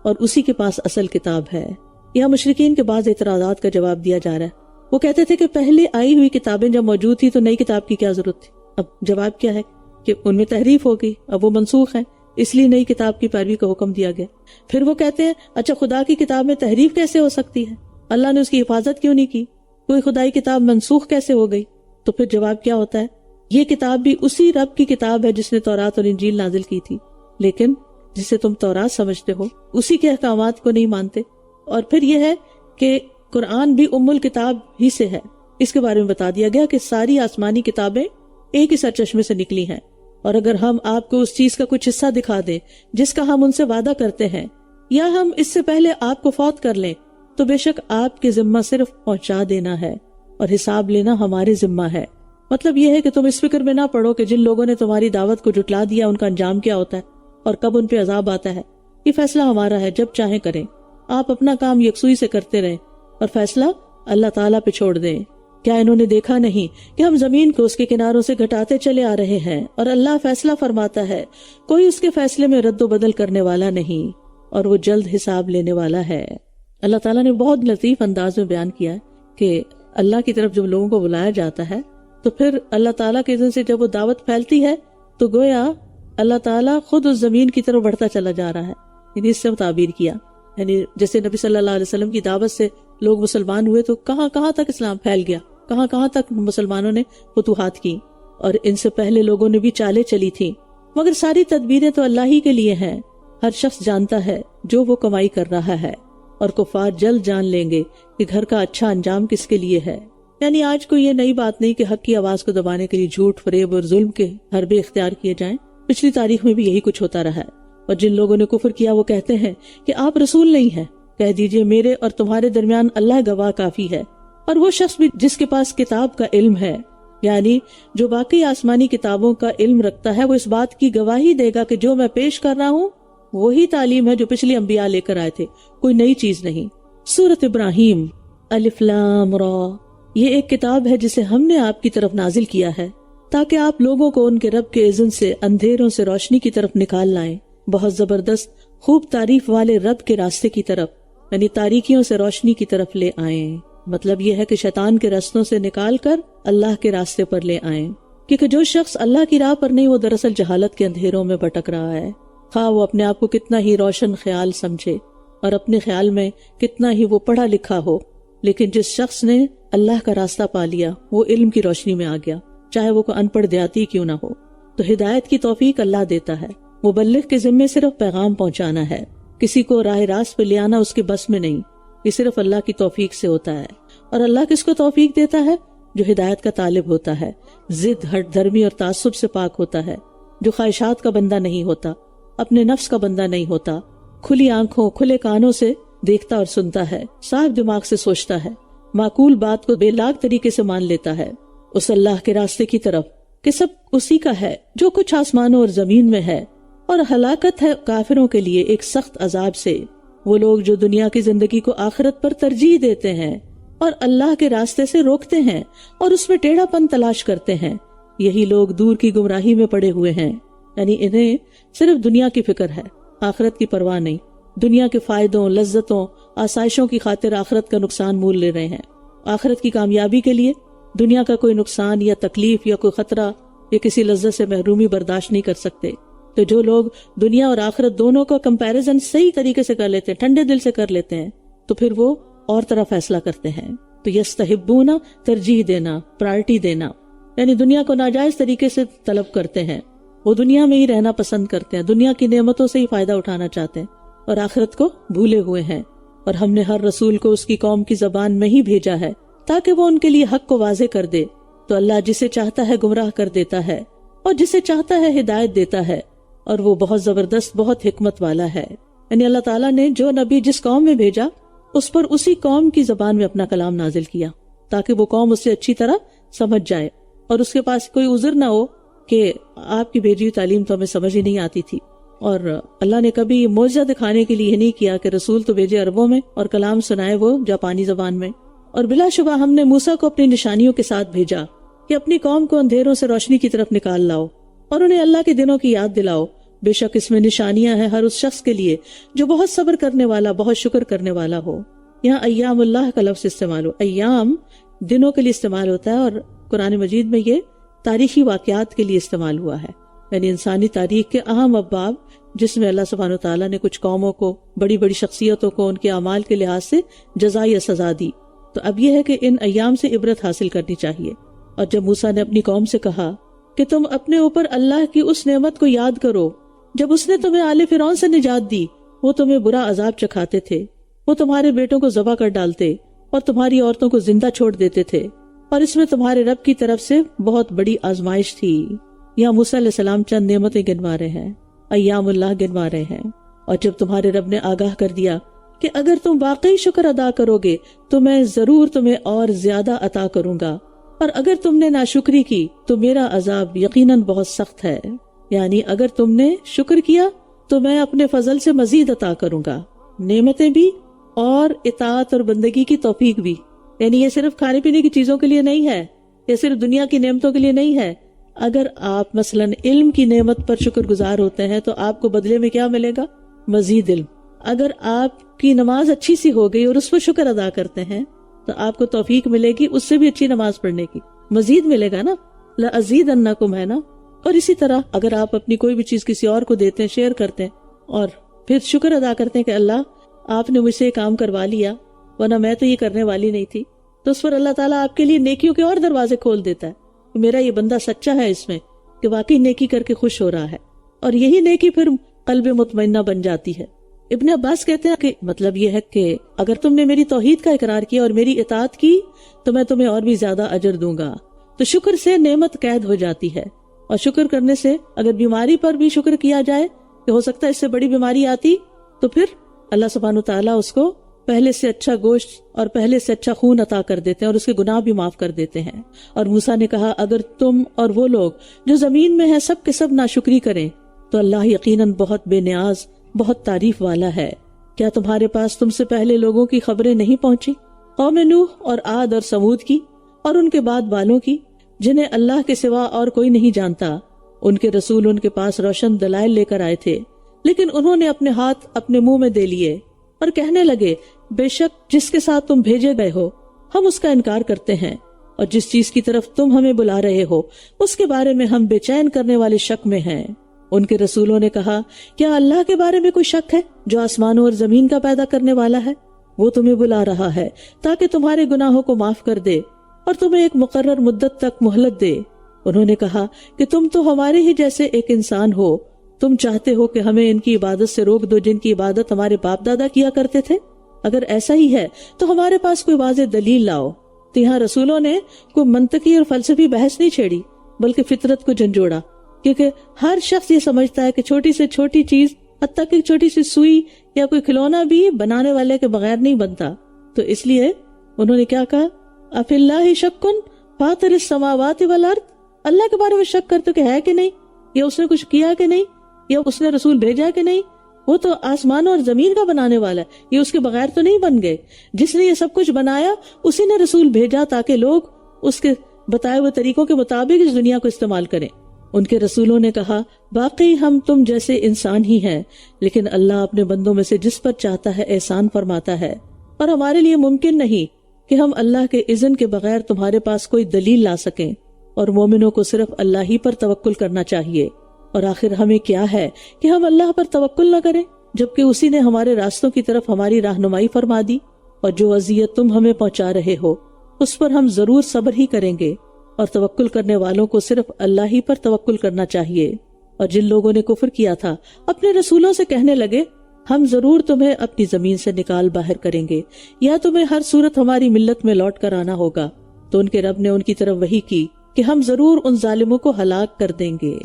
اور اسی کے پاس اصل کتاب ہے۔ یہاں مشرکین کے بعض اعتراضات کا جواب دیا جا رہا ہے۔ وہ کہتے تھے کہ پہلے آئی ہوئی کتابیں جب موجود تھی تو نئی کتاب کی کیا ضرورت تھی؟ اب جواب کیا ہے کہ ان میں تحریف ہو گئی، اب وہ منسوخ ہیں، اس لیے نئی کتاب کی پیروی کا حکم دیا گیا۔ پھر وہ کہتے ہیں اچھا خدا کی کتاب میں تحریف کیسے ہو سکتی ہے؟ اللہ نے اس کی حفاظت کیوں نہیں کی؟ کوئی خدائی کتاب منسوخ کیسے ہو گئی؟ تو پھر جواب کیا ہوتا ہے؟ یہ کتاب بھی اسی رب کی کتاب ہے جس نے تورات اور انجیل نازل کی تھی، لیکن جسے تم تورات سمجھتے ہو اسی کے احکامات کو نہیں مانتے۔ اور پھر یہ ہے کہ قرآن بھی ام الکتاب ہی سے ہے۔ اس کے بارے میں بتا دیا گیا کہ ساری آسمانی کتابیں ایک ہی سرچشمے سے نکلی ہیں، اور اگر ہم آپ کو اس چیز کا کچھ حصہ دکھا دیں جس کا ہم ان سے وعدہ کرتے ہیں، یا ہم اس سے پہلے آپ کو فوت کر لیں، تو بے شک آپ کے ذمہ صرف پہنچا دینا ہے اور حساب لینا ہمارے ذمہ ہے۔ مطلب یہ ہے کہ تم اس فکر میں نہ پڑو کہ جن لوگوں نے تمہاری دعوت کو جھٹلا دیا ان کا انجام کیا ہوتا ہے اور کب ان پہ عذاب آتا ہے۔ یہ فیصلہ ہمارا ہے، جب چاہیں کریں۔ آپ اپنا کام یکسوئی سے کرتے رہیں اور فیصلہ اللہ تعالیٰ پہ چھوڑ دیں۔ کیا انہوں نے دیکھا نہیں کہ ہم زمین کو اس کے کناروں سے گھٹاتے چلے آ رہے ہیں، اور اللہ فیصلہ فرماتا ہے، کوئی اس کے فیصلے میں رد و بدل کرنے والا نہیں، اور وہ جلد حساب لینے والا ہے۔ اللہ تعالیٰ نے بہت لطیف انداز میں بیان کیا ہے کہ اللہ کی طرف جب لوگوں کو بلایا جاتا ہے تو پھر اللہ تعالیٰ کے اذن سے جب وہ دعوت پھیلتی ہے تو گویا اللہ تعالیٰ خود اس زمین کی طرف بڑھتا چلا جا رہا ہے۔ یعنی اس سے تعبیر کیا، یعنی جیسے نبی صلی اللہ علیہ وسلم کی دعوت سے لوگ مسلمان ہوئے تو کہاں کہاں تک اسلام پھیل گیا، کہاں کہاں تک مسلمانوں نے فتوحات کی، اور ان سے پہلے لوگوں نے بھی چالیں چلی تھیں، مگر ساری تدبیریں تو اللہ ہی کے لیے ہیں۔ ہر شخص جانتا ہے جو وہ کمائی کر رہا ہے، اور کفار جلد جان لیں گے کہ گھر کا اچھا انجام کس کے لیے ہے۔ یعنی آج کوئی یہ نئی بات نہیں کہ حق کی آواز کو دبانے کے لیے جھوٹ، فریب اور ظلم کے حربے اختیار کیے جائیں۔ پچھلی تاریخ میں بھی یہی کچھ ہوتا رہا ہے، اور جن لوگوں نے کفر کیا وہ کہتے ہیں کہ آپ رسول نہیں ہیں۔ کہہ دیجئے میرے اور تمہارے درمیان اللہ گواہ کافی ہے، اور وہ شخص بھی جس کے پاس کتاب کا علم ہے، یعنی جو باقی آسمانی کتابوں کا علم رکھتا ہے، وہ اس بات کی گواہی دے گا کہ جو میں پیش کر رہا ہوں وہی تعلیم ہے جو پچھلی انبیاء لے کر آئے تھے، کوئی نئی چیز نہیں۔ سورۃ ابراہیم، الف لام را، یہ ایک کتاب ہے جسے ہم نے آپ کی طرف نازل کیا ہے تاکہ آپ لوگوں کو ان کے رب کے اذن سے اندھیروں سے روشنی کی طرف نکال لائیں، بہت زبردست خوب تعریف والے رب کے راستے کی طرف، یعنی تاریکیوں سے روشنی کی طرف لے آئیں۔ مطلب یہ ہے کہ شیطان کے رستوں سے نکال کر اللہ کے راستے پر لے آئیں، کیونکہ جو شخص اللہ کی راہ پر نہیں وہ دراصل جہالت کے اندھیروں میں بھٹک رہا ہے، خواہ وہ اپنے آپ کو کتنا ہی روشن خیال سمجھے اور اپنے خیال میں کتنا ہی وہ پڑھا لکھا ہو۔ لیکن جس شخص نے اللہ کا راستہ پا لیا وہ علم کی روشنی میں آ گیا، چاہے وہ کوئی ان پڑھ دیہاتی کیوں نہ ہو۔ تو ہدایت کی توفیق اللہ دیتا ہے، مبلغ کے ذمے صرف پیغام پہنچانا ہے، کسی کو راہ راست پہ لے آنا اس کے بس میں نہیں، یہ صرف اللہ کی توفیق سے ہوتا ہے۔ اور اللہ کس کو توفیق دیتا ہے؟ جو ہدایت کا طالب ہوتا ہے، ضد، ہٹ دھرمی اور تعصب سے پاک ہوتا ہے، جو خواہشات کا بندہ نہیں ہوتا، اپنے نفس کا بندہ نہیں ہوتا، کھلی آنکھوں کھلے کانوں سے دیکھتا اور سنتا ہے، صاف دماغ سے سوچتا ہے، معقول بات کو بے لاگ طریقے سے مان لیتا ہے، اس اللہ کے راستے کی طرف کہ سب اسی کا ہے جو کچھ آسمانوں اور زمین میں ہے، اور ہلاکت ہے کافروں کے لیے ایک سخت عذاب سے۔ وہ لوگ جو دنیا کی زندگی کو آخرت پر ترجیح دیتے ہیں اور اللہ کے راستے سے روکتے ہیں اور اس میں ٹیڑھا پن تلاش کرتے ہیں، یہی لوگ دور کی گمراہی میں پڑے ہوئے ہیں۔ یعنی انہیں صرف دنیا کی فکر ہے، آخرت کی پرواہ نہیں، دنیا کے فائدوں، لذتوں، آسائشوں کی خاطر آخرت کا نقصان مول لے رہے ہیں۔ آخرت کی کامیابی کے لیے دنیا کا کوئی نقصان یا تکلیف یا کوئی خطرہ یا کسی لذت سے محرومی برداشت نہیں کر سکتے۔ تو جو لوگ دنیا اور آخرت دونوں کا کمپیریزن صحیح طریقے سے کر لیتے ہیں، ٹھنڈے دل سے کر لیتے ہیں، تو پھر وہ اور طرح فیصلہ کرتے ہیں۔ تو یستحبون، ترجیح دینا، پرائرٹی دینا، یعنی دنیا کو ناجائز طریقے سے طلب کرتے ہیں، وہ دنیا میں ہی رہنا پسند کرتے ہیں، دنیا کی نعمتوں سے ہی فائدہ اٹھانا چاہتے ہیں اور آخرت کو بھولے ہوئے ہیں۔ اور ہم نے ہر رسول کو اس کی قوم کی زبان میں ہی بھیجا ہے تاکہ وہ ان کے لیے حق کو واضح کر دے۔ تو اللہ جسے چاہتا ہے گمراہ کر دیتا ہے اور جسے چاہتا ہے ہدایت دیتا ہے، اور وہ بہت زبردست، بہت حکمت والا ہے۔ یعنی اللہ تعالیٰ نے جو نبی جس قوم میں بھیجا اس پر اسی قوم کی زبان میں اپنا کلام نازل کیا تاکہ وہ قوم اسے اچھی طرح سمجھ جائے اور اس کے پاس کوئی عذر نہ ہو کہ آپ کی بھیجی ہوئی تعلیم تو ہمیں سمجھ ہی نہیں آتی تھی۔ اور اللہ نے کبھی معجزہ دکھانے کے لیے یہ نہیں کیا کہ رسول تو بھیجے عربوں میں اور کلام سنائے وہ جاپانی زبان میں۔ اور بلا شبہ ہم نے موسیٰ کو اپنی نشانیوں کے ساتھ بھیجا کہ اپنی قوم کو اندھیروں سے روشنی کی طرف نکال لاؤ اور انہیں اللہ کے دنوں کی یاد دلاؤ بے شک اس میں نشانیاں ہیں ہر اس شخص کے لیے جو بہت صبر کرنے والا، بہت شکر کرنے والا ہو۔ یہاں ایام اللہ کا لفظ استعمال ہو، ایام دنوں کے لیے استعمال ہوتا ہے، اور قرآن مجید میں یہ تاریخی واقعات کے لیے استعمال ہوا ہے، یعنی انسانی تاریخ کے اہم ابواب جس میں اللہ سبحانہ وتعالیٰ نے کچھ قوموں کو، بڑی بڑی شخصیتوں کو ان کے اعمال کے لحاظ سے جزا یا سزا دی۔ تو اب یہ ہے کہ ان ایام سے عبرت حاصل کرنی چاہیے۔ اور جب موسیٰ نے اپنی قوم سے کہا کہ تم اپنے اوپر اللہ کی اس نعمت کو یاد کرو جب اس نے تمہیں آل فرعون سے نجات دی، وہ تمہیں برا عذاب چکھاتے تھے، وہ تمہارے بیٹوں کو ذبح کر ڈالتے اور تمہاری عورتوں کو زندہ چھوڑ دیتے تھے، اور اس میں تمہارے رب کی طرف سے بہت بڑی آزمائش تھی۔ یہاں موسیٰ علیہ السلام چند نعمتیں گنوا رہے ہیں، ایام اللہ گنوا رہے ہیں، اور جب تمہارے رب نے آگاہ کر دیا کہ اگر تم واقعی شکر ادا کرو گے تو میں ضرور تمہیں اور زیادہ عطا کروں گا، اور اگر تم نے ناشکری کی تو میرا عذاب یقیناً بہت سخت ہے۔ یعنی اگر تم نے شکر کیا تو میں اپنے فضل سے مزید عطا کروں گا، نعمتیں بھی اور اطاعت اور بندگی کی توفیق بھی۔ یعنی یہ صرف کھانے پینے کی چیزوں کے لیے نہیں ہے، یہ صرف دنیا کی نعمتوں کے لیے نہیں ہے۔ اگر آپ مثلا علم کی نعمت پر شکر گزار ہوتے ہیں تو آپ کو بدلے میں کیا ملے گا؟ مزید علم۔ اگر آپ کی نماز اچھی سی ہو گئی اور اس پر شکر ادا کرتے ہیں تو آپ کو توفیق ملے گی اس سے بھی اچھی نماز پڑھنے کی، مزید ملے گا نا، لَأَزِيدَنَّكُمْ ہے نا۔ اور اسی طرح اگر آپ اپنی کوئی بھی چیز کسی اور کو دیتے ہیں، شیئر کرتے ہیں، اور پھر شکر ادا کرتے ہیں کہ اللہ آپ نے مجھ سے یہ کام کروا لیا ورنہ میں تو یہ کرنے والی نہیں تھی، تو اس پر اللہ تعالیٰ آپ کے لیے نیکیوں کے اور دروازے کھول دیتا ہے کہ میرا یہ بندہ سچا ہے اس میں کہ واقعی نیکی کر کے خوش ہو رہا ہے، اور یہی نیکی پھر قلب مطمئنہ بن جاتی ہے۔ ابن عباس کہتے ہیں کہ مطلب یہ ہے کہ اگر تم نے میری توحید کا اقرار کیا اور میری اطاعت کی تو میں تمہیں اور بھی زیادہ اجر دوں گا۔ تو شکر سے نعمت قید ہو جاتی ہے، اور شکر کرنے سے اگر بیماری پر بھی شکر کیا جائے کہ ہو سکتا ہے اس سے بڑی بیماری آتی، تو پھر اللہ سبحانہ وتعالیٰ اس کو پہلے سے اچھا گوشت اور پہلے سے اچھا خون عطا کر دیتے ہیں اور اس کے گناہ بھی معاف کر دیتے ہیں۔ اور موسیٰ نے کہا اگر تم اور وہ لوگ جو زمین میں ہیں سب کے سب ناشکری کریں تو اللہ یقیناً بہت بے نیاز، بہت تعریف والا ہے۔ کیا تمہارے پاس تم سے پہلے لوگوں کی خبریں نہیں پہنچی، قوم نوح اور عاد اور سمود کی، اور ان کے بعد والوں کی، جنہیں اللہ کے سوا اور کوئی نہیں جانتا؟ ان کے رسول ان کے پاس روشن دلائل لے کر آئے تھے، لیکن انہوں نے اپنے ہاتھ اپنے منہ میں دے لیے اور کہنے لگے بے شک جس کے ساتھ تم بھیجے گئے ہو ہم اس کا انکار کرتے ہیں، اور جس چیز کی طرف تم ہمیں بلا رہے ہو اس کے بارے میں ہم بے چین کرنے والے شک میں ہیں۔ ان کے رسولوں نے کہا کیا اللہ کے بارے میں کوئی شک ہے جو آسمانوں اور زمین کا پیدا کرنے والا ہے؟ وہ تمہیں بلا رہا ہے تاکہ تمہارے گناہوں کو معاف کر دے اور تمہیں ایک مقرر مدت تک مہلت دے۔ انہوں نے کہا کہ تم تو ہمارے ہی جیسے ایک انسان ہو، تم چاہتے ہو کہ ہمیں ان کی عبادت سے روک دو جن کی عبادت ہمارے باپ دادا کیا کرتے تھے؟ اگر ایسا ہی ہے تو ہمارے پاس کوئی واضح دلیل لاؤ۔ تو یہاں رسولوں نے کوئی منطقی اور فلسفی بحث نہیں چھیڑی بلکہ فطرت کو جھنجھوڑا، کیونکہ ہر شخص یہ سمجھتا ہے کہ چھوٹی سے چھوٹی چیز، حتیٰ کہ چھوٹی سی سوئی یا کوئی کھلونا بھی بنانے والے کے بغیر نہیں بنتا۔ تو اس لیے انہوں نے کیا کہا، اَفِی اللَّہِ شَکٌّ فَاطِرِ السَّمَاوَاتِ وَالْأَرْضِ، اللہ کے بارے میں شک کرتے کہ ہے کہ نہیں، یا اس نے کچھ کیا کہ نہیں، یا اس نے رسول بھیجا کہ نہیں، وہ تو آسمان اور زمین کا بنانے والا ہے، یہ اس کے بغیر تو نہیں بن گئے۔ جس نے یہ سب کچھ بنایا اسی نے رسول بھیجا تاکہ لوگ اس کے بتائے ہوئے طریقوں کے مطابق اس دنیا کو استعمال کریں۔ ان کے رسولوں نے کہا باقی ہم تم جیسے انسان ہی ہیں، لیکن اللہ اپنے بندوں میں سے جس پر چاہتا ہے احسان فرماتا ہے، اور ہمارے لیے ممکن نہیں کہ ہم اللہ کے اذن کے بغیر تمہارے پاس کوئی دلیل لا سکیں، اور مومنوں کو صرف اللہ ہی پر توکل کرنا چاہیے۔ اور آخر ہمیں کیا ہے کہ ہم اللہ پر توکل نہ کریں جبکہ اسی نے ہمارے راستوں کی طرف ہماری رہنمائی فرما دی، اور جو اذیت تم ہمیں پہنچا رہے ہو اس پر ہم ضرور صبر ہی کریں گے، اور توکل کرنے والوں کو صرف اللہ ہی پر توکل کرنا چاہیے۔ اور جن لوگوں نے کفر کیا تھا اپنے رسولوں سے کہنے لگے ہم ضرور تمہیں اپنی زمین سے نکال باہر کریں گے، یا تمہیں ہر صورت ہماری ملت میں لوٹ کر آنا ہوگا، تو ان کے رب نے ان کی طرف وحی کی کہ ہم ضرور ان ظالموں کو ہلاک کر دیں گے،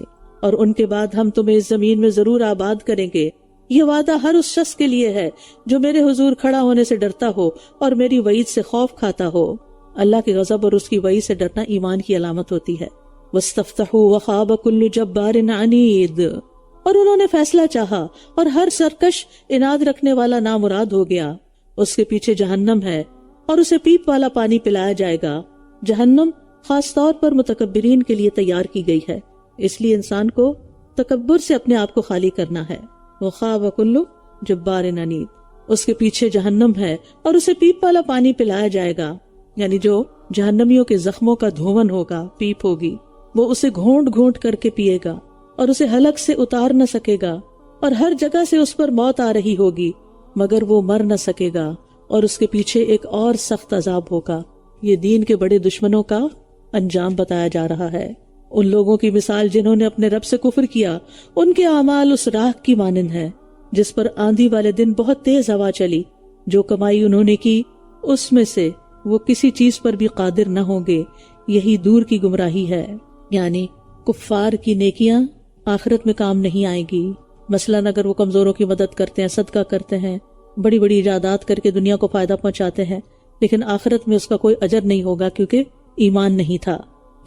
اور ان کے بعد ہم تمہیں اس زمین میں ضرور آباد کریں گے۔ یہ وعدہ ہر اس شخص کے لیے ہے جو میرے حضور کھڑا ہونے سے ڈرتا ہو اور میری وعید سے خوف کھاتا ہو۔ اللہ کے غضب اور اس کی وعید سے ڈرنا ایمان کی علامت ہوتی ہے۔ وَاسْتَفْتَحُوا وَخَابَ كُلُّ جَبَّارٍ عَنِيدٍ، اور انہوں نے فیصلہ چاہا اور ہر سرکش اناد رکھنے والا نامراد ہو گیا۔ اس کے پیچھے جہنم ہے اور اسے پیپ والا پانی پلایا جائے گا۔ جہنم خاص طور پر متکبرین کے لیے تیار کی گئی ہے، اس لیے انسان کو تکبر سے اپنے آپ کو خالی کرنا ہے. وخاب کل جبار عنید، اس کے پیچھے جہنم ہے اور اسے پیپ والا پانی پلایا جائے گا، یعنی جو جہنمیوں کے زخموں کا دھون ہوگا، پیپ ہوگی، وہ اسے گھونٹ گھونٹ کر کے پیے گا اور اسے حلق سے اتار نہ سکے گا، اور ہر جگہ سے اس پر موت آ رہی ہوگی مگر وہ مر نہ سکے گا، اور اس کے پیچھے ایک اور سخت عذاب ہوگا. یہ دین کے بڑے دشمنوں کا انجام بتایا جا رہا ہے. ان لوگوں کی مثال جنہوں نے اپنے رب سے کفر کیا، ان کے اعمال اس راکھ کی مانند ہے جس پر آندھی والے دن بہت تیز ہوا چلی. جو کمائی انہوں نے کی اس میں سے وہ کسی چیز پر بھی قادر نہ ہوں گے. یہی دور کی گمراہی ہے. یعنی کفار کی نیکیاں آخرت میں کام نہیں آئیں گی. مثلاً اگر وہ کمزوروں کی مدد کرتے ہیں، صدقہ کرتے ہیں، بڑی بڑی ایجادات کر کے دنیا کو فائدہ پہنچاتے ہیں، لیکن آخرت میں اس کا کوئی اجر نہیں ہوگا کیونکہ ایمان نہیں تھا.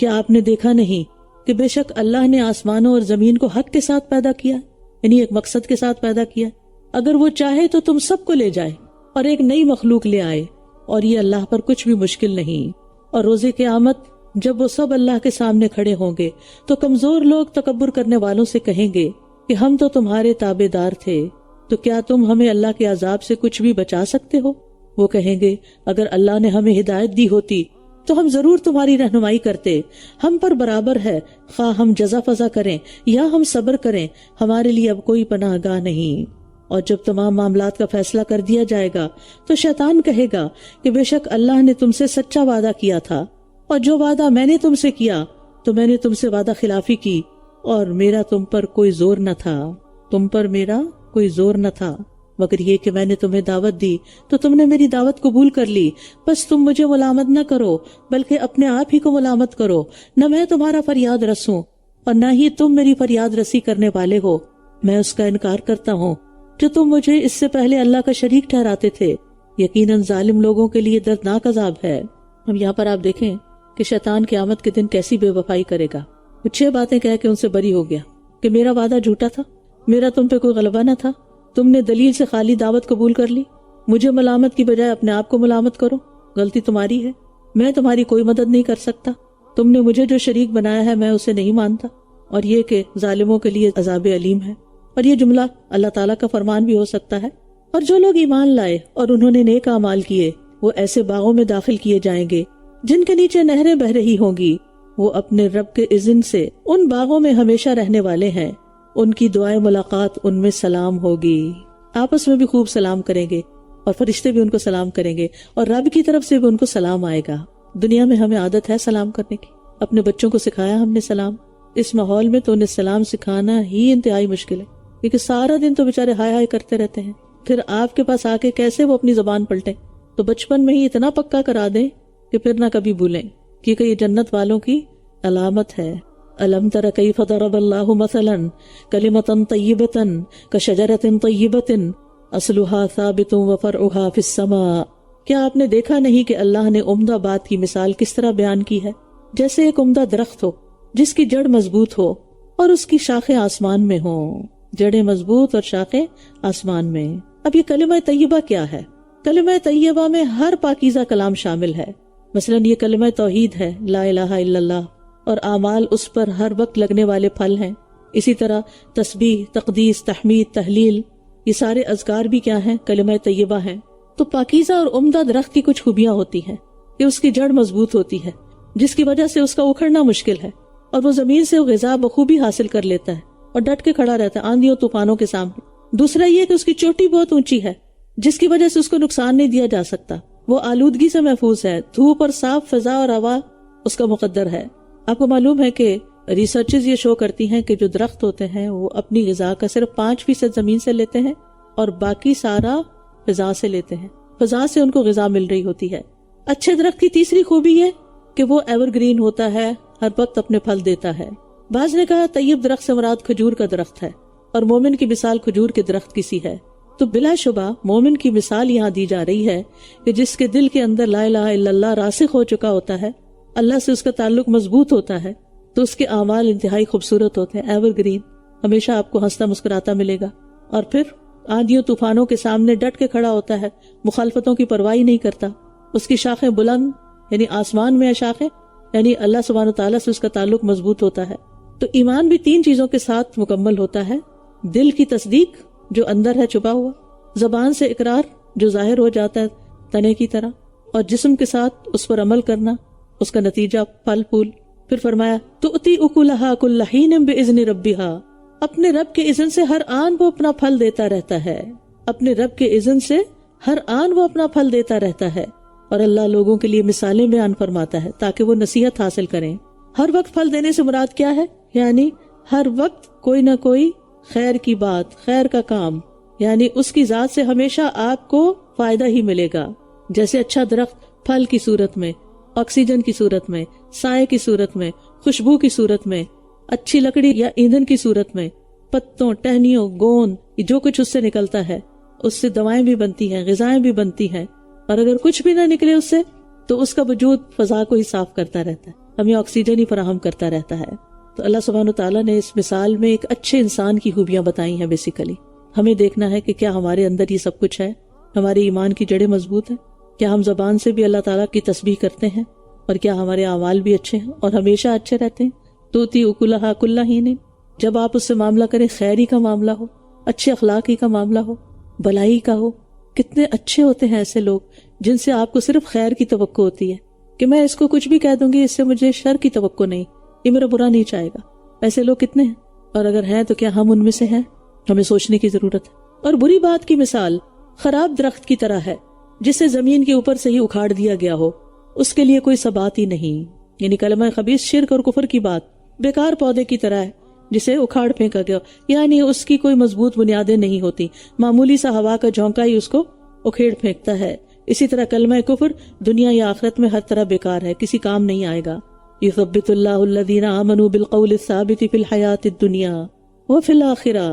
کیا آپ نے دیکھا نہیں کہ بے شک اللہ نے آسمانوں اور زمین کو حق کے ساتھ پیدا کیا، یعنی ایک مقصد کے ساتھ پیدا کیا. اگر وہ چاہے تو تم سب کو لے جائے اور ایک نئی مخلوق لے آئے، اور یہ اللہ پر کچھ بھی مشکل نہیں. اور روز قیامت جب وہ سب اللہ کے سامنے کھڑے ہوں گے تو کمزور لوگ تکبر کرنے والوں سے کہیں گے کہ ہم تو تمہارے تابع دار تھے، تو کیا تم ہمیں اللہ کے عذاب سے کچھ بھی بچا سکتے ہو؟ وہ کہیں گے اگر اللہ نے ہمیں ہدایت دی ہوتی تو ہم ضرور تمہاری رہنمائی کرتے. ہم پر برابر ہے، خواہ ہم جزا فضا کریں یا ہم صبر کریں، ہمارے لیے اب کوئی پناہ گاہ نہیں. اور جب تمام معاملات کا فیصلہ کر دیا جائے گا تو شیطان کہے گا کہ بے شک اللہ نے تم سے سچا وعدہ کیا تھا، اور جو وعدہ میں نے تم سے کیا تو میں نے تم سے وعدہ خلافی کی، اور میرا تم پر کوئی زور نہ تھا. تم پر میرا کوئی زور نہ تھا مگر یہ کہ میں نے تمہیں دعوت دی تو تم نے میری دعوت قبول کر لی. بس تم مجھے ملامت نہ کرو بلکہ اپنے آپ ہی کو ملامت کرو. نہ میں تمہارا فریاد رسوں اور نہ ہی تم میری فریاد رسی کرنے والے ہو. میں اس کا انکار کرتا ہوں جو تم مجھے اس سے پہلے اللہ کا شریک ٹھہراتے تھے. یقیناً ظالم لوگوں کے لیے دردناک عذاب ہے. ہم یہاں پر آپ دیکھیں کہ شیطان قیامت کے دن کیسی بے وفائی کرے گا. وہ 6 باتیں کہہ کے ان سے بری ہو گیا کہ میرا وعدہ جھوٹا تھا، میرا تم پہ کوئی غلبہ نہ تھا، تم نے دلیل سے خالی دعوت قبول کر لی. مجھے ملامت کی بجائے اپنے آپ کو ملامت کرو، غلطی تمہاری ہے، میں تمہاری کوئی مدد نہیں کر سکتا. تم نے مجھے جو شریک بنایا ہے میں اسے نہیں مانتا. اور یہ کہ ظالموں کے لیے عذاب علیم ہے. اور یہ جملہ اللہ تعالیٰ کا فرمان بھی ہو سکتا ہے. اور جو لوگ ایمان لائے اور انہوں نے نیک اعمال کیے وہ ایسے باغوں میں داخل کیے جائیں گے جن کے نیچے نہریں بہہ رہی ہوں گی. وہ اپنے رب کے اذن سے ان باغوں میں ہمیشہ رہنے والے ہیں. ان کی دعائیں ملاقات ان میں سلام ہوگی. آپس میں بھی خوب سلام کریں گے اور فرشتے بھی ان کو سلام کریں گے اور رب کی طرف سے بھی ان کو سلام آئے گا. دنیا میں ہمیں عادت ہے سلام کرنے کی، اپنے بچوں کو سکھایا ہم نے سلام. اس ماحول میں تو انہیں سلام سکھانا ہی انتہائی مشکل ہے کیونکہ سارا دن تو بےچارے ہائے ہائے کرتے رہتے ہیں. پھر آپ کے پاس آ کے کیسے وہ اپنی زبان پلٹیں؟ تو بچپن میں ہی اتنا پکا کرا دیں کہ پھر نہ کبھی بھولیں، کیونکہ یہ جنت والوں کی علامت ہے. الم تر کیف ضرب اللہ مثلا کلمۃ طیبۃ کشجرۃ طیبۃ اصلها ثابت وفرعها فی السماء. کیا آپ نے دیکھا نہیں کہ اللہ نے عمدہ بات کی مثال کس طرح بیان کی ہے؟ جیسے ایک عمدہ درخت ہو جس کی جڑ مضبوط ہو اور اس کی شاخیں آسمان میں ہوں. جڑیں مضبوط اور شاخیں آسمان میں. اب یہ کلمہ طیبہ کیا ہے؟ کلمہ طیبہ میں ہر پاکیزہ کلام شامل ہے. مثلاً یہ کلمہ توحید ہے، لا الہ الا اللہ، اور اعمال اس پر ہر وقت لگنے والے پھل ہیں. اسی طرح تسبیح، تقدیس، تحمید، تحلیل، یہ سارے اذکار بھی کیا ہیں؟ کلمہ طیبہ ہیں. تو پاکیزہ اور عمدہ درخت کی کچھ خوبیاں ہوتی ہیں کہ اس کی جڑ مضبوط ہوتی ہے جس کی وجہ سے اس کا اکھڑنا مشکل ہے، اور وہ زمین سے غذا بخوبی حاصل کر لیتا ہے اور ڈٹ کے کھڑا رہتا ہے آندھیوں طوفانوں کے سامنے. دوسرا یہ کہ اس کی چوٹی بہت اونچی ہے جس کی وجہ سے اس کو نقصان نہیں دیا جا سکتا. وہ آلودگی سے محفوظ ہے، دھوپ اور صاف فضا اور ہوا اس کا مقدر ہے. آپ کو معلوم ہے کہ ریسرچز یہ شو کرتی ہیں کہ جو درخت ہوتے ہیں وہ اپنی غذا کا صرف 5% زمین سے لیتے ہیں اور باقی سارا فضا سے لیتے ہیں. فضا سے ان کو غذا مل رہی ہوتی ہے. اچھے درخت کی تیسری خوبی یہ کہ وہ ایور گرین ہوتا ہے، ہر وقت اپنے پھل دیتا ہے. بعض نے کہا طیب درخت سے مراد کھجور کا درخت ہے اور مومن کی مثال کھجور کے درخت کی سی ہے. تو بلا شبہ مومن کی مثال یہاں دی جا رہی ہے کہ جس کے دل کے اندر لا الہ الا اللہ راسخ ہو چکا ہوتا ہے، اللہ سے اس کا تعلق مضبوط ہوتا ہے، تو اس کے اعمال انتہائی خوبصورت ہوتے ہیں، ایور گرین، ہمیشہ آپ کو ہنستا مسکراتا ملے گا. اور پھر آندھیوں طوفانوں کے سامنے ڈٹ کے کھڑا ہوتا ہے، مخالفتوں کی پرواہی نہیں کرتا. اس کی شاخیں بلند، یعنی آسمان میں شاخیں، یعنی اللہ سبحانہ و تعالیٰ سے اس کا تعلق مضبوط ہوتا ہے. تو ایمان بھی 3 چیزوں کے ساتھ مکمل ہوتا ہے: دل کی تصدیق جو اندر ہے چھپا ہوا، زبان سے اقرار جو ظاہر ہو جاتا ہے تنے کی طرح، اور جسم کے ساتھ اس پر عمل کرنا، اس کا نتیجہ پھل پھول۔ پھر فرمایا تؤتی اکلھا کل حین باذن ربھا، اپنے رب کے اذن سے ہر آن وہ اپنا پھل دیتا رہتا ہے، اپنے رب کے اذن سے ہر آن وہ اپنا پھل دیتا رہتا ہے۔ اور اللہ لوگوں کے لیے مثالیں بیان فرماتا ہے تاکہ وہ نصیحت حاصل کریں۔ ہر وقت پھل دینے سے مراد کیا ہے؟ یعنی ہر وقت کوئی نہ کوئی خیر کی بات، خیر کا کام، یعنی اس کی ذات سے ہمیشہ آپ کو فائدہ ہی ملے گا۔ جیسے اچھا درخت پھل کی صورت میں، آکسیجن کی صورت میں، سائے کی صورت میں، خوشبو کی صورت میں، اچھی لکڑی یا ایندھن کی صورت میں، پتوں، ٹہنیوں، گوند، جو کچھ اس سے نکلتا ہے، اس سے دوائیں بھی بنتی ہیں، غذائیں بھی بنتی ہیں۔ اور اگر کچھ بھی نہ نکلے اس سے تو اس کا وجود فضا کو ہی صاف کرتا رہتا ہے، ہمیں آکسیجن ہی فراہم کرتا رہتا ہے۔ تو اللہ سبحانہ تعالیٰ نے اس مثال میں ایک اچھے انسان کی خوبیاں بتائی ہیں۔ بیسیکلی ہمیں دیکھنا ہے کہ کیا ہمارے اندر یہ سب کچھ ہے، ہمارے ایمان کی جڑیں مضبوط ہیں، کیا ہم زبان سے بھی اللہ تعالیٰ کی تسبیح کرتے ہیں، اور کیا ہمارے اعمال بھی اچھے ہیں اور ہمیشہ اچھے رہتے ہیں۔ توتی اکلھا کل حین، جب آپ اس سے معاملہ کریں، خیری کا معاملہ ہو، اچھے اخلاقی کا معاملہ ہو، بلائی کا ہو۔ کتنے اچھے ہوتے ہیں ایسے لوگ جن سے آپ کو صرف خیر کی توقع ہوتی ہے کہ میں اس کو کچھ بھی کہہ دوں گی، اس سے مجھے شر کی توقع نہیں، یہ میرا برا نہیں چاہے گا۔ ایسے لوگ کتنے ہیں، اور اگر ہیں تو کیا ہم ان میں سے ہیں؟ ہمیں سوچنے کی ضرورت ہے۔ اور بری بات کی مثال خراب درخت کی طرح ہے جسے زمین کے اوپر سے ہی اکھاڑ دیا گیا ہو، اس کے لیے کوئی ثبات ہی نہیں، یعنی کلمہ خبیث، شرک اور کفر کی بات بیکار پودے کی طرح ہے جسے اکھاڑ پھینکا گیا، یعنی اس کی کوئی مضبوط بنیادیں نہیں ہوتی، معمولی سا ہوا کا جھونکا ہی اس کو اکھیڑ پھینکتا ہے۔ اسی طرح کلمہ کفر دنیا یا آخرت میں ہر طرح بیکار ہے، کسی کام نہیں آئے گا۔ یثبت اللہ الذین آمنوا بالقول الثابت فی الحیاۃ الدنیا وفی الآخرہ،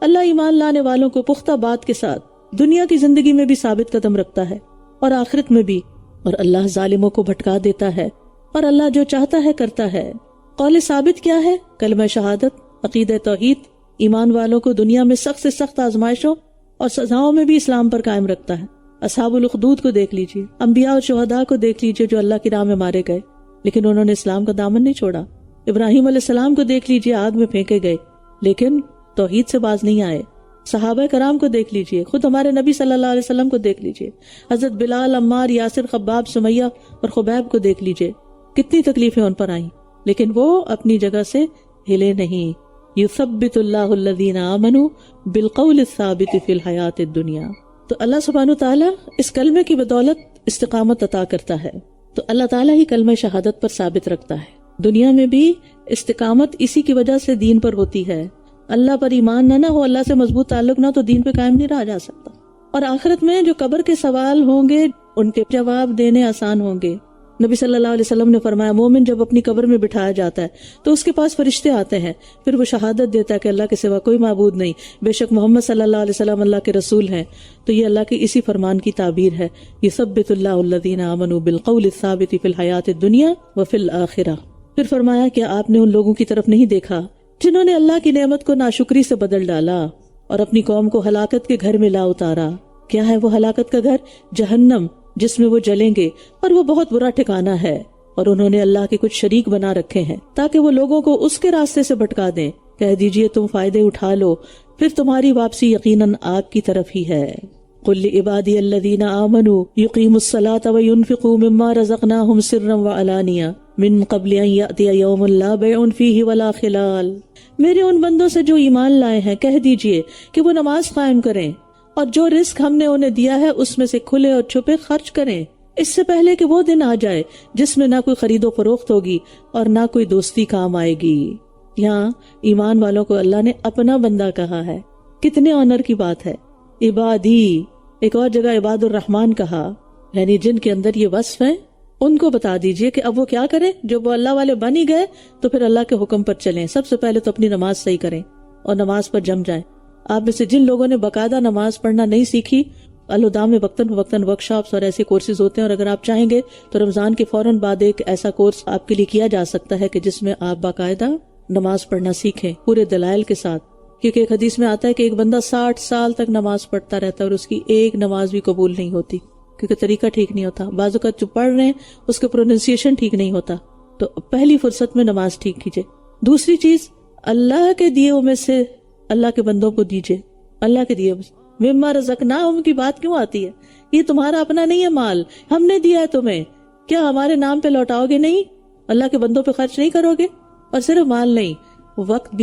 اللہ ایمان لانے والوں کو پختہ بات کے ساتھ دنیا کی زندگی میں بھی ثابت قدم رکھتا ہے اور آخرت میں بھی، اور اللہ ظالموں کو بھٹکا دیتا ہے، اور اللہ جو چاہتا ہے کرتا ہے۔ قول ثابت کیا ہے؟ کلمہ شہادت، عقیدہ توحید، ایمان والوں کو دنیا میں سخت سے سخت آزمائشوں اور سزاؤں میں بھی اسلام پر قائم رکھتا ہے۔ اصحاب الاخدود کو دیکھ لیجئے، انبیاء اور شہداء کو دیکھ لیجئے جو اللہ کی راہ میں مارے گئے لیکن انہوں نے اسلام کا دامن نہیں چھوڑا۔ ابراہیم علیہ السلام کو دیکھ لیجئے، آگ میں پھینکے گئے لیکن توحید سے باز نہیں آئے۔ صحابہ کرام کو دیکھ لیجئے، خود ہمارے نبی صلی اللہ علیہ وسلم کو دیکھ لیجئے، حضرت بلال، عمار، یاسر، خباب، سمیہ اور خبیب کو دیکھ لیجئے، کتنی تکلیفیں ان پر آئیں لیکن وہ اپنی جگہ سے ہلے نہیں۔ یثبت اللہ الذین آمنوا بالقول الثابت فی الحیاۃ الدنیا۔ تو اللہ سبحانہ تعالیٰ اس کلمے کی بدولت استقامت عطا کرتا ہے، تو اللہ تعالیٰ ہی کلمہ شہادت پر ثابت رکھتا ہے۔ دنیا میں بھی استقامت اسی کی وجہ سے دین پر ہوتی ہے۔ اللہ پر ایمان نہ ہو، اللہ سے مضبوط تعلق نہ، تو دین پہ قائم نہیں رہا جا سکتا۔ اور آخرت میں جو قبر کے سوال ہوں گے ان کے جواب دینے آسان ہوں گے۔ نبی صلی اللہ علیہ وسلم نے فرمایا مومن جب اپنی قبر میں بٹھایا جاتا ہے تو اس کے پاس فرشتے آتے ہیں، پھر وہ شہادت دیتا ہے کہ اللہ کے سوا کوئی معبود نہیں، بے شک محمد صلی اللہ علیہ وسلم اللہ کے رسول ہیں۔ تو یہ اللہ کے اسی فرمان کی تعبیر ہے، یثبت اللہ الذین آمنوا بالقول الثابت فی الحیاۃ الدنیا وفی الآخرہ۔ پھر فرمایا کہ آپ نے ان لوگوں کی طرف نہیں دیکھا جنہوں نے اللہ کی نعمت کو ناشکری سے بدل ڈالا اور اپنی قوم کو ہلاکت کے گھر میں لا اتارا۔ کیا ہے وہ ہلاکت کا گھر؟ جہنم، جس میں وہ جلیں گے اور وہ بہت برا ٹھکانہ ہے۔ اور انہوں نے اللہ کے کچھ شریک بنا رکھے ہیں تاکہ وہ لوگوں کو اس کے راستے سے بھٹکا دیں۔ کہہ دیجئے تم فائدے اٹھا لو، پھر تمہاری واپسی یقیناً آگ کی طرف ہی ہے۔ قل لعبادی الذین آمنوا یقیموا الصلاۃ وینفقوا مما رزقناہم سرا وعلانیہ من قبل ان یأتی یوم لا بیع فیہ ولا خلال۔ میرے ان بندوں سے جو ایمان لائے ہیں کہہ دیجئے کہ وہ نماز قائم کریں اور جو رزق ہم نے انہیں دیا ہے اس میں سے کھلے اور چھپے خرچ کریں، اس سے پہلے کہ وہ دن آ جائے جس میں نہ کوئی خرید و فروخت ہوگی اور نہ کوئی دوستی کام آئے گی۔ یہاں ایمان والوں کو اللہ نے اپنا بندہ کہا ہے، کتنے آنر کی بات ہے۔ عبادی، ایک اور جگہ عباد الرحمن کہا، یعنی جن کے اندر یہ وصف ہیں ان کو بتا دیجئے کہ اب وہ کیا کریں۔ جب وہ اللہ والے بن ہی گئے تو پھر اللہ کے حکم پر چلیں۔ سب سے پہلے تو اپنی نماز صحیح کریں اور نماز پر جم جائیں۔ آپ میں سے جن لوگوں نے باقاعدہ نماز پڑھنا نہیں سیکھی، الہدا میں وقتاً فوقتاً ورکشاپس اور ایسے کورسز ہوتے ہیں، اور اگر آپ چاہیں گے تو رمضان کے فوراً بعد ایک ایسا کورس آپ کے لیے کیا جا سکتا ہے کہ جس میں آپ باقاعدہ نماز پڑھنا سیکھیں پورے دلائل کے ساتھ۔ کیونکہ ایک حدیث میں آتا ہے کہ ایک بندہ 60 سال تک نماز پڑھتا رہتا ہے اور اس کی ایک نماز بھی قبول نہیں ہوتی کیونکہ طریقہ ٹھیک نہیں ہوتا۔ بعض اوقات جو پڑھ رہے ہیں اس کا پروننسیشن ٹھیک نہیں ہوتا۔ تو پہلی فرصت میں نماز ٹھیک کیجئے۔ دوسری چیز، اللہ کے دیے میں سے اللہ کے بندوں کو دیجئے، اللہ کے دیے مما رزقناہم کی بات کیوں آتی ہے؟ یہ تمہارا اپنا نہیں ہے مال، ہم نے دیا ہے تمہیں، کیا ہمارے نام پہ لوٹاؤ گے؟ نہیں، اللہ کے بندوں پہ خرچ نہیں کرو گے؟ اور صرف مال نہیں، وقت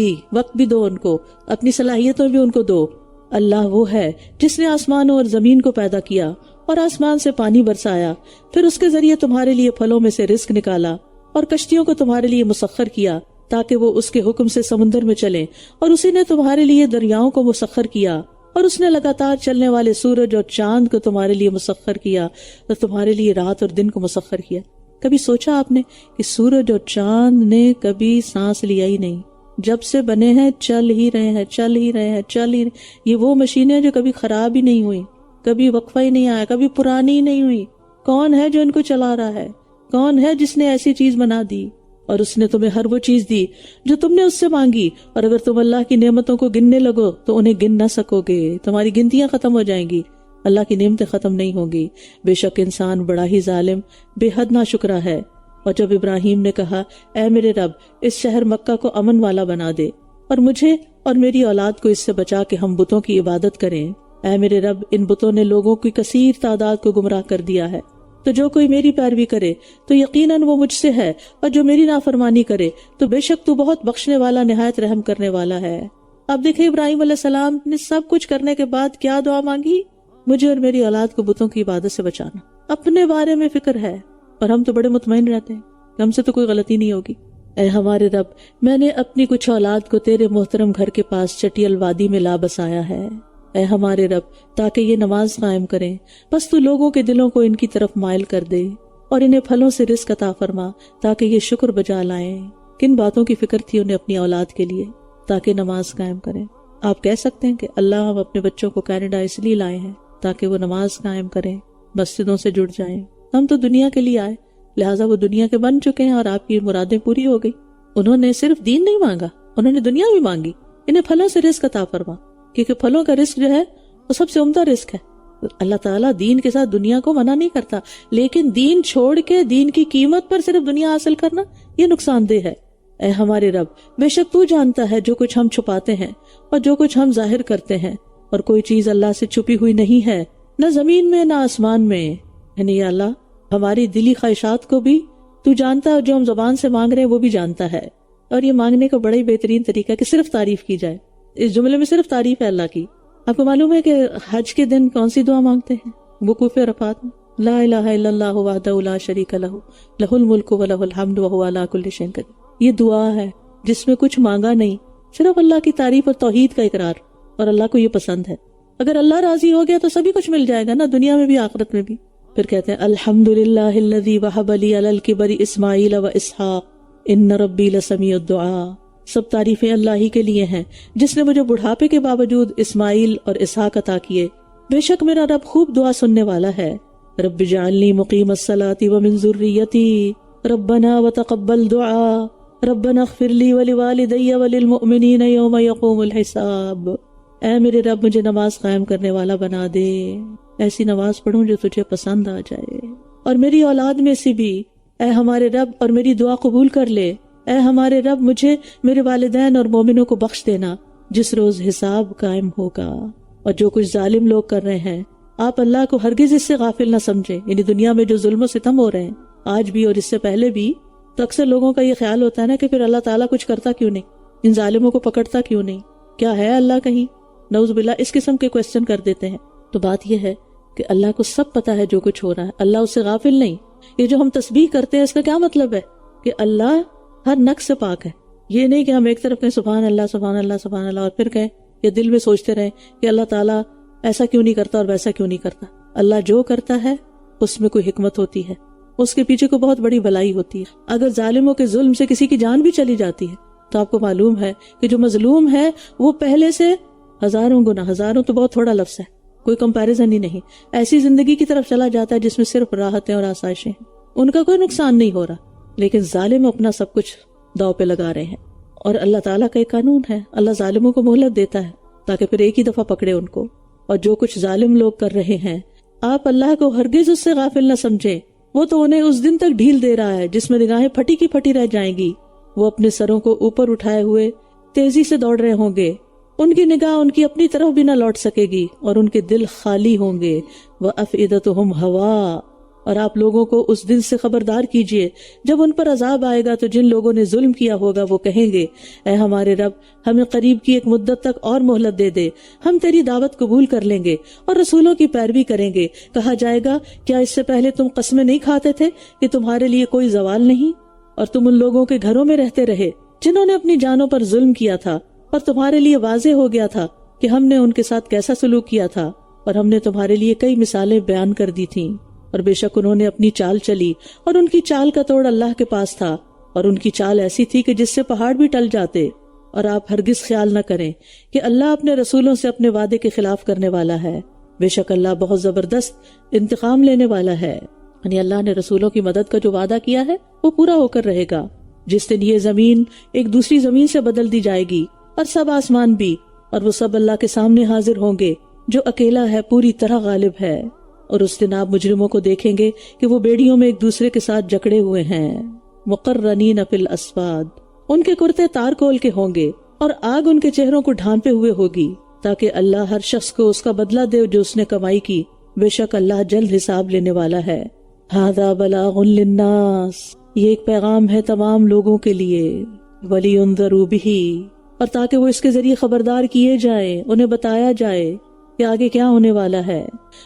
بھی دو ان کو، اپنی صلاحیتوں بھی ان کو دو۔ اللہ وہ ہے جس نے آسمانوں اور زمین کو پیدا کیا اور آسمان سے پانی برسایا، پھر اس کے ذریعے تمہارے لیے پھلوں میں سے رزق نکالا اور کشتیوں کو تمہارے لیے مسخر کیا تاکہ وہ اس کے حکم سے سمندر میں چلیں، اور اسی نے تمہارے لیے دریاؤں کو مسخر کیا، اور اس نے لگاتار چلنے والے سورج اور چاند کو تمہارے لیے مسخر کیا اور تمہارے لیے رات اور دن کو مسخر کیا۔ کبھی سوچا آپ نے کہ سورج اور چاند نے کبھی سانس لیا ہی نہیں، جب سے بنے ہیں چل ہی رہے ہیں۔ یہ وہ مشینیں جو کبھی خراب ہی نہیں ہوئی، کبھی وقفہ ہی نہیں آیا، کبھی پرانی ہی نہیں ہوئی۔ کون ہے جو ان کو چلا رہا ہے؟ کون ہے جس نے ایسی چیز بنا دی؟ اور اس نے تمہیں ہر وہ چیز دی جو تم نے اس سے مانگی، اور اگر تم اللہ کی نعمتوں کو گننے لگو تو انہیں گن نہ سکو گے، تمہاری گنتیاں ختم ہو جائیں گی، اللہ کی نعمتیں ختم نہیں ہوں گی۔ بے شک انسان بڑا ہی ظالم، بے حد ناشکرا ہے۔ اور جب ابراہیم نے کہا اے میرے رب اس شہر مکہ کو امن والا بنا دے اور مجھے اور میری اولاد کو اس سے بچا کہ ہم بتوں کی عبادت کریں، اے میرے رب ان بتوں نے لوگوں کی کثیر تعداد کو گمراہ کر دیا ہے، تو جو کوئی میری پیروی کرے تو یقیناً وہ مجھ سے ہے، اور جو میری نافرمانی کرے تو بے شک تو بہت بخشنے والا نہایت رحم کرنے والا ہے۔ اب دیکھیں ابراہیم علیہ السلام نے سب کچھ کرنے کے بعد کیا دعا مانگی؟ مجھے اور میری اولاد کو بتوں کی عبادت سے بچانا۔ اپنے بارے میں فکر ہے، اور ہم تو بڑے مطمئن رہتے ہیں کہ ہم سے تو کوئی غلطی نہیں ہوگی۔ اے ہمارے رب، میں نے اپنی کچھ اولاد کو تیرے محترم گھر کے پاس چٹیل وادی میں لا بسایا ہے، اے ہمارے رب، تاکہ یہ نماز قائم کریں، بس تو لوگوں کے دلوں کو ان کی طرف مائل کر دے اور انہیں پھلوں سے رزق عطا فرما تاکہ یہ شکر بجا لائیں۔ کن باتوں کی فکر تھی انہیں اپنی اولاد کے لیے؟ تاکہ نماز قائم کریں۔ آپ کہہ سکتے ہیں کہ اللہ ہم اپنے بچوں کو کینیڈا اس لیے لائے ہیں تاکہ وہ نماز قائم کریں، مسجدوں سے جڑ جائیں۔ ہم تو دنیا کے لیے آئے، لہٰذا وہ دنیا کے بن چکے ہیں اور آپ کی مرادیں پوری ہو گئی۔ انہوں نے صرف دین نہیں مانگا، انہوں نے دنیا بھی مانگی، انہیں پھلوں سے رزق عطا فرما، کیونکہ پھلوں کا رزق جو ہے وہ سب سے عمدہ رزق ہے۔ اللہ تعالیٰ دین کے ساتھ دنیا کو منع نہیں کرتا، لیکن دین چھوڑ کے دین کی قیمت پر صرف دنیا حاصل کرنا یہ نقصان دہ ہے۔ اے ہمارے رب، بے شک تو جانتا ہے جو کچھ ہم چھپاتے ہیں اور جو کچھ ہم ظاہر کرتے ہیں، اور کوئی چیز اللہ سے چھپی ہوئی نہیں ہے، نہ زمین میں نہ آسمان میں۔ یعنی یا اللہ ہماری دلی خواہشات کو بھی تو جانتا ہے، اور جو ہم زبان سے مانگ رہے ہیں وہ بھی جانتا ہے۔ اور یہ مانگنے کا بڑا ہی بہترین طریقہ ہے کہ صرف تعریف کی جائے۔ اس جملے میں صرف تعریف ہے اللہ کی۔ آپ کو معلوم ہے کہ حج کے دن کون سی دعا مانگتے ہیں؟ وقوف عرفات میں لا الہ الا اللہ وحدہ لا شریک لہ لہ الملک ولہ الحمد وہو علی کل شیء قدیر۔ یہ دعا ہے جس میں کچھ مانگا نہیں، صرف اللہ کی تعریف اور توحید کا اقرار، اور اللہ کو یہ پسند ہے۔ اگر اللہ راضی ہو گیا تو سبھی کچھ مل جائے گا نا، دنیا میں بھی آخرت میں بھی۔ پھر کہتے ہیں الحمدللہ الذی وہب لی علی الکبر اسماعیل و اسحاق ان ربی لسمیع الدعاء۔ سب تعریفیں اللہ ہی کے لیے ہیں جس نے مجھے بڑھاپے کے باوجود اسماعیل اور اسحاق عطا کیے، بے شک میرا رب خوب دعا سننے والا ہے۔ رب اجعلنی مقیم الصلاۃ ومن ذریتی ربنا وتقبل دعاء ربنا اغفر لی ولوالدی وللمؤمنین یوم یقوم الحساب۔ اے میرے رب مجھے نماز قائم کرنے والا بنا دے، ایسی نماز پڑھوں جو تجھے پسند آ جائے، اور میری اولاد میں سے بھی اے ہمارے رب اور میری دعا قبول کر لے۔ اے ہمارے رب مجھے، میرے والدین اور مومنوں کو بخش دینا جس روز حساب قائم ہوگا۔ اور جو کچھ ظالم لوگ کر رہے ہیں آپ اللہ کو ہرگز اس سے غافل نہ سمجھیں۔ یعنی دنیا میں جو ظلم و ستم ہو رہے ہیں آج بھی اور اس سے پہلے بھی، تو اکثر لوگوں کا یہ خیال ہوتا ہے نا کہ پھر اللہ تعالیٰ کچھ کرتا کیوں نہیں، ان ظالموں کو پکڑتا کیوں نہیں، کیا ہے اللہ کہیں؟ نعوذ باللہ اس قسم کے کوسچن کر دیتے ہیں۔ تو بات یہ ہے کہ اللہ کو سب پتا ہے جو کچھ ہو رہا ہے، اللہ اس سے غافل نہیں۔ یہ جو ہم تسبیح کرتے ہیں اس کا کیا مطلب ہے؟ کہ اللہ ہر نقص سے پاک ہے۔ یہ نہیں کہ ہم ایک طرف کہیں سبحان اللہ سبحان اللہ سبحان اللہ، اور پھر کہیں یا دل میں سوچتے رہیں کہ اللہ تعالیٰ ایسا کیوں نہیں کرتا اور ویسا کیوں نہیں کرتا۔ اللہ جو کرتا ہے اس میں کوئی حکمت ہوتی ہے، اس کے پیچھے کوئی بہت بڑی بھلائی ہوتی ہے۔ اگر ظالموں کے ظلم سے کسی کی جان بھی چلی جاتی ہے تو آپ کو معلوم ہے کہ جو مظلوم ہے وہ پہلے سے ہزاروں گنا، ہزاروں تو بہت تھوڑا لفظ ہے، کوئی کمپیریزن ہی نہیں، ایسی زندگی کی طرف چلا جاتا ہے جس میں صرف راحتیں اور آسائشیں ہیں، ان کا کوئی نقصان نہیں ہو رہا۔ لیکن ظالم اپنا سب کچھ داؤ پہ لگا رہے ہیں، اور اللہ تعالیٰ کا ایک قانون ہے، اللہ ظالموں کو مہلت دیتا ہے تاکہ پھر ایک ہی دفعہ پکڑے ان کو۔ اور جو کچھ ظالم لوگ کر رہے ہیں آپ اللہ کو ہرگز اس سے غافل نہ سمجھیں، وہ تو انہیں اس دن تک ڈھیل دے رہا ہے جس میں نگاہیں پھٹی کی پھٹی رہ جائیں گی، وہ اپنے سروں کو اوپر اٹھائے ہوئے تیزی سے دوڑ رہے ہوں گے، ان کی نگاہ ان کی اپنی طرف بھی نہ لوٹ سکے گی اور ان کے دل خالی ہوں گے۔ وَأَفْئِدَتُهُمْ هَوَاءٌ، اور آپ لوگوں کو اس دن سے خبردار کیجئے جب ان پر عذاب آئے گا تو جن لوگوں نے ظلم کیا ہوگا وہ کہیں گے اے ہمارے رب ہمیں قریب کی ایک مدت تک اور مہلت دے دے، ہم تیری دعوت قبول کر لیں گے اور رسولوں کی پیروی کریں گے۔ کہا جائے گا کیا اس سے پہلے تم قسمیں نہیں کھاتے تھے کہ تمہارے لیے کوئی زوال نہیں، اور تم ان لوگوں کے گھروں میں رہتے رہے جنہوں نے اپنی جانوں پر ظلم کیا تھا، اور تمہارے لیے واضح ہو گیا تھا کہ ہم نے ان کے ساتھ کیسا سلوک کیا تھا، اور ہم نے تمہارے لیے کئی مثالیں بیان کر دی تھیں، اور بے شک انہوں نے اپنی چال چلی اور ان کی چال کا توڑ اللہ کے پاس تھا، اور ان کی چال ایسی تھی کہ جس سے پہاڑ بھی ٹل جاتے۔ اور آپ ہرگز خیال نہ کریں کہ اللہ اپنے رسولوں سے اپنے وعدے کے خلاف کرنے والا ہے، بے شک اللہ بہت زبردست انتقام لینے والا ہے۔ یعنی اللہ نے رسولوں کی مدد کا جو وعدہ کیا ہے وہ پورا ہو کر رہے گا۔ جس دن یہ زمین ایک دوسری زمین سے بدل دی جائے گی اور سب آسمان بھی، اور وہ سب اللہ کے سامنے حاضر ہوں گے جو اکیلا ہے، پوری طرح غالب ہے۔ اور اس دن آپ مجرموں کو دیکھیں گے کہ وہ بیڑیوں میں ایک دوسرے کے ساتھ جکڑے ہوئے ہیں، مقرنین فی الاسفاد، ان کے کرتے تار کول کے ہوں گے اور آگ ان کے چہروں کو ڈھانپے ہوئے ہوگی، تاکہ اللہ ہر شخص کو اس کا بدلہ دے جو اس نے کمائی کی، بے شک اللہ جلد حساب لینے والا ہے۔ ھذا بلاغ للناس، یہ ایک پیغام ہے تمام لوگوں کے لیے، وَلِيُنذَرُوا بِهِ، اور تاکہ وہ اس کے ذریعے خبردار کیے جائیں، انہیں بتایا جائے کہ آگے کیا ہونے والا ہے،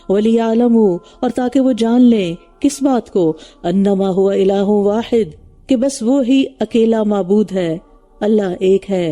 وَلِيَعْلَمُوا، اور تاکہ وہ جان لیں کس بات کو، انما هو الہ واحد، کہ بس وہ ہی اکیلا معبود ہے، اللہ ایک ہے،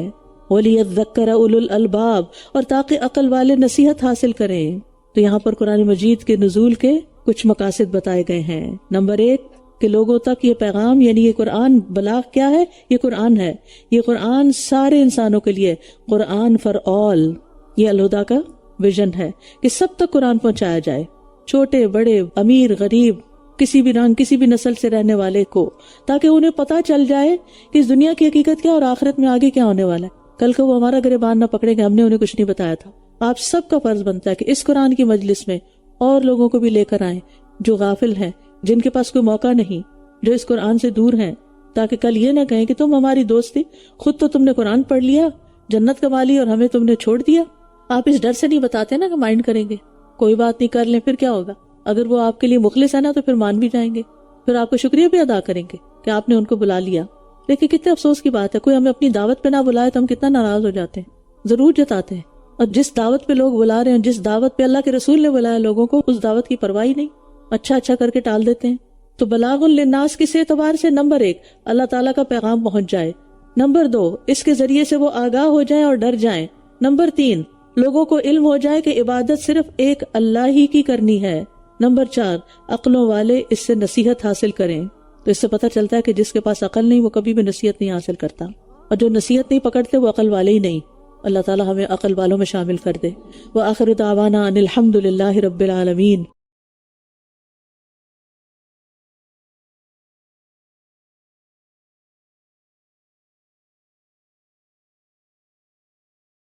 وَلِيَذَّكَّرَ أُولُو الْأَلْبَابِ، اور تاکہ عقل والے نصیحت حاصل کریں۔ تو یہاں پر قرآن مجید کے نزول کے کچھ مقاصد بتائے گئے ہیں۔ نمبر 1 کہ لوگوں تک یہ پیغام، یعنی یہ قرآن، بلاغ کیا ہے؟ یہ قرآن ہے، یہ قرآن سارے انسانوں کے لیے، قرآن فار آل، یہ الہدا کا ویژن ہے کہ سب تک قرآن پہنچایا جائے، چھوٹے بڑے، امیر غریب، کسی بھی رنگ کسی بھی نسل سے رہنے والے کو، تاکہ انہیں پتہ چل جائے کہ اس دنیا کی حقیقت کیا اور آخرت میں آگے کیا ہونے والا ہے۔ کل کو وہ ہمارا گریبان نہ پکڑے کہ ہم نے انہیں کچھ نہیں بتایا تھا۔ آپ سب کا فرض بنتا ہے کہ اس قرآن کی مجلس میں اور لوگوں کو بھی لے کر آئیں جو غافل ہیں، جن کے پاس کوئی موقع نہیں، جو اس قرآن سے دور ہیں، تاکہ کل یہ نہ کہیں کہ تم ہماری دوست تھی، خود تو تم نے قرآن پڑھ لیا، جنت کما لی، اور ہمیں تم نے چھوڑ دیا۔ آپ اس ڈر سے نہیں بتاتے نا کہ مائنڈ کریں گے، کوئی بات نہیں، کر لیں، پھر کیا ہوگا؟ اگر وہ آپ کے لیے مخلص ہے نا تو پھر مان بھی جائیں گے، پھر آپ کو شکریہ بھی ادا کریں گے کہ آپ نے ان کو بلا لیا۔ لیکن کتنے افسوس کی بات ہے، کوئی ہمیں اپنی دعوت پہ نہ بلائے تو ہم کتنا ناراض ہو جاتے ہیں، ضرور جتاتے ہیں، اور جس دعوت پہ لوگ بلا رہے ہیں، جس دعوت پہ اللہ کے رسول نے بلایا لوگوں کو، اس دعوت کی پرواہ نہیں، اچھا اچھا کر کے ٹال دیتے ہیں۔ تو بلاغ للناس کس اعتبار سے؟ نمبر 1 اللہ تعالیٰ کا پیغام پہنچ جائے، نمبر 2 اس کے ذریعے سے وہ آگاہ ہو جائیں اور ڈر جائیں، نمبر 3 لوگوں کو علم ہو جائے کہ عبادت صرف ایک اللہ ہی کی کرنی ہے، نمبر 4 عقلوں والے اس سے نصیحت حاصل کریں۔ تو اس سے پتہ چلتا ہے کہ جس کے پاس عقل نہیں وہ کبھی بھی نصیحت نہیں حاصل کرتا، اور جو نصیحت نہیں پکڑتے وہ عقل والے ہی نہیں۔ اللہ تعالیٰ ہمیں عقل والوں میں شامل کر دے۔ وآخر دعوانا ان الحمد للہ رب العالمین۔